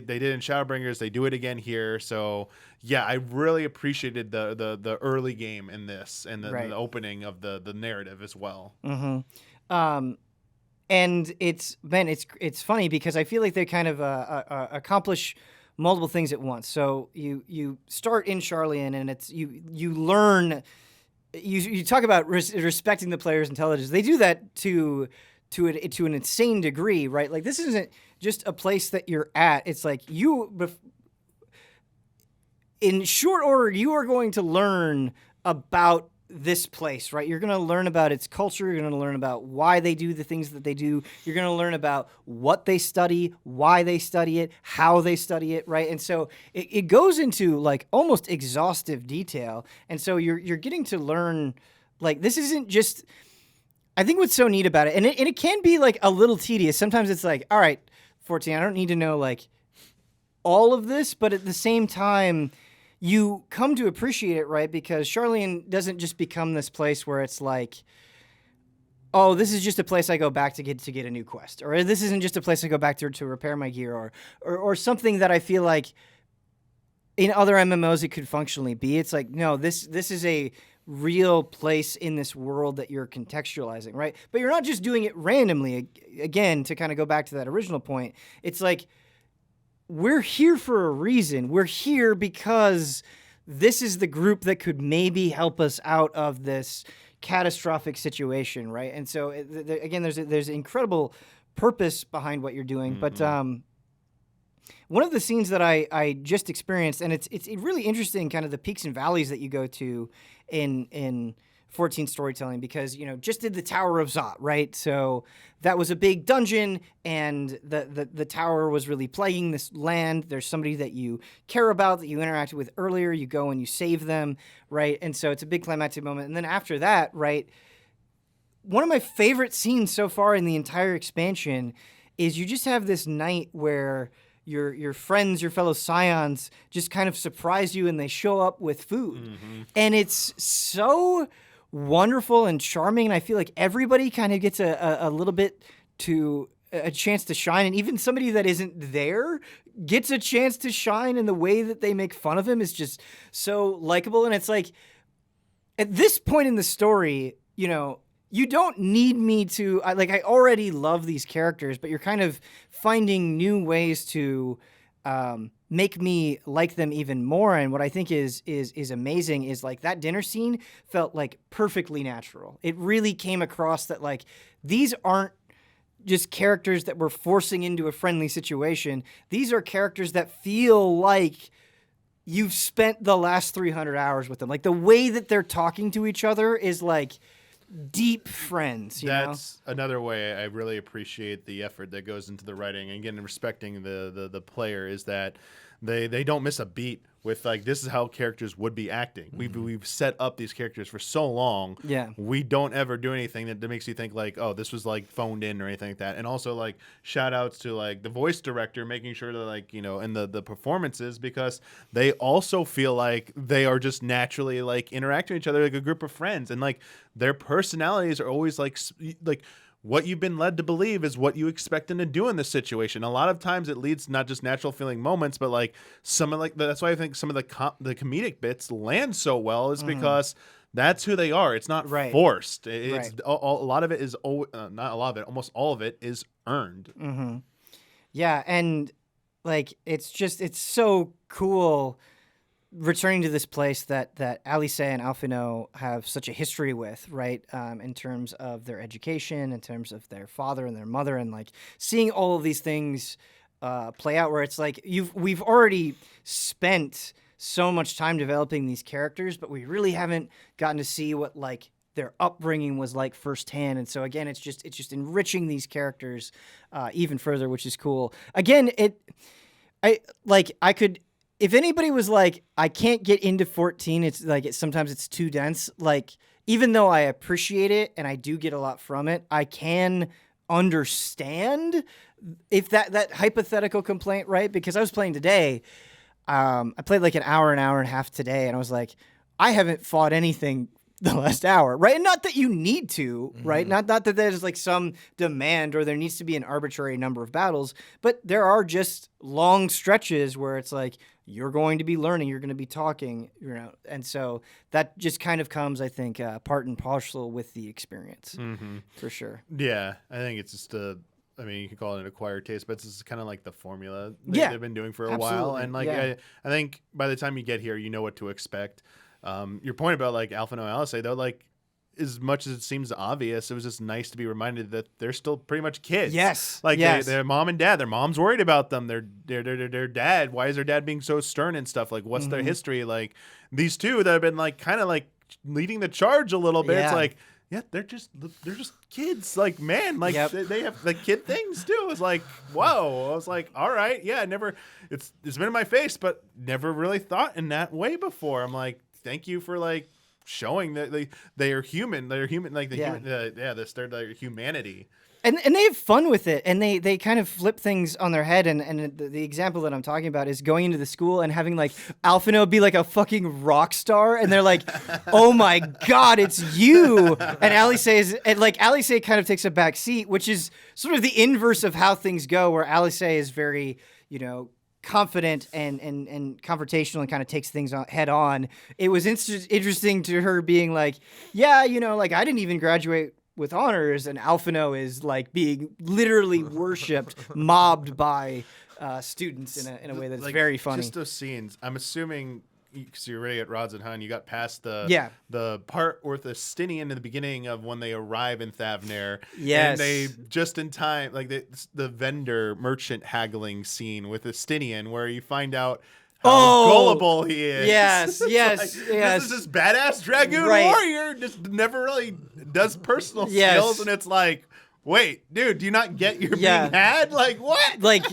S3: did in Shadowbringers. They do it again here. So yeah, I really appreciated the early game in this and the opening of the narrative as well.
S1: And it's funny because I feel like they kind of accomplish multiple things at once. So you start in Sharlayan, and it's you learn. You talk about respecting the player's intelligence. They do that to an insane degree, right? Like, this isn't just a place that you're at. It's like in short order, you are going to learn about this place, right? You're going to learn about its culture. You're going to learn about why they do the things that they do. You're going to learn about what they study, why they study it, how they study it, right? And so it goes into like almost exhaustive detail. And so you're getting to learn, like, this isn't just, I think what's so neat about it, and it can be like a little tedious. Sometimes it's like, all right, 14, I don't need to know like all of this, but at the same time, you come to appreciate it, right? Because Sharlayan doesn't just become this place where it's like, oh, this is just a place I go back to get a new quest, or this isn't just a place I go back to repair my gear, or something that I feel like in other MMOs it could functionally be. It's like, no, this is a real place in this world that you're contextualizing, right? But you're not just doing it randomly. Again, to kind of go back to that original point, it's like, we're here for a reason. We're here because this is the group that could maybe help us out of this catastrophic situation, right? And so, again, there's incredible purpose behind what you're doing. But one of the scenes that I just experienced, and it's really interesting, kind of the peaks and valleys that you go to in 14 storytelling, because, you know, just did the Tower of Zot, right? So that was a big dungeon, and the tower was really plaguing this land. There's somebody that you care about, that you interacted with earlier. You go and you save them, right? And so it's a big climactic moment. And then after that, right, one of my favorite scenes so far in the entire expansion is you just have this night where your friends, your fellow Scions, just kind of surprise you, and they show up with food. And it's so wonderful and charming, and I feel like everybody kind of gets a little bit to a chance to shine, and even somebody that isn't there gets a chance to shine, and the way that they make fun of him is just so likable. And it's like, at this point in the story, you know, you don't need me to, I already love these characters, but you're kind of finding new ways to make me like them even more. And what I think is amazing is, like, that dinner scene felt like perfectly natural. It really came across that, like, these aren't just characters that we're forcing into a friendly situation. These are characters that feel like you've spent the last 300 hours with them. Like, the way that they're talking to each other is like deep friends.
S3: That's another way I really appreciate the effort that goes into the writing. And again, respecting the player, is that they don't miss a beat with, like, this is how characters would be acting. We've set up these characters for so long.
S1: Yeah.
S3: We don't ever do anything that makes you think, like, oh, this was, like, phoned in or anything like that. And also, like, shout outs to, like, the voice director, making sure that, like, you know, and the performances, because they also feel like they are just naturally, like, interacting with each other like a group of friends. And, like, their personalities are always like what you've been led to believe is what you expect them to do in this situation. A lot of times it leads not just natural feeling moments, but, like, some of, like, that's why I think some of the comedic bits land so well, is because that's who they are. It's not forced. It's a lot of it is not a lot of it. Almost all of it is earned.
S1: Yeah, and, like, it's so cool returning to this place that Alice and Alphino have such a history with, right? In terms of their education, in terms of their father and their mother, and, like, seeing all of these things play out, where it's like we've already spent so much time developing these characters, but we really haven't gotten to see what, like, their upbringing was like firsthand. And so, again, it's just enriching these characters even further, which is cool. Again, I could. If anybody was like, I can't get into 14, it's like, sometimes it's too dense. Like, even though I appreciate it and I do get a lot from it, I can understand if that hypothetical complaint, right? Because I was playing today, I played like an hour and a half today, and I was like, I haven't fought anything the last hour, right? And not that you need to, right? Not that there's, like, some demand or there needs to be an arbitrary number of battles, but there are just long stretches where it's like, you're going to be learning, you're going to be talking, you know, and so that just kind of comes, I think, part and parcel with the experience, for sure.
S3: Yeah, I think it's just I mean, you can call it an acquired taste, but it's just kind of like the formula they've been doing for a while. And, like, I think by the time you get here, you know what to expect. Your point about, like, Alphino and Alice, though, like, as much as it seems obvious, it was just nice to be reminded that they're still pretty much kids.
S1: Yes.
S3: Like, their mom and dad, their mom's worried about them. Their dad, why is their dad being so stern and stuff? Like, what's their history? Like, these two that have been, like, kind of, like, leading the charge a little bit. It's like, yeah, they're just kids. Like, man, like, they have, like, kid things too. It's like, whoa. I was like, all right, yeah, it's been in my face, but never really thought in that way before. I'm like, thank you for, like, showing that they are human. They're human, like their humanity.
S1: And they have fun with it, and they kind of flip things on their head. And the example that I'm talking about is going into the school and having, like, Alphino be like a fucking rock star, and they're like, "Oh my god, it's you!" And Alice kind of takes a back seat, which is sort of the inverse of how things go, where Alice is very, you know, confident and confrontational and kind of takes things head on. It was interesting to her being like, yeah, like I didn't even graduate with honors, and Alphino is like being literally worshipped, mobbed by students in a way that's very funny.
S3: Just those scenes. I'm assuming because you're already at Rods and Hun, you got past the part with the Stinian in the beginning of when they arrive in Thavnair.
S1: Yes.
S3: And they just in time, like the vendor merchant haggling scene with the Stinian where you find out how gullible he is.
S1: Yes, yes.
S3: This is this badass dragoon warrior, just never really does personal skills, and it's like, wait, dude, do you not get you're being had? Like, what?
S1: Like,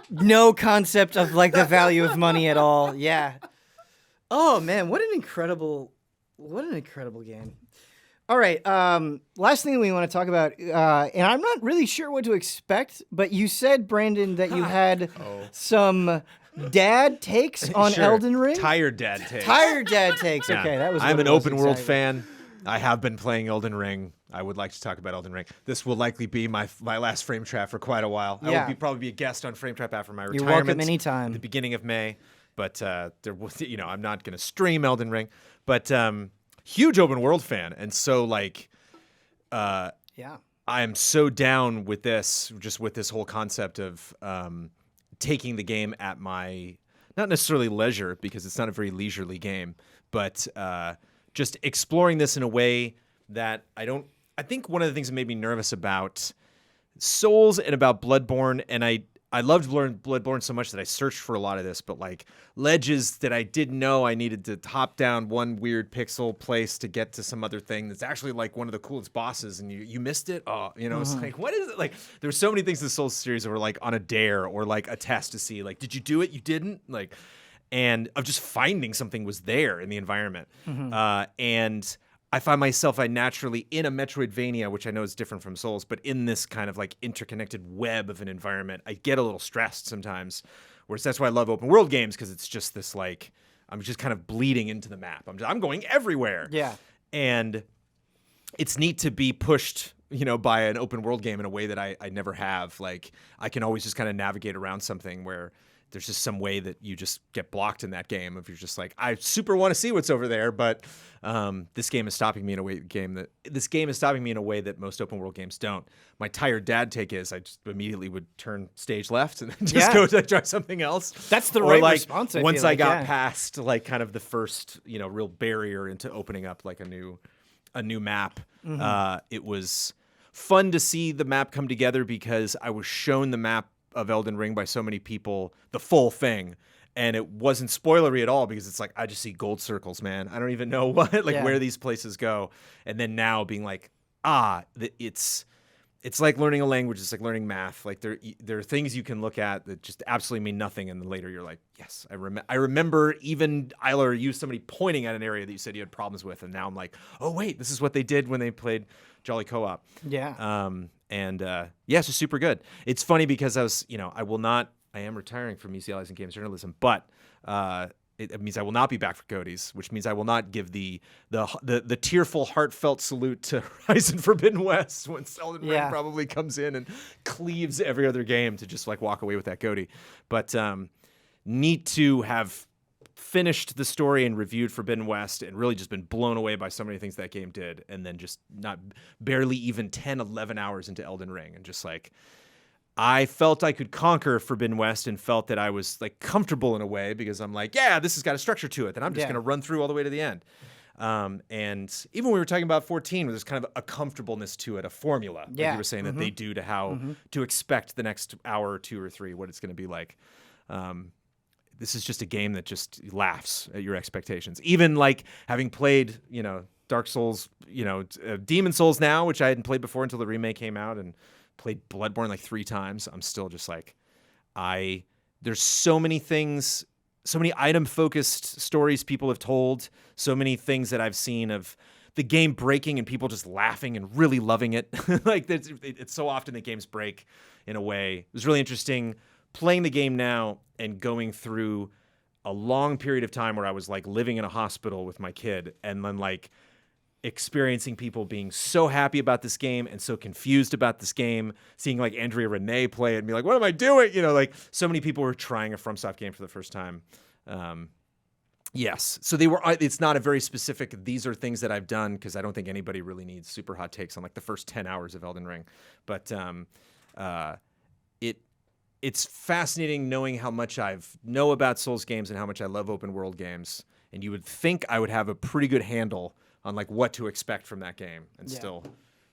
S1: no concept of like the value of money at all. Yeah. Oh man, what an incredible game. All right, last thing we want to talk about, and I'm not really sure what to expect, but you said, Brandon, that you had some dad takes on Elden Ring?
S2: Tired dad takes.
S1: Tired dad takes. Okay, that was.
S2: I'm an open world fan. I have been playing Elden Ring. I would like to talk about Elden Ring. This will likely be my last Frame Trap for quite a while. I will probably be a guest on Frame Trap after my retirement.
S1: You're welcome anytime.
S2: At the beginning of May. But there was, I'm not going to stream Elden Ring. But huge open world fan, and so like, I am so down with this, just with this whole concept of taking the game at my not necessarily leisure, because it's not a very leisurely game, but just exploring this in a way that I think one of the things that made me nervous about Souls and about Bloodborne, and I loved Bloodborne so much that I searched for a lot of this, but like ledges that I didn't know I needed to hop down one weird pixel place to get to some other thing that's actually like one of the coolest bosses, and you missed it. It's like, what is it? Like, there's so many things in the Souls series that were like on a dare or like a test to see, like, did you do it? You didn't? Like, and of just finding something was there in the environment. And I find myself naturally in a Metroidvania, which I know is different from Souls, but in this kind of like interconnected web of an environment, I get a little stressed sometimes. Whereas that's why I love open world games, because it's just this like, I'm just kind of bleeding into the map. I'm going everywhere.
S1: Yeah.
S2: And it's neat to be pushed, by an open world game in a way that I never have. Like, I can always just kind of navigate around something where there's just some way that you just get blocked in that game. If you're just like, I super want to see what's over there, but this game is stopping me in a way that most open world games don't. My tired dad take is I just immediately would turn stage left and just go to try something else.
S1: That's the right response.
S2: Once I got past like kind of the first real barrier into opening up like a new map, it was fun to see the map come together, because I was shown the map of Elden Ring by so many people, the full thing, and it wasn't spoilery at all, because it's like, I just see gold circles, man. I don't even know where these places go. And then now being like, it's like learning a language. It's like learning math. Like there are things you can look at that just absolutely mean nothing, and then later you're like, yes, I remember even Isla or you, somebody pointing at an area that you said you had problems with, and now I'm like, oh wait, this is what they did when they played Jolly Co-op.
S1: Yeah.
S2: It's just super good. It's funny because I am retiring from UCLA's in games journalism, but it means I will not be back for Cody's, which means I will not give the tearful, heartfelt salute to Horizon Forbidden West when Elden Ring probably comes in and cleaves every other game to just like walk away with that Cody. But neat to have finished the story and reviewed Forbidden West and really just been blown away by so many things that game did, and then just not barely even 10-11 hours into Elden Ring, and just like I felt I could conquer Forbidden West and felt that I was like comfortable in a way, because I'm like, yeah, this has got a structure to it that I'm just going to run through all the way to the end. And even when we were talking about 14, there's kind of a comfortableness to it, a formula, like you were saying, that they do to how to expect the next hour or two or three, what it's going to be like. This is just a game that just laughs at your expectations. Even like having played, Dark Souls, Demon Souls now, which I hadn't played before until the remake came out, and played Bloodborne like 3 times. I'm still just like, there's so many things, so many item-focused stories people have told, so many things that I've seen of the game breaking and people just laughing and really loving it. Like it's so often that games break in a way. It was really interesting playing the game now and going through a long period of time where I was like living in a hospital with my kid, and then like experiencing people being so happy about this game and so confused about this game, seeing like Andrea Renee play it and be like, what am I doing? You know, like so many people were trying a FromSoft game for the first time. Yes. So it's not a very specific, these are things that I've done, because I don't think anybody really needs super hot takes on like the first 10 hours of Elden Ring. But it's fascinating knowing how much know about Souls games and how much I love open world games. And you would think I would have a pretty good handle on like what to expect from that game, and still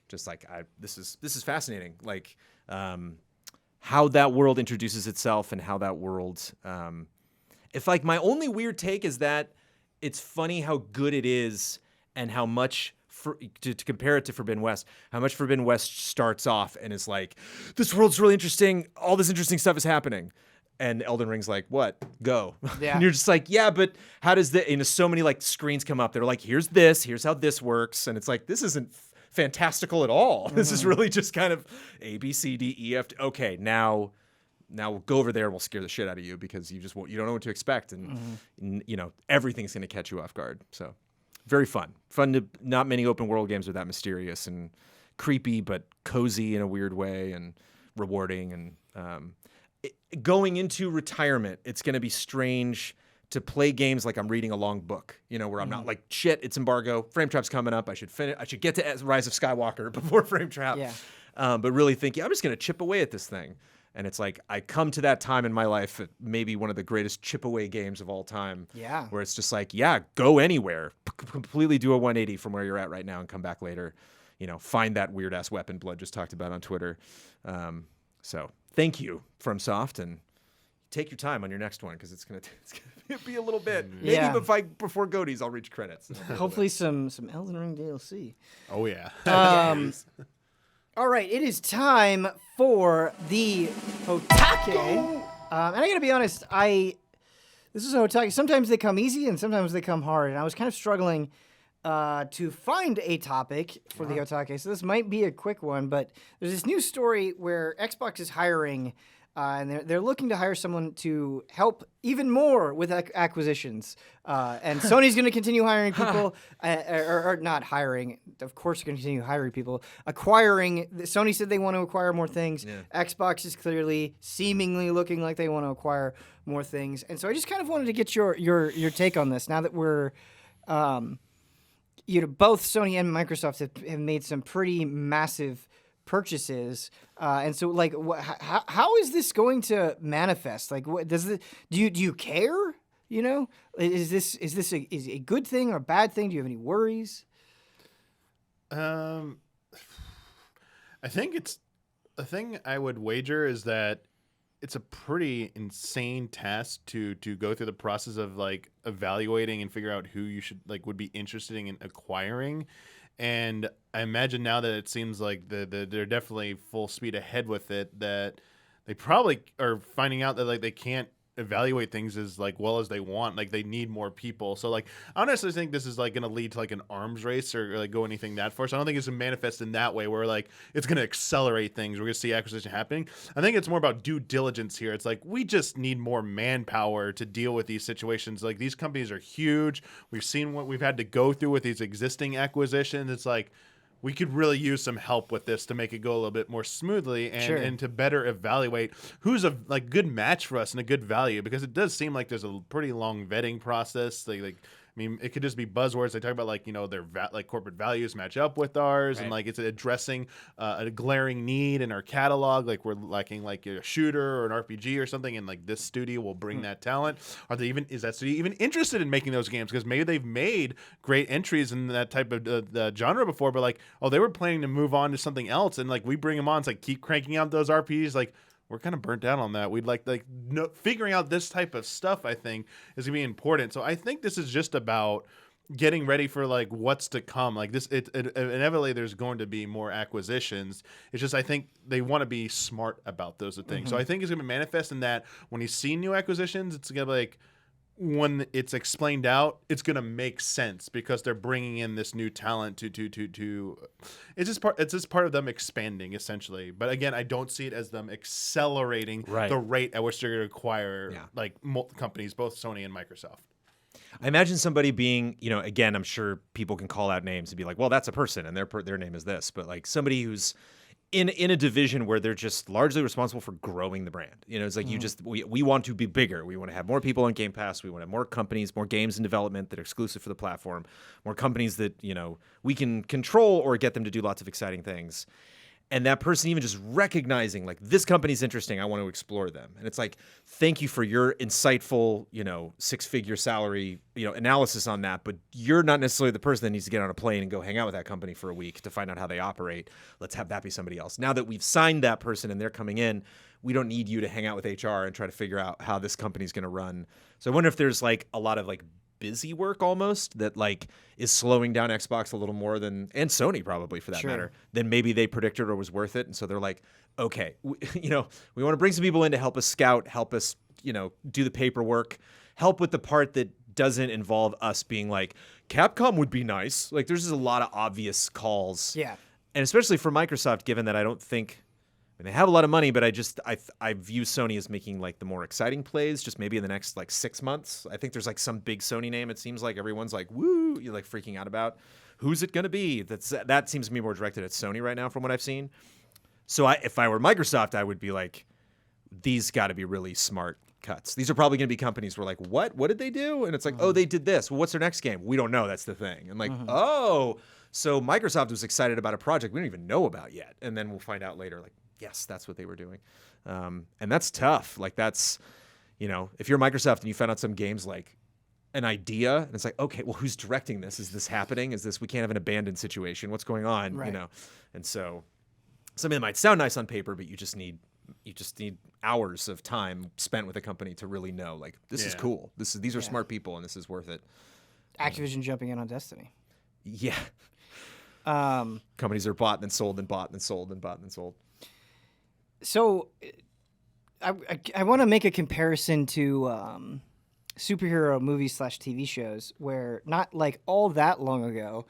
S2: just like this is fascinating. Like how that world introduces itself and how that world if like my only weird take is that it's funny how good it is and how much to compare it to Forbidden West, how much Forbidden West starts off and is like, this world's really interesting, all this interesting stuff is happening. And Elden Ring's like, what? Go.
S1: Yeah.
S2: And you're just like, yeah, but how does so many like screens come up. They're like, here's how this works. And it's like, this isn't fantastical at all. Mm-hmm. This is really just kind of A, B, C, D, E, F. Okay, now we'll go over there and we'll scare the shit out of you because you don't know what to expect. And, you know, everything's going to catch you off guard. So very fun. Not many open world games are that mysterious and creepy, but cozy in a weird way and rewarding. And, going into retirement, it's going to be strange to play games like I'm reading a long book, you know, where I'm not like, shit, it's embargo, Frame Trap's coming up, I should get to Rise of Skywalker before Frame Trap. Yeah. But really thinking, I'm just going to chip away at this thing. And it's like, I come to that time in my life at maybe one of the greatest chip away games of all time. Yeah. Where it's just like, go anywhere, completely do a 180 from where you're at right now and come back later, you know, find that weird ass weapon Blood just talked about on Twitter. So thank you, FromSoft, and take your time on your next one because it's gonna be a little bit.
S1: Yeah.
S2: Maybe before Goaties, I'll reach credits.
S1: Hopefully some Elden Ring DLC.
S3: Oh yeah.
S1: All right, it is time for the HOTTAKE. And I gotta be honest, this is a HOTTAKE. Sometimes they come easy and sometimes they come hard, and I was kind of struggling to find a topic for the HOTTAKE. So this might be a quick one, but there's this new story where Xbox is hiring, and they're looking to hire someone to help even more with acquisitions. And Sony's going to continue hiring people, or not hiring. Of course, they're going to continue hiring people. Acquiring. Sony said they want to acquire more things. Yeah. Xbox is clearly, seemingly looking like they want to acquire more things. And so I just kind of wanted to get your take on this. Now that we're both Sony and Microsoft have made some pretty massive purchases, and so like, how is this going to manifest? Like, what do you care? You know, is this a good thing or a bad thing? Do you have any worries?
S3: I think a thing I would wager is that it's a pretty insane task to go through the process of like evaluating and figure out who you would be interested in acquiring. And I imagine now that it seems like they're definitely full speed ahead with it, that they probably are finding out that like they can't evaluate things as like well as they want. Like they need more people. So like I don't necessarily think this is like going to lead to like an arms race or like go anything that far. So I don't think it's going to manifest in that way where like it's going to accelerate things. We're going to see acquisition happening. I think it's more about due diligence here. It's like we just need more manpower to deal with these situations. Like these companies are huge. We've seen what we've had to go through with these existing acquisitions. It's like we could really use some help with this to make it go a little bit more smoothly and to better evaluate who's a like good match for us and a good value, because it does seem like there's a pretty long vetting process. Like I mean, it could just be buzzwords. They talk about like, you know, their like corporate values match up with ours, and like it's addressing a glaring need in our catalog. Like we're lacking like a shooter or an RPG or something, and like this studio will bring that talent. Is that studio even interested in making those games? Because maybe they've made great entries in that type of genre before, but like, oh, they were planning to move on to something else, and like we bring them on. It's like keep cranking out those RPGs. Like we're kind of burnt out on that. We'd figuring out this type of stuff, I think, is gonna be important. So I think this is just about getting ready for like what's to come. Like this, inevitably there's going to be more acquisitions. It's just I think they want to be smart about those things. Mm-hmm. So I think it's gonna manifest in that when you see new acquisitions, it's gonna be like, when it's explained out, it's going to make sense because they're bringing in this new talent to it's just part of them expanding essentially. But again, I don't see it as them accelerating the rate at which they're going to acquire like companies, both Sony and Microsoft.
S2: I imagine somebody being, again, I'm sure people can call out names and be like, well, that's a person and their name is this. But like somebody who's in a division where they're just largely responsible for growing the brand. It's like we want to be bigger. We want to have more people on Game Pass. We want to have more companies, more games in development that are exclusive for the platform, more companies that, we can control or get them to do lots of exciting things. And that person even just recognizing like this company's interesting, I want to explore them. And it's like, thank you for your insightful, 6-figure salary, analysis on that. But you're not necessarily the person that needs to get on a plane and go hang out with that company for a week to find out how they operate. Let's have that be somebody else. Now that we've signed that person and they're coming in, we don't need you to hang out with HR and try to figure out how this company's going to run. So I wonder if there's like a lot of like busy work almost that like is slowing down Xbox a little more and Sony probably for that matter, than maybe they predicted or was worth it. And so they're like, okay, we want to bring some people in to help us scout, help us, do the paperwork, help with the part that doesn't involve us being like, Capcom would be nice. Like there's just a lot of obvious calls.
S1: Yeah.
S2: And especially for Microsoft, given that I don't think, they have a lot of money, but I view Sony as making like the more exciting plays, just maybe in the next like 6 months. I think there's like some big Sony name. It seems like everyone's like, woo, you're like freaking out about. Who's it going to be? That seems to be more directed at Sony right now from what I've seen. So if I were Microsoft, I would be like, these got to be really smart cuts. These are probably going to be companies where like, what did they do? And it's like, oh, they did this. Well, what's their next game? We don't know. That's the thing. And like, oh, so Microsoft was excited about a project we don't even know about yet. And then we'll find out later, like, yes, that's what they were doing. And that's tough. Like that's, if you're Microsoft and you found out some games like an idea and it's like, okay, well, who's directing this? Is this happening? We can't have an abandoned situation. What's going on?
S1: Right.
S2: And so something that might sound nice on paper, but you just need hours of time spent with a company to really know, like, this is cool. These are smart people and this is worth it.
S1: Activision jumping in on Destiny.
S2: Yeah. Companies are bought and then sold and bought and then sold and bought and then sold.
S1: So, I want to make a comparison to superhero movies / TV shows, where not like all that long ago,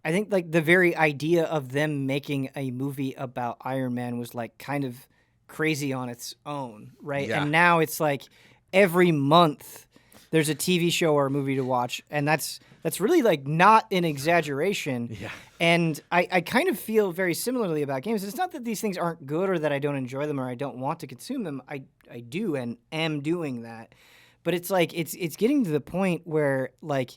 S1: I think like the very idea of them making a movie about Iron Man was like kind of crazy on its own, right?
S2: Yeah.
S1: And now it's like every month there's a TV show or a movie to watch, and that's really like not an exaggeration.
S2: Yeah.
S1: And I kind of feel very similarly about games. It's not that these things aren't good or that I don't enjoy them or I don't want to consume them. I do and am doing that. But it's like it's getting to the point where like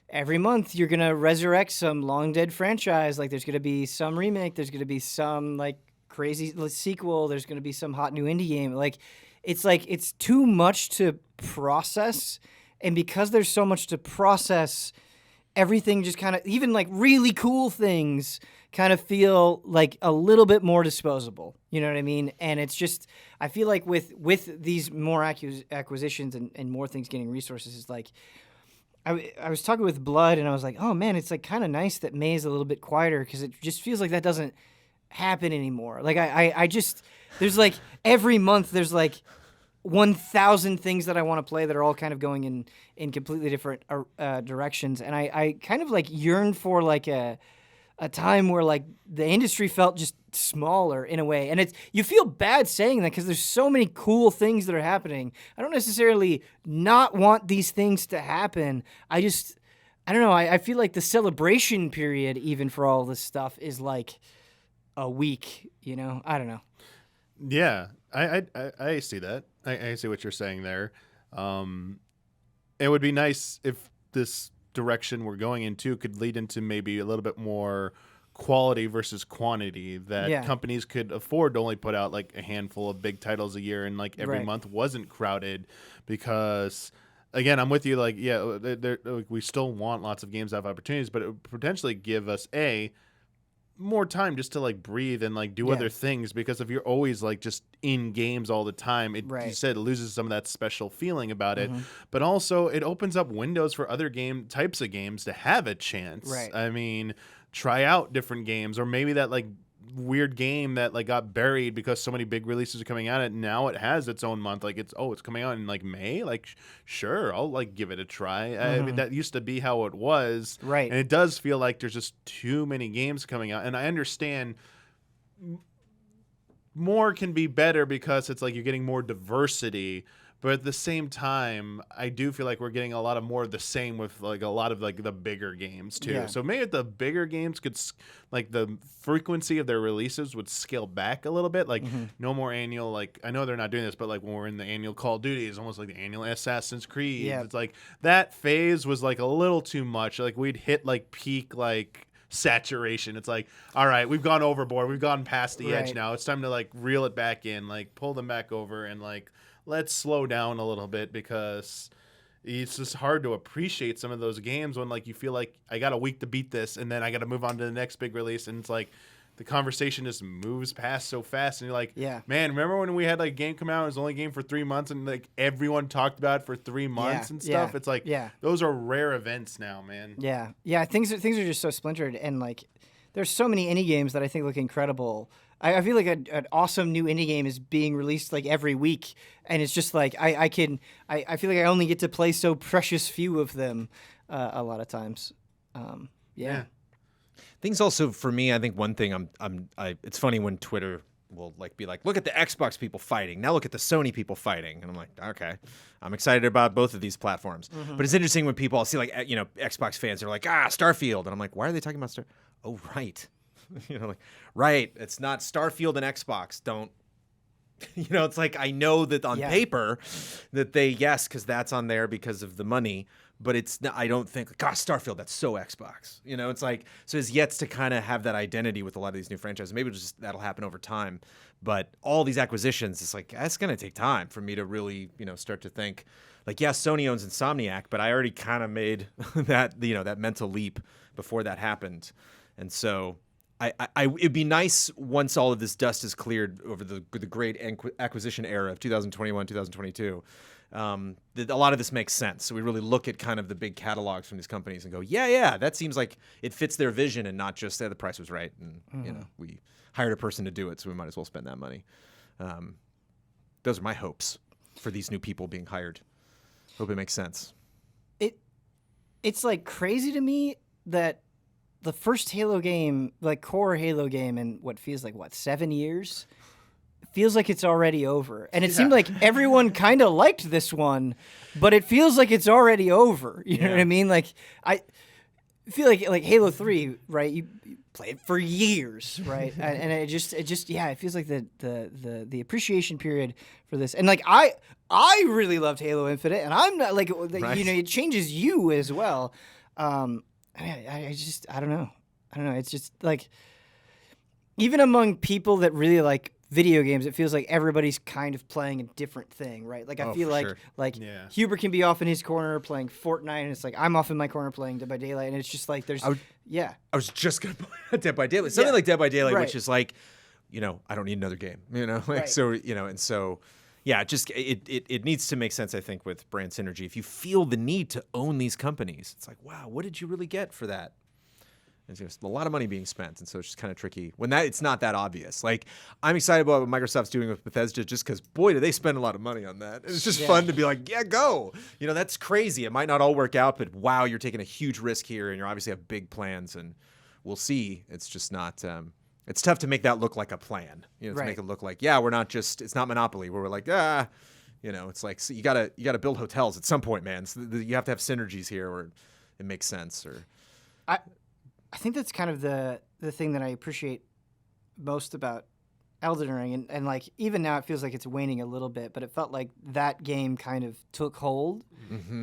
S1: every month you're gonna resurrect some long dead franchise. Like there's gonna be some remake, there's gonna be some like crazy sequel, there's gonna be some hot new indie game. Like it's too much to process. And because there's so much to process, everything just kind of, even like really cool things kind of feel like a little bit more disposable. You know what I mean? And it's just, I feel like with these more acquisitions and more things getting resources, it's like, I was talking with Blood and I was like, oh man, it's like kind of nice that May is a little bit quieter because it just feels like that doesn't happen anymore. Like I just, there's like every month there's like 1,000 things that I want to play that are all kind of going in completely different directions. And I kind of like yearn for like a time where like the industry felt just smaller in a way. And you feel bad saying that because there's so many cool things that are happening. I don't necessarily not want these things to happen. I don't know. I feel like the celebration period even for all this stuff is like a week, I don't know.
S3: Yeah, I see that. I see what you're saying there. It would be nice if this direction we're going into could lead into maybe a little bit more quality versus quantity, that companies could afford to only put out like a handful of big titles a year and like every month wasn't crowded. Because again, I'm with you, like, we still want lots of games to have opportunities, but it would potentially give us more time just to like breathe and like do other things, because if you're always like just in games all the time, you said it loses some of that special feeling about it. But also it opens up windows for other types of games to have a chance. I mean, try out different games, or maybe that like weird game that like got buried because so many big releases are coming out, and now it has its own month. Like it's coming out in like May. Like sure, I'll like give it a try. I mean, that used to be how it was,
S1: right?
S3: And it does feel like there's just too many games coming out. And I understand more can be better because it's like you're getting more diversity. But at the same time, I do feel like we're getting a lot of more of the same with like a lot of like the bigger games too.
S1: Yeah.
S3: So maybe if the bigger games could like the frequency of their releases would scale back a little bit. Like no more annual. Like I know they're not doing this, but like when we're in the annual Call of Duty, it's almost like the annual Assassin's Creed.
S1: Yeah.
S3: It's like that phase was like a little too much. Like we'd hit like peak like saturation. It's like, all right, we've gone overboard. We've gone past the edge now. It's time to like reel it back in, like pull them back over and like let's slow down a little bit because it's just hard to appreciate some of those games when like you feel like I got a week to beat this and then I got to move on to the next big release and it's like the conversation just moves past so fast and you're like, man, remember when we had like a game come out, it was only a game for 3 months and like everyone talked about it for 3 months and stuff. It's like those are rare events now, man.
S1: Yeah, things are just so splintered and like there's so many indie games that I think look incredible. I feel like an awesome new indie game is being released like every week, and it's just like I feel like I only get to play so precious few of them a lot of times.
S2: Things also for me, I think one thing it's funny when Twitter will like be like, look at the Xbox people fighting, now look at the Sony people fighting, and I'm like, okay, I'm excited about both of these platforms. But it's interesting when people, I'll see like Xbox fans are like, Starfield, and I'm like, why are they talking about Star? Oh right. Like, right, it's not Starfield and Xbox. Don't, it's like I know that on paper that they, because that's on there because of the money, but it's not, I don't think, gosh, Starfield, that's so Xbox. It's like, so it's yet to kind of have that identity with a lot of these new franchises. Maybe that'll happen over time. But all these acquisitions, it's like, that's going to take time for me to really, start to think, like, Sony owns Insomniac, but I already kind of made that, that mental leap before that happened. And so it'd be nice once all of this dust is cleared over the great acquisition era of 2021, 2022, that a lot of this makes sense. So we really look at kind of the big catalogs from these companies and go, that seems like it fits their vision and not just the price was right. And, we hired a person to do it, so we might as well spend that money. Those are my hopes for these new people being hired. Hope it makes sense.
S1: It's like crazy to me that the first Halo game, like core Halo game in what feels like, 7 years? Feels like it's already over. And it seemed like everyone kind of liked this one, but it feels like it's already over. You know what I mean? Like, I feel like Halo 3, right? You played for years, right? and it just it feels like the appreciation period for this. And like, I really loved Halo Infinite, and I'm not like, it changes you as well. I don't know. It's just like, even among people that really like video games, it feels like everybody's kind of playing a different thing, right? Like I feel like Huber can be off in his corner playing Fortnite, and it's like I'm off in my corner playing Dead by Daylight, and it's just like there's
S2: I was just gonna play Dead by Daylight, something like Dead by Daylight, which is like, I don't need another game, so and so. Yeah, just it needs to make sense, I think, with brand synergy. If you feel the need to own these companies, it's like, wow, what did you really get for that? It's just a lot of money being spent, and so it's just kind of tricky when it's not that obvious. Like, I'm excited about what Microsoft's doing with Bethesda just because, boy, do they spend a lot of money on that. It's just fun to be like, go. That's crazy. It might not all work out, but wow, you're taking a huge risk here, and you obviously have big plans, and we'll see. It's just not... It's tough to make that look like a plan, to make it look like, we're not just, it's not Monopoly where we're like, it's like, so you gotta build hotels at some point, man. So you have to have synergies here or it makes sense. Or
S1: I think that's kind of the thing that I appreciate most about Elden Ring. And like, even now it feels like it's waning a little bit, but it felt like that game kind of took hold.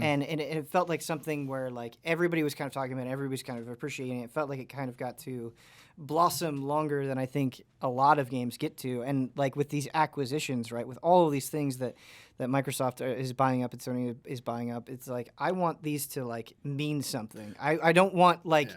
S1: And it felt like something where like everybody was kind of talking about it, everybody was kind of appreciating it. It felt like it kind of got to blossom longer than I think a lot of games get to. And like with these acquisitions, right, with all of these things that Microsoft is buying up and Sony is buying up, it's like I want these to like mean something. I don't want like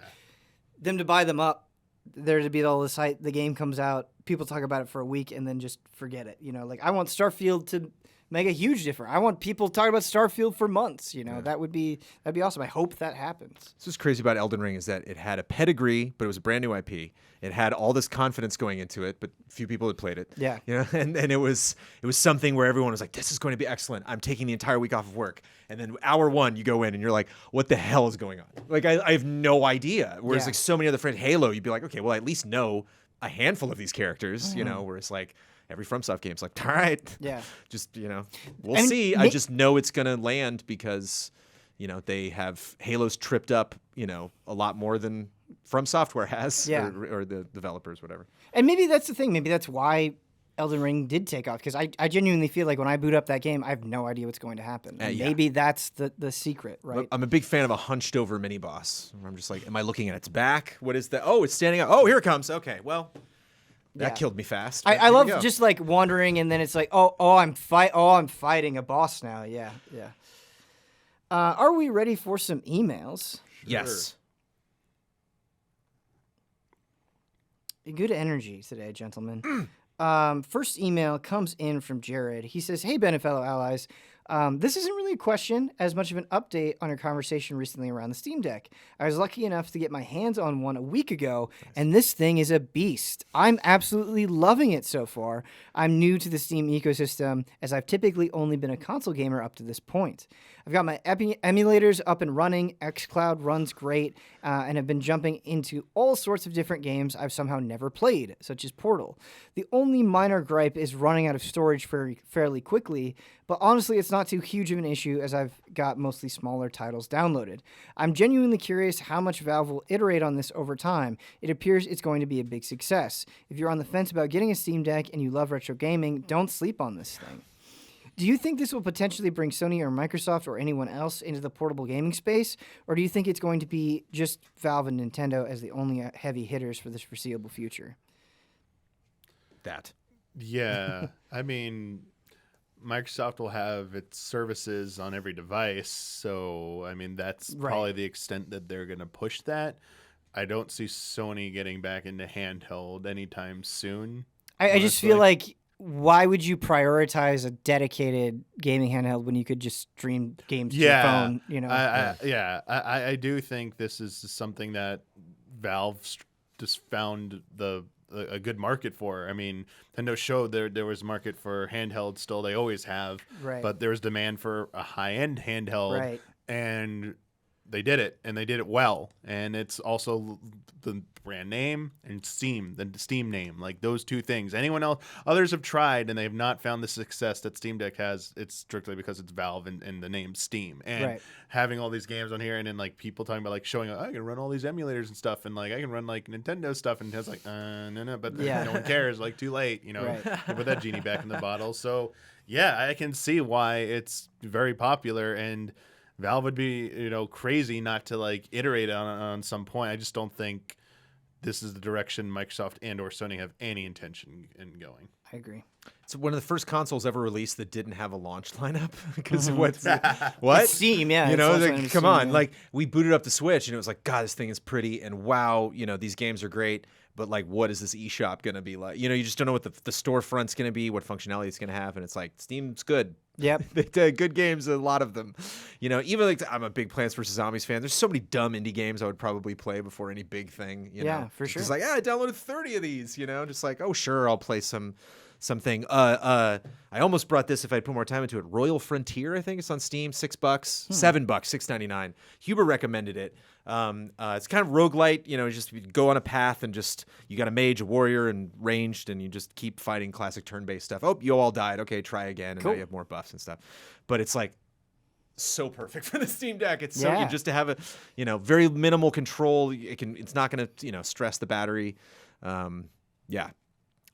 S1: them to buy them up, there to be all this hype, the game comes out, people talk about it for a week and then just forget it. Like I want Starfield to make a huge difference. I want people talking about Starfield for months. That'd be awesome. I hope that happens.
S2: What's crazy about Elden Ring is that it had a pedigree, but it was a brand new IP. It had all this confidence going into it, but few people had played it.
S1: Yeah.
S2: And it was something where everyone was like, this is going to be excellent. I'm taking the entire week off of work. And then hour one, you go in and you're like, what the hell is going on? Like, I have no idea. Whereas like so many other friends, Halo, you'd be like, okay, well, I at least know a handful of these characters, whereas like every FromSoft game's like, all right, just we'll see. I just know it's gonna land because they have Halo's tripped up a lot more than From Software has, or the developers, whatever.
S1: And maybe that's the thing. Maybe that's why Elden Ring did take off, because I genuinely feel like when I boot up that game, I have no idea what's going to happen. Maybe that's the secret, right?
S2: I'm a big fan of a hunched over mini boss. I'm just like, am I looking at its back? What is that? Oh, it's standing up. Oh, here it comes. Okay, well, that killed me fast.
S1: I love just like wandering, and then it's like, I'm fighting a boss now. Yeah. Are we ready for some emails?
S2: Yes.
S1: Good energy today, gentlemen. First email comes in from Jared. He says, "Hey, Ben and fellow allies. This isn't really a question as much of an update on our conversation recently around the Steam Deck. I was lucky enough to get my hands on one a week ago, and this thing is a beast. I'm absolutely loving it so far. I'm new to the Steam ecosystem, as I've typically only been a console gamer up to this point. I've got my emulators up and running, xCloud runs great, and have been jumping into all sorts of different games I've somehow never played, such as Portal. The only minor gripe is running out of storage fairly quickly, but honestly, it's not too huge of an issue as I've got mostly smaller titles downloaded. I'm genuinely curious how much Valve will iterate on this over time. It appears it's going to be a big success. If you're on the fence about getting a Steam Deck and you love retro gaming, don't sleep on this thing. Do you think this will potentially bring Sony or Microsoft or anyone else into the portable gaming space, or do you think it's going to be just Valve and Nintendo as the only heavy hitters for this foreseeable future?
S3: Yeah, I mean, Microsoft will have its services on every device, so I mean that's probably the extent that they're going to push that. I don't see Sony getting back into handheld anytime soon.
S1: I just feel like, why would you prioritize a dedicated gaming handheld when you could just stream games to your phone?
S3: I do think this is something that Valve just found a good market for. I mean, Nintendo showed there was market for handheld still. They always have, but there was demand for a high-end handheld, and they did it, and they did it well. And it's also the brand name and Steam, the Steam name, like those two things. Others have tried, and they have not found the success that Steam Deck has. It's strictly because it's Valve and the name Steam. And having all these games on here, and then like people talking about like showing, I can run all these emulators and stuff, and like I can run like Nintendo stuff, and it's like, no, but no one cares. Like too late, put that genie back in the bottle. So yeah, I can see why it's very popular, and Valve would be, crazy not to like iterate on some point. I just don't think this is the direction Microsoft and or Sony have any intention in going.
S1: I agree.
S2: It's one of the first consoles ever released that didn't have a launch lineup. Because what? It's
S1: Steam, yeah.
S2: Come on. Yeah. Like, we booted up the Switch, and it was like, God, this thing is pretty, and wow, these games are great. But like, what is this eShop going to be like? You just don't know what the storefront's going to be, what functionality it's going to have, and it's like, Steam's good.
S1: Yep.
S2: They did good games, a lot of them. Even like, I'm a big Plants vs. Zombies fan. There's so many dumb indie games I would probably play before any big thing.
S1: Yeah, for sure.
S2: It's like, I downloaded 30 of these. Just like, oh sure, I'll play something. I almost brought this if I'd put more time into it. Royal Frontier, I think it's on Steam, $6, $7, $6.99. Huber recommended it. It's kind of roguelite, just you go on a path and just you got a mage, a warrior, and ranged, and you just keep fighting classic turn-based stuff. Oh, you all died. Okay, try again, and now you have more buffs and stuff. But it's like so perfect for the Steam Deck. It's so just to have a very minimal control. It's not going to stress the battery.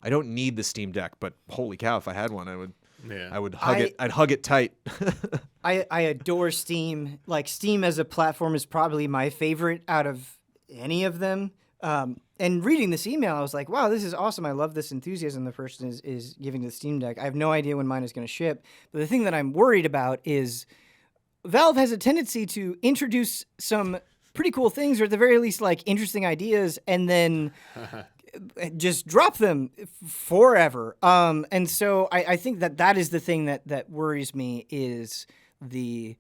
S2: I don't need the Steam Deck, but holy cow, if I had one, I would hug it. I'd hug it tight.
S1: I adore Steam. Like, Steam as a platform is probably my favorite out of any of them. And reading this email, I was like, wow, this is awesome. I love this enthusiasm the person is giving to the Steam Deck. I have no idea when mine is going to ship. But the thing that I'm worried about is Valve has a tendency to introduce some pretty cool things, or at the very least, like, interesting ideas, and then just drop them forever. And so I think that is the thing that worries me, is the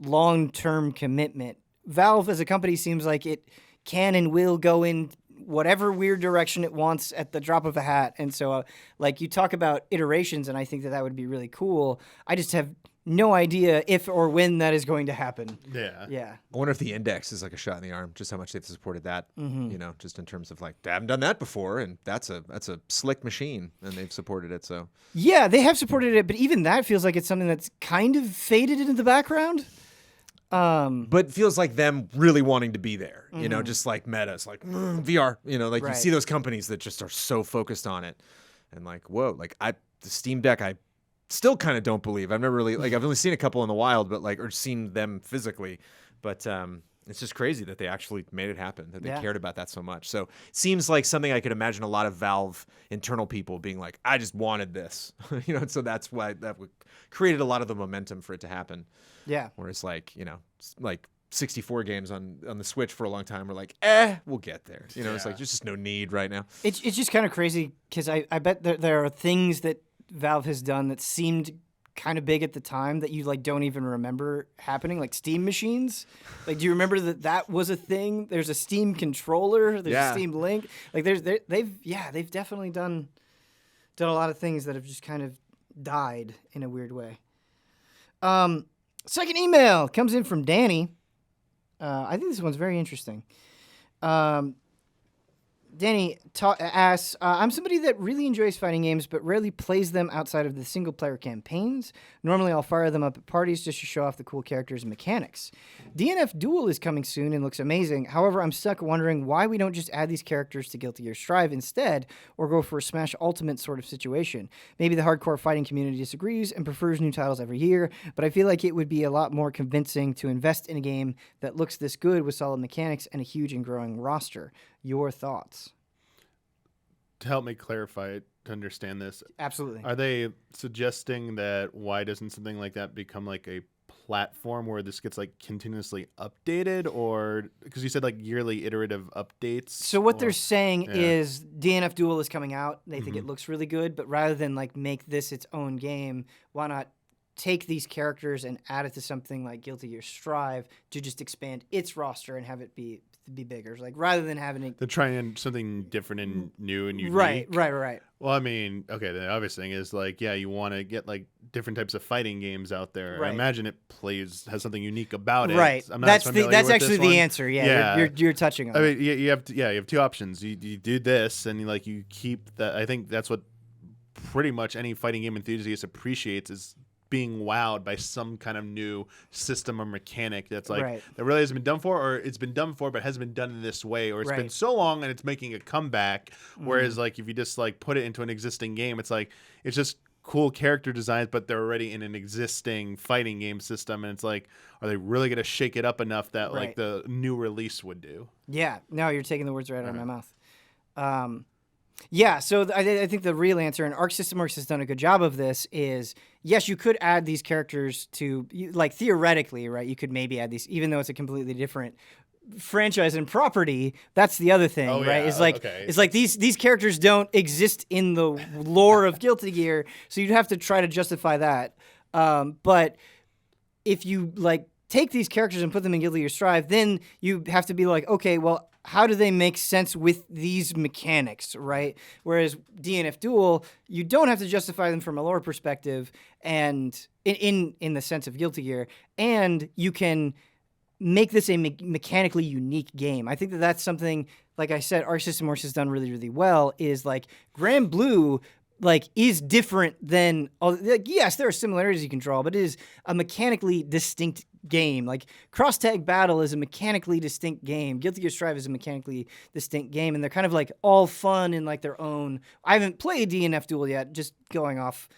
S1: long-term commitment. Valve as a company seems like it can and will go in whatever weird direction it wants at the drop of a hat. And so like you talk about iterations, and I think that would be really cool. I just have no idea if or when that is going to happen.
S3: Yeah.
S1: Yeah.
S2: I wonder if the Index is like a shot in the arm, just how much they've supported that. You know, just in terms of like they haven't done that before, and that's a slick machine, and they've supported it. So
S1: yeah, they have supported it, but even that feels like it's something that's kind of faded into the background.
S2: But feels like them really wanting to be there, you know, just like Meta's like VR, you know, like you see those companies that just are so focused on it, and like whoa, like the Steam Deck, I still kind of don't believe. I've never really like I've only seen a couple in the wild, but like or seen them physically, but it's just crazy that they actually made it happen, that they cared about that so much. So it seems like something I could imagine a lot of Valve internal people being like, I just wanted this, you know, and so that's why that created a lot of the momentum for it to happen.
S1: Yeah.
S2: Whereas like, you know, like 64 games on the Switch for a long time, we're like, we'll get there. You know, it's like there's just no need right now.
S1: It's just kind of crazy because I bet there are things that Valve has done that seemed kind of big at the time that you like don't even remember happening, like Steam machines. Like, do you remember that was a thing? There's a Steam controller. There's a Steam Link. Like, they've definitely done a lot of things that have just kind of died in a weird way. Second email comes in from Danny. I think this one's very interesting. Danny asks, I'm somebody that really enjoys fighting games, but rarely plays them outside of the single-player campaigns. Normally, I'll fire them up at parties just to show off the cool characters and mechanics. DNF Duel is coming soon and looks amazing. However, I'm stuck wondering why we don't just add these characters to Guilty Gear Strive instead, or go for a Smash Ultimate sort of situation. Maybe the hardcore fighting community disagrees and prefers new titles every year, but I feel like it would be a lot more convincing to invest in a game that looks this good with solid mechanics and a huge and growing roster. Your thoughts?
S3: To help me clarify it, to understand this.
S1: Absolutely.
S3: Are they suggesting that why doesn't something like that become like a platform where this gets like continuously updated, or because you said like yearly iterative updates?
S1: So what they're saying is DNF Duel is coming out. They think it looks really good, but rather than like make this its own game, why not take these characters and add it to something like Guilty Gear Strive to just expand its roster and have it be bigger, like rather than having it.
S3: They're trying something different and new and unique.
S1: Right.
S3: Well, I mean, okay, the obvious thing is like, yeah, you want to get like different types of fighting games out there.
S1: Right.
S3: I imagine it has something unique about it.
S1: Right.
S3: I'm not
S1: That's actually the answer. Yeah. You're touching on.
S3: I mean, you have two options. You do this, and you keep that. I think that's what pretty much any fighting game enthusiast appreciates is being wowed by some kind of new system or mechanic that's like that really hasn't been done for, or it's been done for but hasn't been done in this way, or it's been so long and it's making a comeback. Whereas like if you just like put it into an existing game, it's like it's just cool character designs, but they're already in an existing fighting game system, and it's like, are they really going to shake it up enough that like the new release would do? Yeah.
S1: No, you're taking the words right out of my mouth. Yeah, so I think the real answer, and Arc System Works has done a good job of this, is yes, you could add these characters to, like theoretically, right? You could maybe add these, even though it's a completely different franchise and property. That's the other thing, right? It's like these characters don't exist in the lore of Guilty Gear, so you'd have to try to justify that. But if you like take these characters and put them in Guilty Gear Strive, then you have to be like, okay, well, how do they make sense with these mechanics, right? Whereas DNF Duel, you don't have to justify them from a lore perspective, and in the sense of Guilty Gear, and you can make this a mechanically unique game. I think that's something, like I said, Arc System Works has done really, really well, is like Grand Blue like is different than yes, there are similarities you can draw, but it is a mechanically distinct game. Like Cross Tag Battle is a mechanically distinct game. Guilty Gear Strive is a mechanically distinct game, and they're kind of like all fun in like their own. I haven't played DNF Duel yet, just going off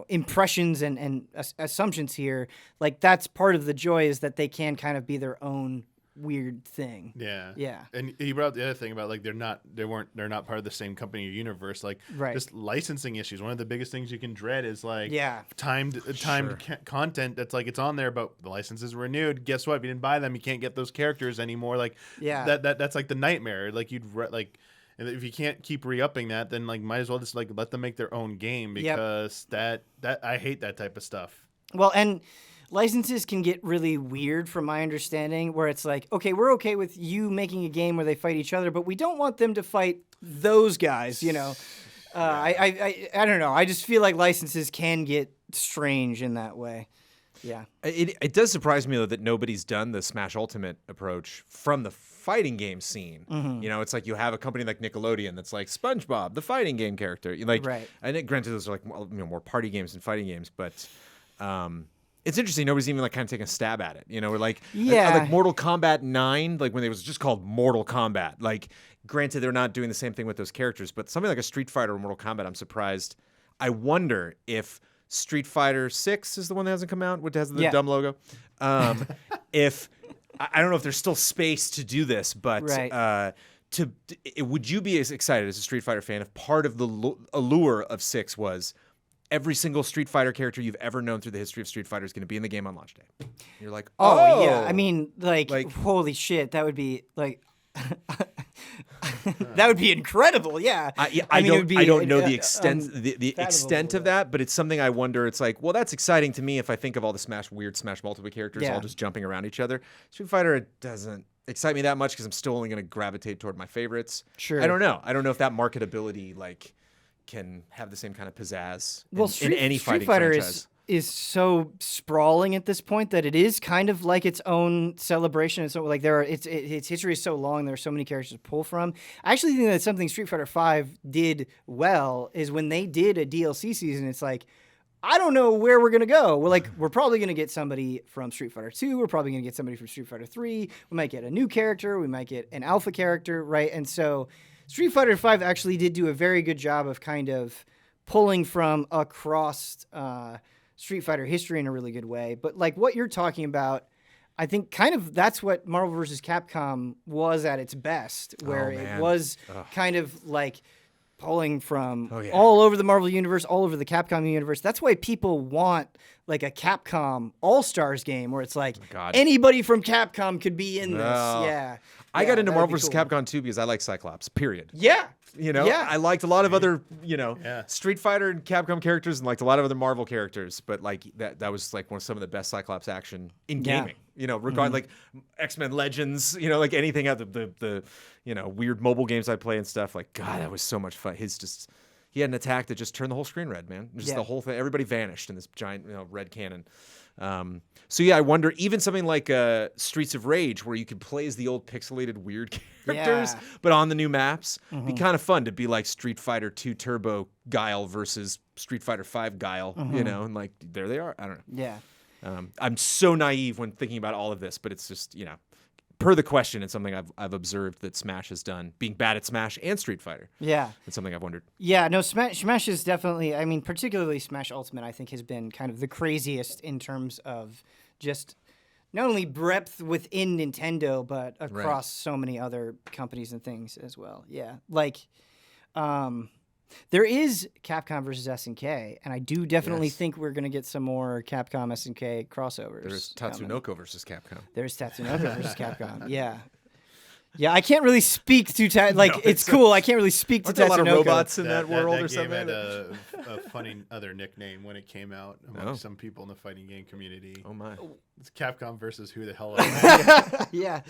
S1: impressions and assumptions here. Like that's part of the joy, is that they can kind of be their own weird thing. Yeah.
S3: And you brought up the other thing about like they're not part of the same company or universe. Like just licensing issues. One of the biggest things you can dread is like timed content that's like it's on there, but the license is renewed. Guess what? If you didn't buy them, you can't get those characters anymore. Like that's like the nightmare. Like and if you can't keep re-upping that, then like might as well just like let them make their own game, because that I hate that type of stuff.
S1: Well, and licenses can get really weird from my understanding, where it's like, okay, we're okay with you making a game where they fight each other, but we don't want them to fight those guys, I don't know. I just feel like licenses can get strange in that way. Yeah.
S2: It does surprise me though that nobody's done the Smash Ultimate approach from the fighting game scene. You know, it's like you have a company like Nickelodeon that's like SpongeBob, the fighting game character. Like,
S1: right.
S2: And granted, those are like more party games than fighting games, but it's interesting. Nobody's even like kind of taking a stab at it. You know, we're like like Mortal Kombat 9, like when it was just called Mortal Kombat. Like, granted, they're not doing the same thing with those characters, but something like a Street Fighter or Mortal Kombat, I'm surprised. I wonder if Street Fighter 6 is the one that hasn't come out, which has the dumb logo. If I don't know if there's still space to do this, but would you be as excited as a Street Fighter fan if part of the allure of 6 was every single Street Fighter character you've ever known through the history of Street Fighter is going to be in the game on launch day? You're like,
S1: oh yeah. I mean, like holy shit, that would be like. That would be incredible. Yeah.
S2: I don't know the extent the extent of that, but it's something I wonder. It's like, well, that's exciting to me if I think of all the weird Smash multiple characters all just jumping around each other. Street Fighter, it doesn't excite me that much because I'm still only going to gravitate toward my favorites.
S1: Sure.
S2: I don't know if that marketability like can have the same kind of pizzazz in any
S1: Street
S2: fighting
S1: Fighter
S2: franchise.
S1: Is so sprawling at this point that it is kind of like its own celebration. And so like its history is so long, there are so many characters to pull from. I actually think that something Street Fighter V did well is when they did a DLC season, it's like, I don't know where we're gonna go. We're probably gonna get somebody from Street Fighter 2, we're probably gonna get somebody from Street Fighter 3, we might get a new character, we might get an alpha character, right? And so Street Fighter V actually did do a very good job of kind of pulling from across Street Fighter history in a really good way. But like what you're talking about, I think kind of that's what Marvel vs. Capcom was at its best, where it was kind of like pulling from all over the Marvel universe, all over the Capcom universe. That's why people want like a Capcom All-Stars game where it's like anybody from Capcom could be in this. Yeah.
S2: I got into Marvel vs. Capcom 2 because I like Cyclops, period.
S1: Yeah.
S2: You know, I liked a lot of other, Street Fighter and Capcom characters and liked a lot of other Marvel characters, but like that was like some of the best Cyclops action in gaming. You know, like X-Men Legends, like anything out of the weird mobile games I play and stuff. Like, God, that was so much fun. He had an attack that just turned the whole screen red, man. Just the whole thing. Everybody vanished in this giant, red cannon. So I wonder, even something like Streets of Rage, where you could play as the old pixelated weird characters, but on the new maps, be kind of fun to be like Street Fighter 2 Turbo Guile versus Street Fighter 5 Guile, and like there they are. I don't know.
S1: Yeah.
S2: I'm so naive when thinking about all of this, but it's just, per the question, it's something I've observed that Smash has done, being bad at Smash and Street Fighter. Yeah. It's something I've wondered.
S1: Yeah, no, Smash is definitely, I mean, particularly Smash Ultimate, I think has been kind of the craziest in terms of just not only breadth within Nintendo, but across so many other companies and things as well. Yeah. Like, there is Capcom versus SNK, and I do definitely think we're going to get some more Capcom SNK crossovers.
S2: There's Tatsunoko versus Capcom.
S1: There's Tatsunoko versus Capcom. Yeah. Yeah, I can't really speak to it's cool. I can't really speak to Tatsunoko.
S2: A lot of robots in that world
S3: that
S2: or
S3: game
S2: something.
S3: Had a funny other nickname when it came out among some people in the fighting game community.
S2: Oh my!
S3: It's Capcom versus who the hell? Are
S1: yeah,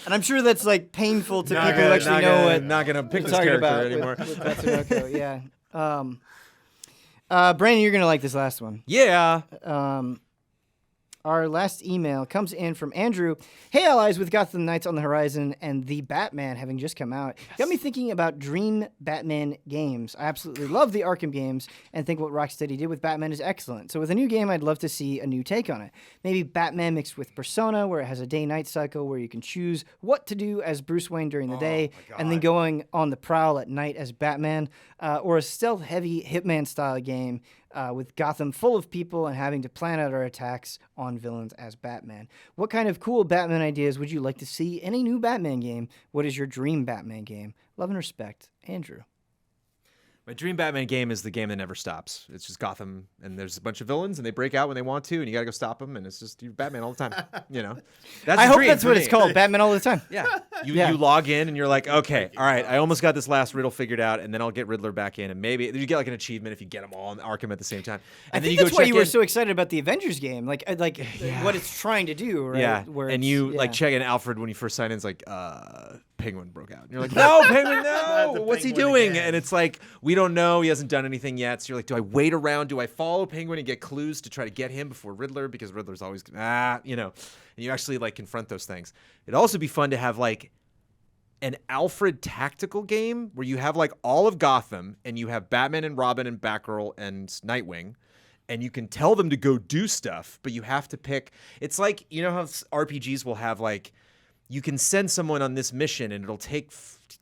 S1: and I'm sure that's like painful to people who actually know what.
S2: Not gonna pick this character anymore.
S1: With Tatsunoko, yeah. Brandon, you're gonna like this last one.
S2: Yeah.
S1: Our last email comes in from Andrew. Hey, allies, with Gotham Knights on the horizon and The Batman having just come out, got me thinking about dream Batman games. I absolutely love the Arkham games and think what Rocksteady did with Batman is excellent. So with a new game, I'd love to see a new take on it. Maybe Batman mixed with Persona, where it has a day-night cycle where you can choose what to do as Bruce Wayne during the day and then going on the prowl at night as Batman, or a stealth-heavy Hitman-style game with Gotham full of people and having to plan out our attacks on villains as Batman. What kind of cool Batman ideas would you like to see in a new Batman game? What is your dream Batman game? Love and respect, Andrew.
S2: My dream Batman game is the game that never stops. It's just Gotham, and there's a bunch of villains, and they break out when they want to, and you got to go stop them, and it's just you're Batman all the time. That's
S1: I hope that's what it's called, Batman all the time.
S2: Yeah. You log in, and you're like, okay, all right, I almost got this last riddle figured out, and then I'll get Riddler back in, and maybe you get like an achievement if you get them all in Arkham at the same time. And
S1: I think that's why you were so excited about the Avengers game, like what it's trying to do, right?
S2: Yeah, and you like check in Alfred when you first sign in, it's like, Penguin broke out. And you're like, no, Penguin, no.
S3: The
S2: What's he
S3: Penguin
S2: doing?
S3: again.
S2: And it's like, we don't know. He hasn't done anything yet. So you're like, do I wait around? Do I follow Penguin and get clues to try to get him before Riddler? Because Riddler's always, and you actually like confront those things. It'd also be fun to have like an Alfred tactical game where you have like all of Gotham and you have Batman and Robin and Batgirl and Nightwing. And you can tell them to go do stuff, but you have to pick. It's like, you know how RPGs will have like, you can send someone on this mission and it'll take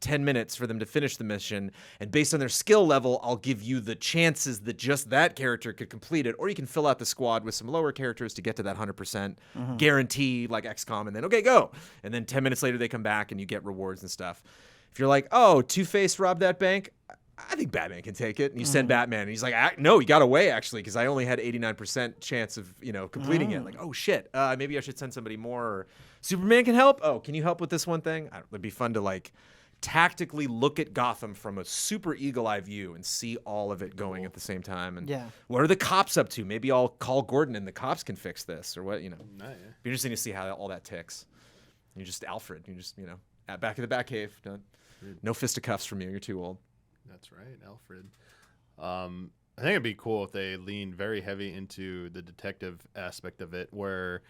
S2: 10 minutes for them to finish the mission. And based on their skill level, I'll give you the chances that just that character could complete it. Or you can fill out the squad with some lower characters to get to that 100% guarantee, like XCOM, and then, okay, go. And then 10 minutes later, they come back and you get rewards and stuff. If you're like, oh, Two-Face robbed that bank, I think Batman can take it. And you send Batman, and he's like, no, he got away, actually, because I only had 89% chance of, completing it. Like, oh, shit, maybe I should send somebody more. Or Superman can help? Oh, can you help with this one thing? It'd be fun to, like, tactically look at Gotham from a super eagle-eye view and see all of it going at the same time. And what are the cops up to? Maybe I'll call Gordon and the cops can fix this, or what, Be interesting to see how all that ticks. You're just Alfred. You're just, back in the Batcave. No fisticuffs from you. You're too old.
S3: That's right, Alfred. I think it'd be cool if they leaned very heavy into the detective aspect of it, where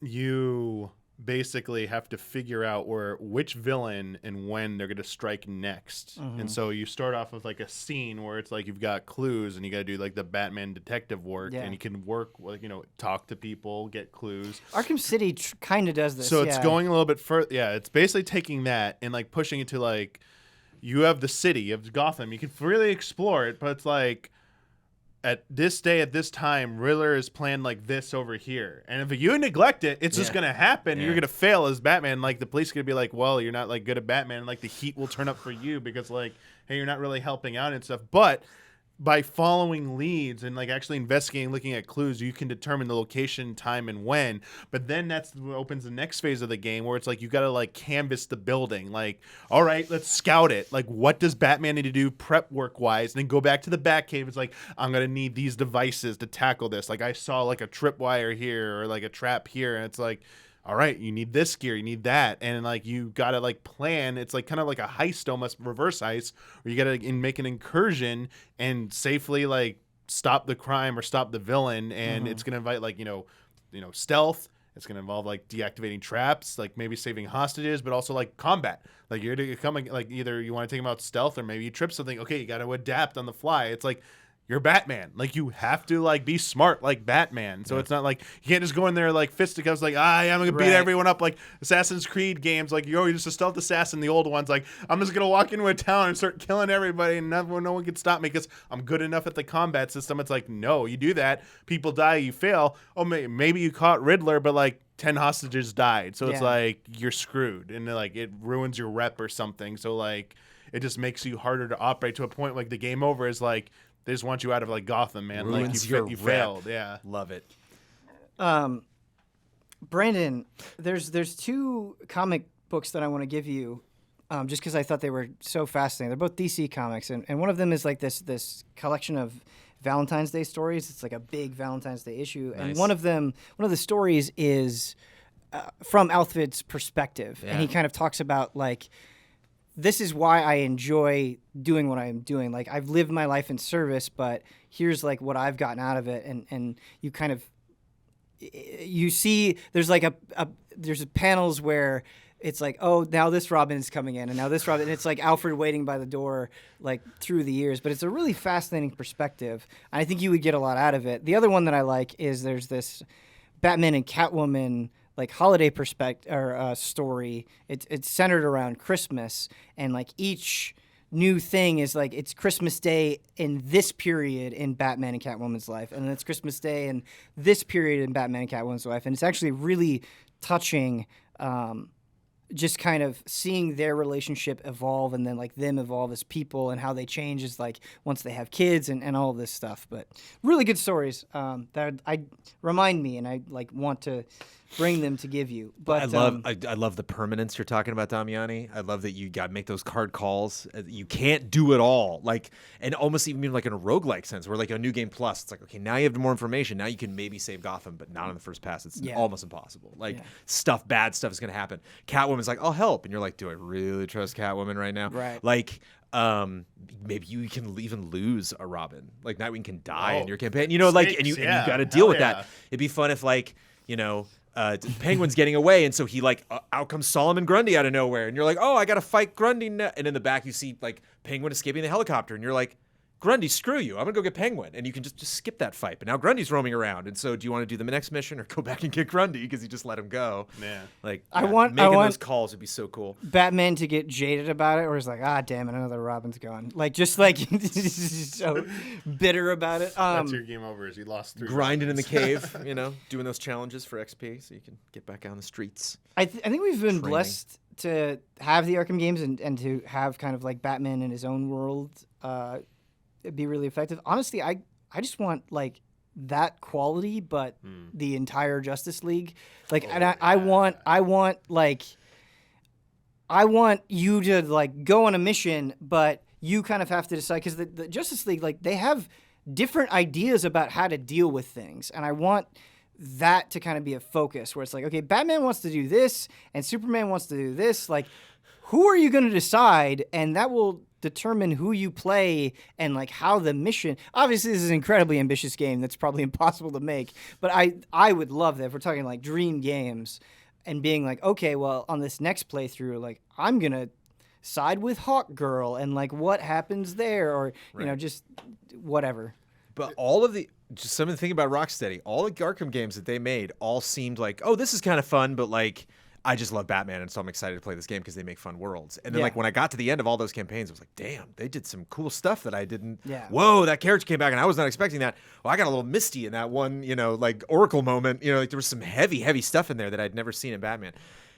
S3: you basically have to figure out which villain and when they're going to strike next. And so you start off with like a scene where it's like you've got clues and you got to do like the Batman detective work, and you can work, talk to people, get clues.
S1: Arkham City kind of does this.
S3: So it's going a little bit further. Yeah, it's basically taking that and like pushing it to like, you have the city of Gotham. You can really explore it, but it's like, at this day, at this time, Riddler is planned like this over here. And if you neglect it, it's just going to happen. You're going to fail as Batman. Like, the police are going to be like, well, you're not like good at Batman. And, like, the heat will turn up for you because, like, hey, you're not really helping out and stuff. But by following leads and like actually investigating, looking at clues, you can determine the location, time, and when. But then that's what opens the next phase of the game, where it's like you got to like canvas the building. Like, all right, let's scout it. Like, what does Batman need to do prep work wise? And then go back to the Batcave. It's like, I'm gonna need these devices to tackle this. Like, I saw like a tripwire here or like a trap here, and it's like, all right, you need this gear, you need that, and like you gotta like plan. It's like kind of like a heist, almost reverse heist, where you gotta make an incursion and safely like stop the crime or stop the villain. And it's gonna invite like stealth. It's gonna involve like deactivating traps, like maybe saving hostages, but also like combat. Like you're gonna come like either you want to take them out stealth or maybe you trip something. Okay, you gotta adapt on the fly. It's like, you're Batman. Like, you have to like be smart like Batman. So it's not like you can't just go in there like fisticuffs, like, I'm gonna beat everyone up like Assassin's Creed games. Like, you're just a stealth assassin. The old ones, like, I'm just gonna walk into a town and start killing everybody, and no one can stop me because I'm good enough at the combat system. It's like, no, you do that, people die, you fail. Oh, maybe you caught Riddler, but like 10 hostages died. So it's like you're screwed, and like it ruins your rep or something. So like it just makes you harder to operate to a point like the game over is like, they just want you out of like Gotham, man.
S2: Ruins
S3: Like you failed. Yeah.
S2: Love it.
S1: Brandon, there's two comic books that I want to give you, just because I thought they were so fascinating. They're both DC comics, and one of them is like this collection of Valentine's Day stories. It's like a big Valentine's Day issue, and one of the stories is from Alfred's perspective, and he kind of talks about like, this is why I enjoy doing what I am doing. Like, I've lived my life in service, but here's like what I've gotten out of it. And you kind of, you see, there's like there's panels where it's like, oh, now this Robin is coming in, and now this Robin, and it's like Alfred waiting by the door, like through the years. But it's a really fascinating perspective, and I think you would get a lot out of it. The other one that I like is there's this Batman and Catwoman like holiday perspective or story. It's centered around Christmas, and like each new thing is like, it's Christmas Day in this period in Batman and Catwoman's life, and then it's Christmas Day in this period in Batman and Catwoman's life, and it's actually really touching, just kind of seeing their relationship evolve, and then like them evolve as people, and how they change as like once they have kids, and all of this stuff. But really good stories that I remind me, and I like want to bring them to give you. But
S2: I love the permanence you're talking about, Damiani. I love that you got to make those card calls. You can't do it all. Like, and almost even like in a roguelike sense, where like a New Game Plus, it's like, okay, now you have more information. Now you can maybe save Gotham, but not on the first pass. It's almost impossible. Like bad stuff is going to happen. Catwoman's like, I'll help. And you're like, do I really trust Catwoman right now?
S1: Right.
S2: Like, maybe you can even lose a Robin. Like Nightwing can die in your campaign. You know, like, and you got to deal with that. It'd be fun if like, you know, Penguin's getting away, and so he like out comes Solomon Grundy out of nowhere, and you're like, oh, I gotta fight Grundy, and in the back you see like Penguin escaping the helicopter, and you're like, Grundy, screw you, I'm gonna go get Penguin, and you can just skip that fight. But now Grundy's roaming around, and so do you want to do the next mission or go back and get Grundy because you just let him go?
S3: Yeah,
S2: like
S1: I want
S2: those calls would be so cool.
S1: Batman to get jaded about it, or he's like, ah, damn it, another Robin's gone. Like just like he's so bitter about it.
S3: That's your game over. Is you lost 3
S2: grinding
S3: Robins.
S2: in the cave, you know, doing those challenges for XP so you can get back out on the streets.
S1: I think we've been blessed to have the Arkham games and to have kind of like Batman in his own world. Be really effective. Honestly, I just want like that quality, but the entire Justice League. Like, I want you to like go on a mission, but you kind of have to decide because the Justice League, like they have different ideas about how to deal with things, and I want that to kind of be a focus where it's like, okay, Batman wants to do this and Superman wants to do this. Like, who are you going to decide? And that will determine who you play and like how the mission. Obviously, this is an incredibly ambitious game that's probably impossible to make, but I would love that if we're talking like dream games and being like, okay, well, on this next playthrough, like I'm gonna side with Hawk Girl and like what happens there, or you know, just whatever.
S2: But all of just something to think about Rocksteady, all the Arkham games that they made all seemed like, oh, this is kind of fun, but like I just love Batman, and so I'm excited to play this game because they make fun worlds. And then, like, when I got to the end of all those campaigns, I was like, damn, they did some cool stuff that I didn't.
S1: Yeah.
S2: Whoa, that character came back, and I was not expecting that. Well, I got a little misty in that one, you know, like, Oracle moment. You know, like, there was some heavy, heavy stuff in there that I'd never seen in Batman.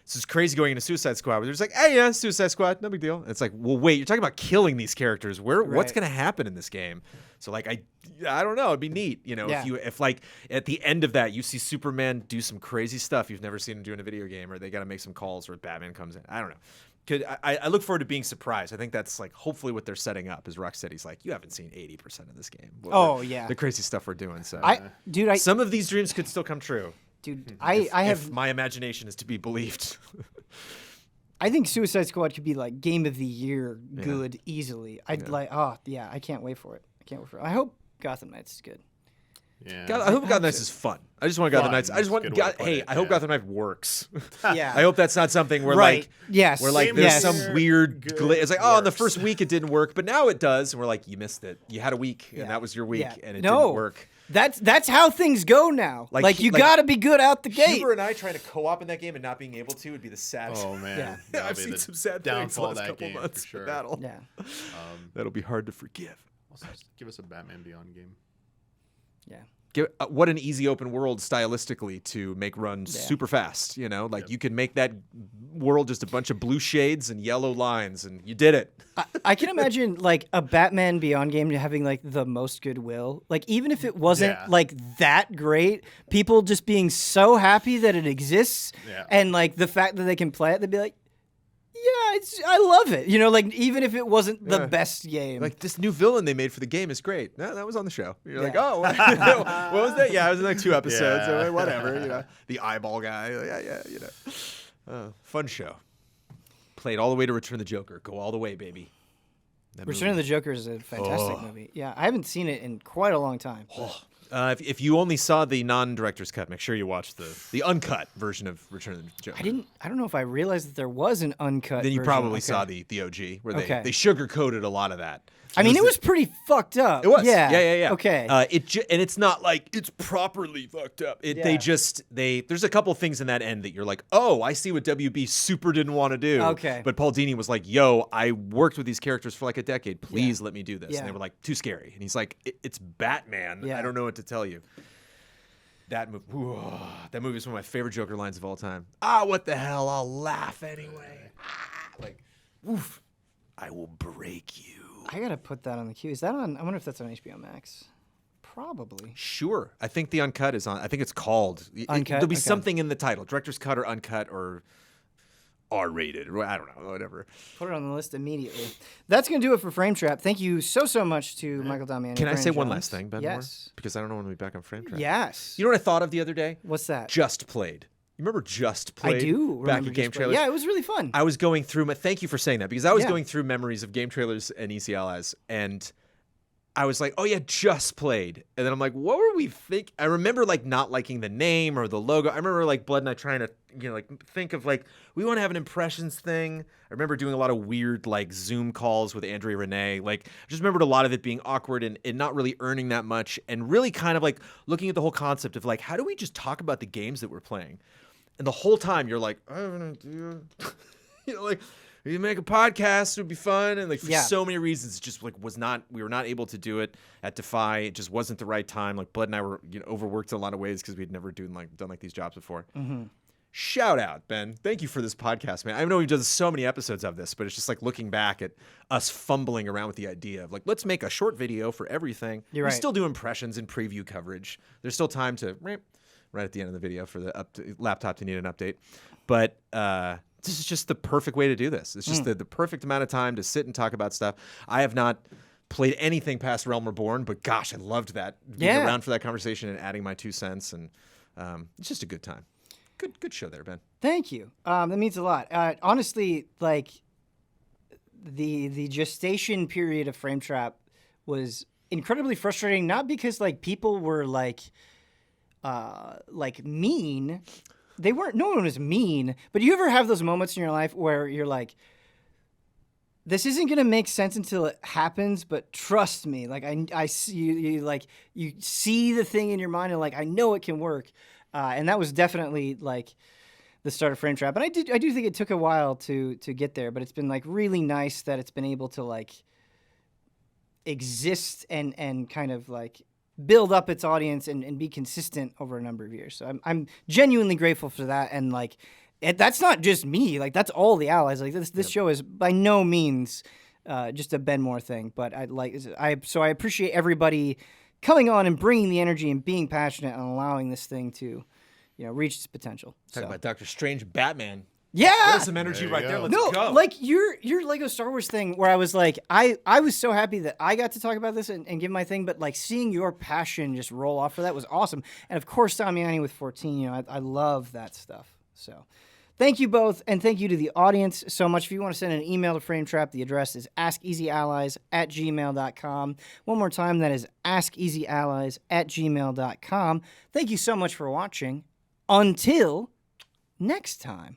S2: So it's crazy going into Suicide Squad where they're just like, hey, yeah, Suicide Squad, no big deal. And it's like, well, wait, you're talking about killing these characters. What's going to happen in this game? So, like, I don't know. It'd be neat, you know, if like at the end of that you see Superman do some crazy stuff you've never seen him do in a video game, or they got to make some calls where Batman comes in. I don't know. I look forward to being surprised. I think that's like hopefully what they're setting up is Rocksteady's like, you haven't seen 80% of this game. The crazy stuff we're doing. So, some of these dreams could still come true.
S1: Dude,
S2: if my imagination is to be believed.
S1: I think Suicide Squad could be like game of the year good easily. I can't wait for it. I hope Gotham Knights is good.
S2: Yeah. I hope Gotham Knights is fun. I just want Gotham Knights. I hope Gotham Knights works.
S1: Yeah.
S2: I hope that's not something where there's some weird glitch. It's like, in the first week it didn't work, but now it does. And we're like, you missed it. You had a week, and that was your week, and it didn't work.
S1: That's how things go now. Like you got to be good out the gate.
S2: Huber and I trying to co-op in that game and not being able to would be the saddest.
S3: Oh man,
S2: I've seen some sad things the last couple months.
S3: For sure.
S2: Battle.
S1: Yeah,
S2: that'll be hard to forgive.
S3: Also, give us a Batman Beyond game.
S1: Yeah.
S2: What an easy open world stylistically to make run super fast. You know, like you can make that world just a bunch of blue shades and yellow lines, and you did it.
S1: I can imagine like a Batman Beyond game having like the most goodwill. Like even if it wasn't like that great, people just being so happy that it exists, and like the fact that they can play it, they'd be like, yeah, I love it. You know, like even if it wasn't the best game.
S2: Like this new villain they made for the game is great. No, that was on the show. You're like, oh, what was that? Yeah, it was in like 2 episodes. So whatever, you know. The eyeball guy. You know. Fun show. Played all the way to Return of the Joker. Go all the way, baby.
S1: Return of the Joker is a fantastic movie. Yeah, I haven't seen it in quite a long time.
S2: If you only saw the non-director's cut, make sure you watch the uncut version of Return of the Joker.
S1: I don't know if I realized that there was an uncut.
S2: Then you probably saw the OG where they sugar-coated a lot a lot.
S1: I mean, it was pretty fucked up.
S2: It was.
S1: Yeah.
S2: Okay. And it's not like it's properly fucked up. There's a couple things in that end that you're like, oh, I see what WB super didn't want to do.
S1: Okay.
S2: But Paul Dini was like, yo, I worked with these characters for like a decade. Please let me do this. And they were like, too scary. And he's like, it's Batman. I don't know what to tell you. That movie is one of my favorite Joker lines of all time. What the hell? I'll laugh anyway. Oof. I will break you.
S1: I gotta put that on the queue. Is that on? I wonder if that's on HBO Max. Probably.
S2: Sure. I think the uncut is on. I think it's called.
S1: Uncut?
S2: There'll be
S1: Okay.
S2: something in the title. Director's cut or uncut or R-rated. Or I don't know. Whatever.
S1: Put it on the list immediately. That's going to do it for Frame Trap. Thank you so much to Michael Damiani.
S2: Can I
S1: Brandon
S2: say one
S1: Jones.
S2: last thing, Ben?
S1: Yes.
S2: Moore? Because I don't know when we'll be back on Frame Trap.
S1: Yes.
S2: You know what I thought of the other day?
S1: What's that?
S2: Just Played. You remember Just Played?
S1: I do.
S2: Back
S1: remember
S2: at Game
S1: Just Play.
S2: Trailers?
S1: Yeah, it was really fun.
S2: I was going through thank you for saying that, because I was
S1: Yeah.
S2: going through memories of Game Trailers and Easy Allies, and I was like, oh yeah, Just Played. And then I'm like, what were we think? I remember like not liking the name or the logo. I remember like Blood and I trying to, like think of like, we want to have an impressions thing. I remember doing a lot of weird like Zoom calls with Andrea Renee. Like, I just remembered a lot of it being awkward and not really earning that much, and really kind of like looking at the whole concept of like, how do we just talk about the games that we're playing? And the whole time you're like, I have an idea. Like, you make a podcast, it would be fun. And like for so many reasons, it just like we were not able to do it at Defy. It just wasn't the right time. Like Blood and I were overworked in a lot of ways because we'd never done these jobs before.
S1: Mm-hmm.
S2: Shout out, Ben. Thank you for this podcast, man. I know we've done so many episodes of this, but it's just like looking back at us fumbling around with the idea of like, let's make a short video for everything.
S1: You're
S2: we
S1: right.
S2: still do impressions and preview coverage. There's still time to right at the end of the video for the laptop to need an update. But this is just the perfect way to do this. It's just the perfect amount of time to sit and talk about stuff. I have not played anything past Realm Reborn, but gosh, I loved that. Being around for that conversation and adding my 2 cents, and it's just a good time. Good show there, Ben.
S1: Thank you. That means a lot. Honestly, like the gestation period of Frame Trap was incredibly frustrating. Not because like people were like mean. They weren't. No one was mean. But you ever have those moments in your life where you're like, this isn't gonna make sense until it happens, but trust me. Like I see you see the thing in your mind and like I know it can work. And that was definitely like the start of Frame Trap. And I do think it took a while to get there, but it's been like really nice that it's been able to like exist and kind of like build up its audience and be consistent over a number of years. So I'm genuinely grateful for that. And like, that's not just me, like that's all the allies. Like this show is by no means just a Ben Moore thing, but I appreciate everybody coming on and bringing the energy and being passionate and allowing this thing to, reach its potential.
S2: Talk about Doctor Strange Batman.
S1: Yeah,
S2: There's some energy right there. Let's go.
S1: Like your Lego Star Wars thing, where I was like, I was so happy that I got to talk about this and give my thing, but like seeing your passion just roll off for that was awesome. And of course, Damiani with 14, I love that stuff. So thank you both, and thank you to the audience so much. If you want to send an email to Frame Trap, the address is askeasyallies@gmail.com. One more time, that is askeasyallies@gmail.com. Thank you so much for watching. Until next time.